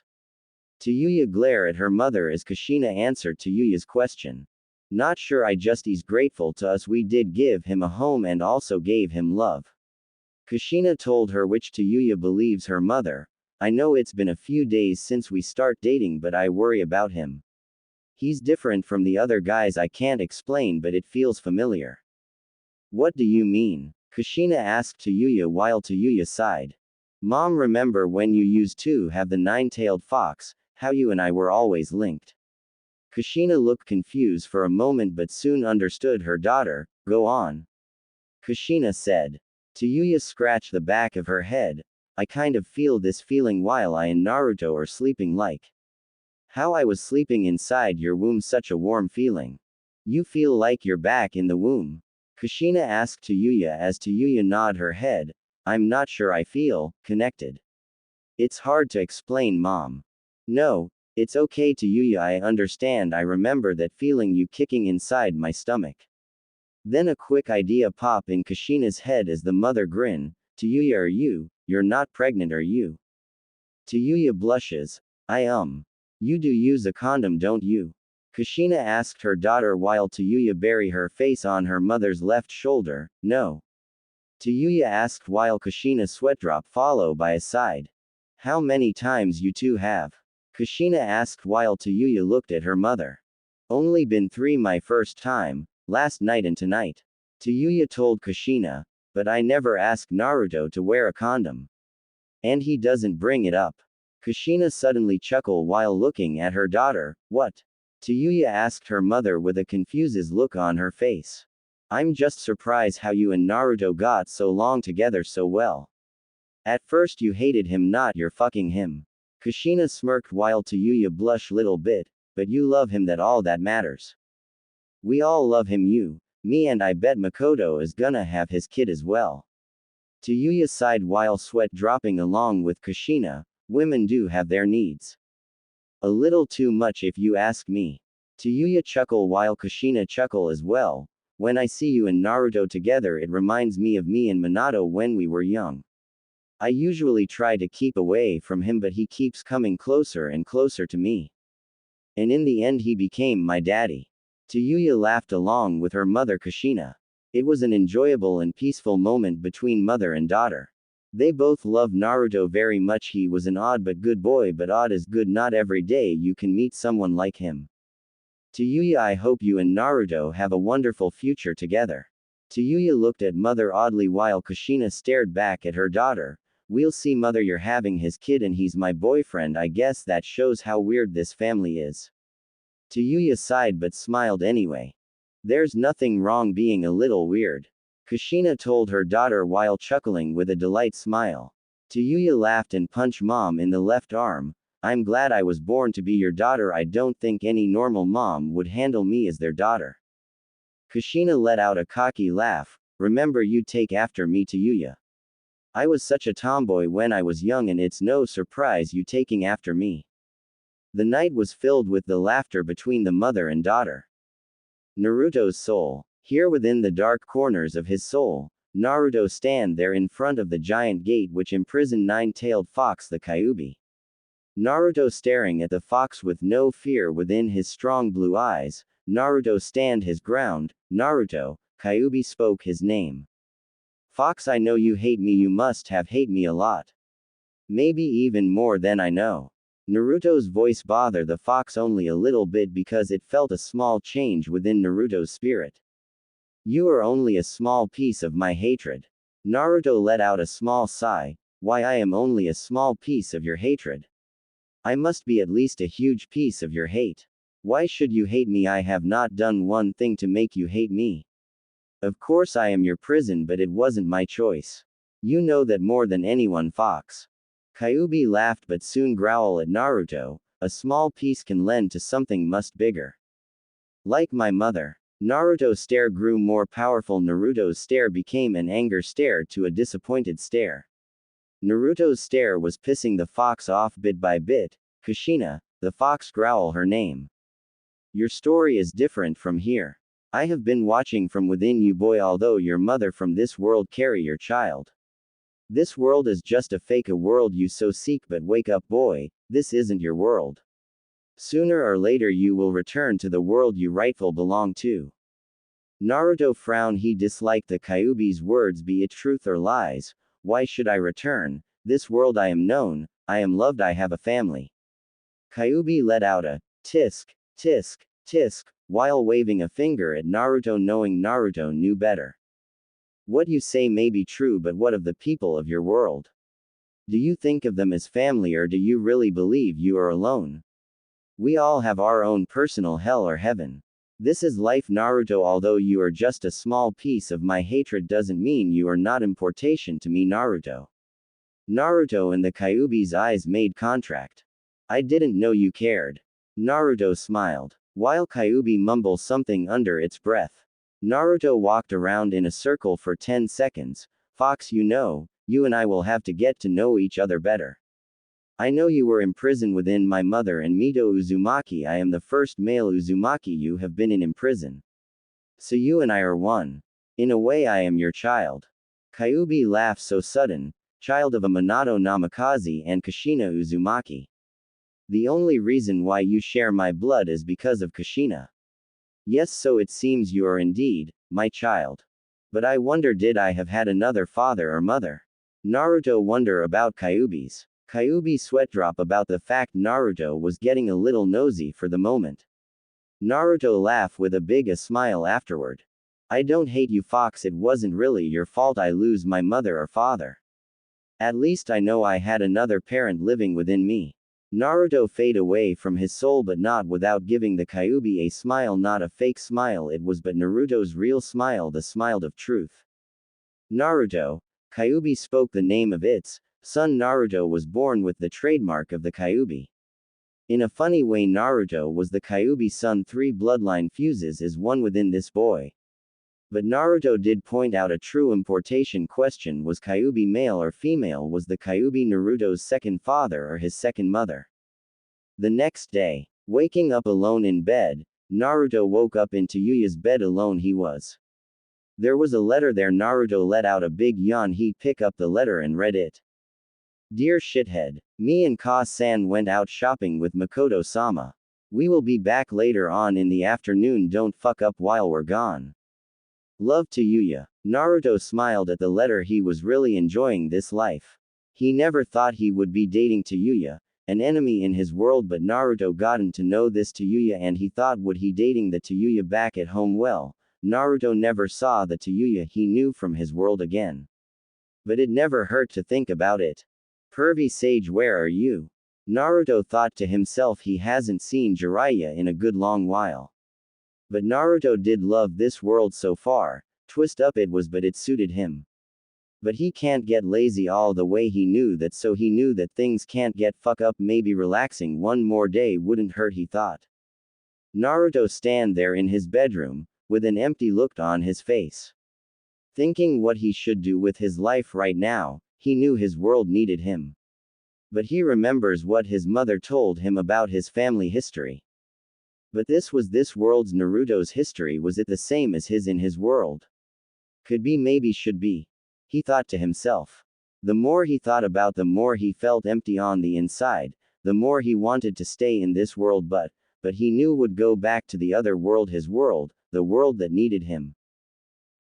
Tayuya glare at her mother as Kushina answered Tayuya's question. Not sure, I just he's grateful to us, we did give him a home and also gave him love. Kushina told her, which Tayuya believes her mother. I know it's been a few days since we start dating but I worry about him. He's different from the other guys, I can't explain but it feels familiar. What do you mean? Kushina asked Tayuya while Tayuya sighed. Mom, remember when you used to have the nine-tailed fox, how you and I were always linked? Kushina looked confused for a moment but soon understood her daughter. Go on. Kushina said. Tayuya scratched the back of her head. I kind of feel this feeling while I and Naruto are sleeping, like how I was sleeping inside your womb, such a warm feeling. You feel like you're back in the womb? Kushina asked Tayuya as Tayuya nodded her head. I'm not sure I feel connected. It's hard to explain, Mom. No, it's okay Tayuya, I understand, I remember that feeling, you kicking inside my stomach. Then a quick idea pop in Kushina's head as the mother grin. Tayuya, you're not pregnant, are you? Tayuya blushes. You do use a condom, don't you? Kushina asked her daughter while Tayuya buried her face on her mother's left shoulder. No. Tayuya asked while Kushina sweat drop followed by a sigh. How many times you two have? Kushina asked while Tayuya looked at her mother. Only been 3, my first time, last night and tonight. Tayuya told Kushina, but I never asked Naruto to wear a condom. And he doesn't bring it up. Kushina suddenly chuckled while looking at her daughter. What? Tayuya asked her mother with a confused look on her face. I'm just surprised how you and Naruto got so long together so well. At first you hated him, not you're fucking him. Kushina smirked while Tayuya blushed little bit, but you love him, that all that matters. We all love him, you, me, and I bet Mikoto is gonna have his kid as well. Tayuya sighed while sweat dropping along with Kushina. Women do have their needs. A little too much if you ask me. Tayuya chuckle while Kushina chuckle as well. When I see you and Naruto together it reminds me of me and Minato when we were young. I usually try to keep away from him but he keeps coming closer and closer to me. And in the end he became my daddy. Tayuya laughed along with her mother Kushina. It was an enjoyable and peaceful moment between mother and daughter. They both loved Naruto very much. He was an odd but good boy, but odd is good, not every day you can meet someone like him. Tayuya, I hope you and Naruto have a wonderful future together. Tayuya looked at mother oddly while Kushina stared back at her daughter. We'll see mother, you're having his kid and he's my boyfriend, I guess that shows how weird this family is. Tayuya sighed but smiled anyway. There's nothing wrong being a little weird. Kushina told her daughter while chuckling with a delight smile. Tayuya laughed and punched mom in the left arm. I'm glad I was born to be your daughter. I don't think any normal mom would handle me as their daughter. Kushina let out a cocky laugh. Remember, you take after me, Tayuya. I was such a tomboy when I was young and it's no surprise you taking after me. The night was filled with the laughter between the mother and daughter. Naruto's soul. Here within the dark corners of his soul, Naruto stand there in front of the giant gate which imprisoned nine-tailed fox the Kyuubi. Naruto staring at the fox with no fear within his strong blue eyes. Naruto stand his ground. Naruto, Kyuubi spoke his name. Fox, I know you hate me, you must have hate me a lot. Maybe even more than I know. Naruto's voice bothered the fox only a little bit because it felt a small change within Naruto's spirit. You are only a small piece of my hatred. Naruto let out a small sigh. Why, I am only a small piece of your hatred. I must be at least a huge piece of your hate. Why should you hate me? I have not done one thing to make you hate me. Of course I am your prison, but it wasn't my choice. You know that more than anyone, Fox. Kyuubi laughed but soon growled at Naruto. A small piece can lend to something much bigger. Like my mother. Naruto's stare grew more powerful. Naruto's stare became an anger stare to a disappointed stare. Naruto's stare was pissing the fox off bit by bit. Kushina, the fox growled her name. Your story is different from here. I have been watching from within you, boy, although your mother from this world carry your child. This world is just a fake, a world you so seek, but wake up, boy, this isn't your world. Sooner or later you will return to the world you rightfully belong to. Naruto frowned. He disliked the Kyuubi's words, be it truth or lies. Why should I return? This world I am known, I am loved, I have a family. Kyuubi let out a tisk, tisk, tisk, while waving a finger at Naruto, knowing Naruto knew better. What you say may be true, but what of the people of your world? Do you think of them as family, or do you really believe you are alone? We all have our own personal hell or heaven. This is life, Naruto. Although you are just a small piece of my hatred doesn't mean you are not important to me, Naruto. Naruto and the Kyuubi's eyes made contract. I didn't know you cared. Naruto smiled. While Kyuubi mumbled something under its breath. Naruto walked around in a circle for 10 seconds. Fox, you know, you and I will have to get to know each other better. I know you were imprisoned within my mother and Mito Uzumaki. I am the first male Uzumaki you have been in prison. So you and I are one. In a way I am your child. Kyuubi laughed so sudden, child of a Minato Namikaze and Kushina Uzumaki. The only reason why you share my blood is because of Kushina. Yes, so it seems you are indeed, my child. But I wonder, did I have had another father or mother? Naruto wonder about Kyuubi's. Kyuubi sweat drop about the fact Naruto was getting a little nosy for the moment. Naruto laughed with a big smile afterward. I don't hate you, Fox, it wasn't really your fault I lose my mother or father. At least I know I had another parent living within me. Naruto fade away from his soul, but not without giving the Kyuubi a smile, not a fake smile, it was but Naruto's real smile, the smile of truth. Naruto, Kyuubi spoke the name of its son. Naruto was born with the trademark of the Kyuubi. In a funny way, Naruto was the Kyuubi's son. 3 bloodline fuses as one within this boy. But Naruto did point out a true importation question: was Kyuubi male or female? Was the Kyuubi Naruto's second father or his second mother? The next day, waking up alone in bed, Naruto woke up in Tayuya's bed. Alone he was. There was a letter there. Naruto let out a big yawn. He picked up the letter and read it. Dear shithead, me and Ka-san went out shopping with Mikoto-sama. We will be back later on in the afternoon. Don't fuck up while we're gone. Love, Tayuya. Naruto smiled at the letter. He was really enjoying this life. He never thought he would be dating Tayuya, an enemy in his world, but Naruto gotten to know this Tayuya and he thought, would he dating the Tayuya back at home? Well, Naruto never saw the Tayuya he knew from his world again. But it never hurt to think about it. Pervy sage, where are you? Naruto thought to himself, he hasn't seen Jiraiya in a good long while. But Naruto did love this world so far. Twist up it was, but it suited him. But he can't get lazy all the way. He knew that, so he knew that things can't get fuck up. Maybe relaxing one more day wouldn't hurt, he thought. Naruto stand there in his bedroom, with an empty look on his face. Thinking what he should do with his life right now. He knew his world needed him. But he remembers what his mother told him about his family history. But this was this world's Naruto's history. Was it the same as his in his world? Could be, maybe should be. He thought to himself. The more he thought about, the more he felt empty on the inside, the more he wanted to stay in this world, but he knew would go back to the other world, his world, the world that needed him.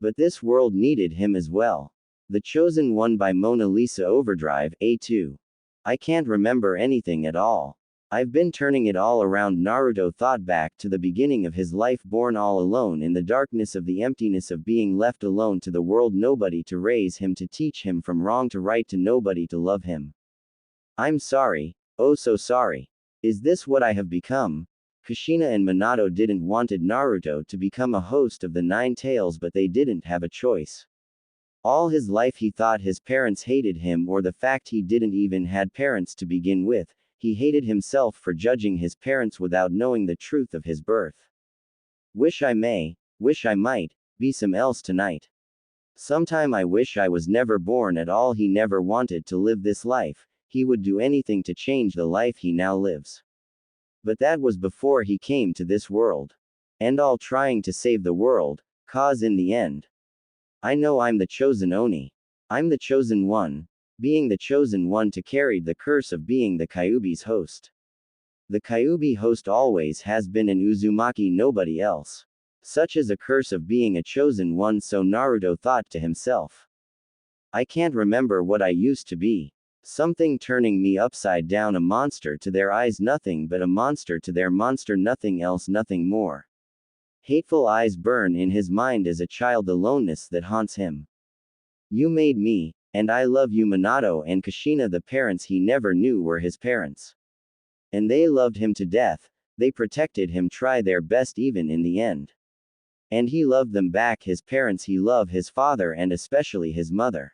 But this world needed him as well. The Chosen One by Mona Lisa. Overdrive, A2. I can't remember anything at all. I've been turning it all around. Naruto thought back to the beginning of his life, born all alone in the darkness of the emptiness of being left alone to the world, nobody to raise him, to teach him from wrong to right, to nobody to love him. I'm sorry, oh so sorry. Is this what I have become? Kushina and Minato didn't wanted Naruto to become a host of the Nine Tails, but they didn't have a choice. All his life he thought his parents hated him, or the fact he didn't even had parents to begin with. He hated himself for judging his parents without knowing the truth of his birth. Wish I might, be some else tonight. Sometime I wish I was never born at all. He never wanted to live this life, he would do anything to change the life he now lives. But that was before he came to this world. And all trying to save the world, cause in the end. I know I'm the chosen Oni. I'm the chosen one. Being the chosen one to carry the curse of being the Kyuubi's host. The Kyuubi host always has been an Uzumaki, nobody else. Such is a curse of being a chosen one, so Naruto thought to himself. I can't remember what I used to be. Something turning me upside down, a monster to their eyes, nothing but a monster to their monster, nothing else, nothing more. Hateful eyes burn in his mind as a child, the aloneness that haunts him. You made me, and I love you. Minato and Kushina, the parents he never knew were his parents. And they loved him to death, they protected him, try their best even in the end. And he loved them back, his parents. He loved his father and especially his mother,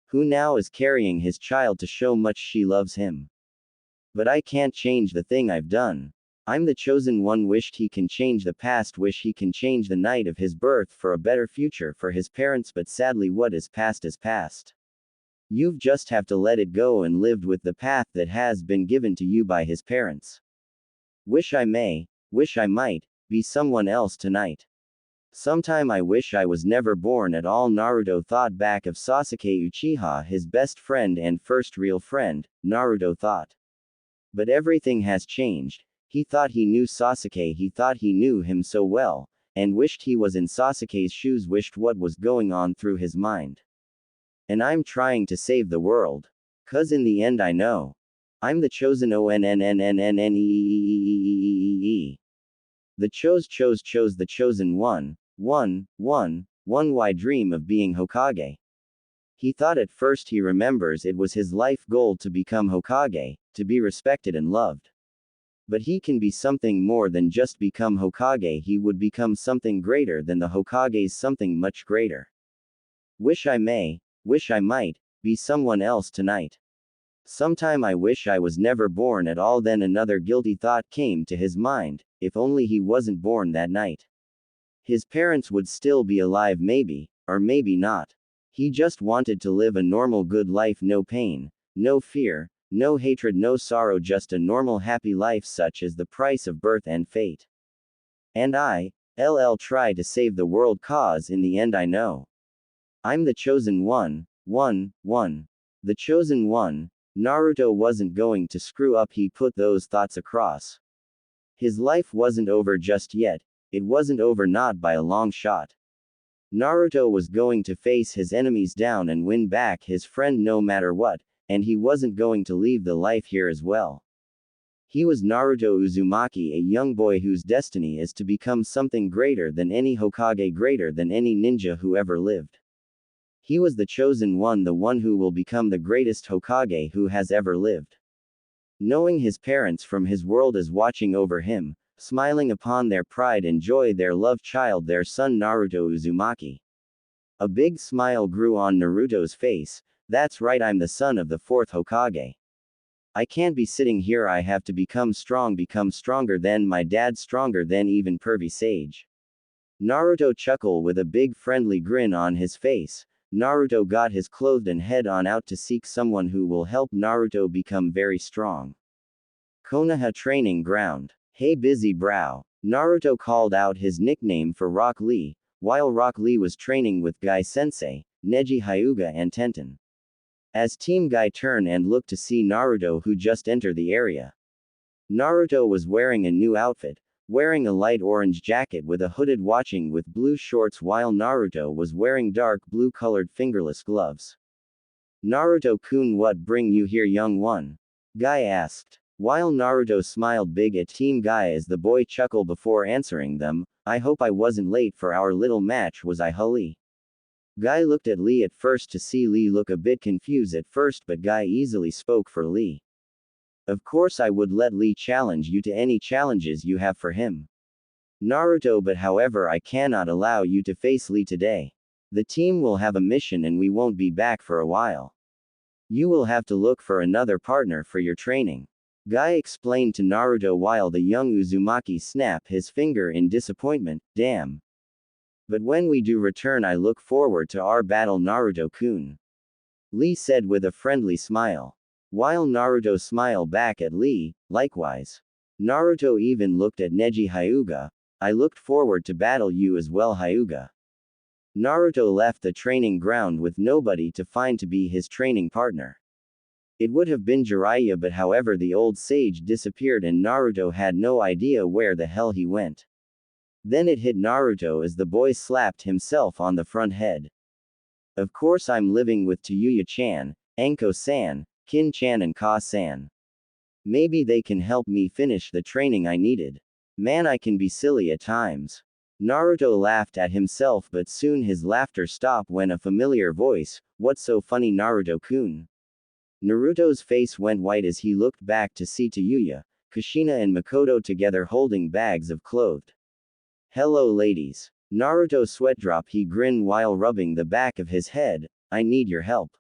who now is carrying his child to show much she loves him. But I can't change the thing I've done. I'm the chosen one. Wished he can change the past, wish he can change the night of his birth for a better future for his parents, but sadly what is past is past. You've just have to let it go and lived with the path that has been given to you by his parents. Wish I might, be someone else tonight. Sometime I wish I was never born at all. Naruto thought back of Sasuke Uchiha, his best friend and first real friend, Naruto thought. But everything has changed. He thought he knew Sasuke, he thought he knew him so well, and wished he was in Sasuke's shoes, wished what was going on through his mind. And I'm trying to save the world. 'Cause in the end I know. I'm the chosen Onnnnnnnnee. The chose the chosen one. Why dream of being Hokage? He thought at first, he remembers it was his life goal to become Hokage, to be respected and loved. But he can be something more than just become Hokage, he would become something greater than the Hokages, something much greater. Wish I might, be someone else tonight. Sometime I wish I was never born at all. Then another guilty thought came to his mind, if only he wasn't born that night. His parents would still be alive, maybe, or maybe not. He just wanted to live a normal good life, no pain, no fear, no hatred, no sorrow, just a normal happy life, such is the price of birth and fate. And I'll try to save the world, cause in the end I know. I'm the chosen one. The chosen one. Naruto wasn't going to screw up, he put those thoughts across. His life wasn't over just yet, it wasn't over, not by a long shot. Naruto was going to face his enemies down and win back his friend no matter what, and he wasn't going to leave the life here as well. He was Naruto Uzumaki, a young boy whose destiny is to become something greater than any Hokage, greater than any ninja who ever lived. He was the chosen one, the one who will become the greatest Hokage who has ever lived. Knowing his parents from his world is watching over him, smiling upon their pride and joy, their loved child, their son Naruto Uzumaki. A big smile grew on Naruto's face. That's right, I'm the son of the fourth Hokage. I can't be sitting here, I have to become strong, become stronger than my dad, stronger than even Pervy Sage. Naruto chuckled with a big friendly grin on his face. Naruto got his clothes and head on out to seek someone who will help Naruto become very strong. Konoha Training Ground. Hey busy brow. Naruto called out his nickname for Rock Lee, while Rock Lee was training with Guy Sensei, Neji Hyuga and Tenten. As Team Guy turned and looked to see Naruto, who just entered the area. Naruto was wearing a new outfit, wearing a light orange jacket with a hooded watching with blue shorts, while Naruto was wearing dark blue colored fingerless gloves. Naruto-kun, what bring you here, young one? Guy asked. While Naruto smiled big at Team Guy as the boy chuckled before answering them, I hope I wasn't late for our little match, was I, Lee? Guy looked at Lee at first to see Lee look a bit confused at first, but Guy easily spoke for Lee. Of course I would let Lee challenge you to any challenges you have for him, Naruto, but however I cannot allow you to face Lee today. The team will have a mission and we won't be back for a while. You will have to look for another partner for your training, Guy explained to Naruto while the young Uzumaki snapped his finger in disappointment. Damn. But when we do return, I look forward to our battle, Naruto-kun, Lee said with a friendly smile. While Naruto smiled back at Lee, likewise. Naruto even looked at Neji Hyuga. I looked forward to battle you as well, Hyuga. Naruto left the training ground with nobody to find to be his training partner. It would have been Jiraiya, but however the old sage disappeared and Naruto had no idea where the hell he went. Then it hit Naruto as the boy slapped himself on the front head. Of course I'm living with Tayuya-chan, Anko-san, Kin-chan and Ka-san. Maybe they can help me finish the training I needed. Man, I can be silly at times. Naruto laughed at himself, but soon his laughter stopped when a familiar voice, "What's so funny, Naruto-kun?" Naruto's face went white as he looked back to see Tayuya, Kushina and Mikoto together holding bags of clothes. Hello ladies. Naruto sweat drop, he grinned while rubbing the back of his head. I need your help.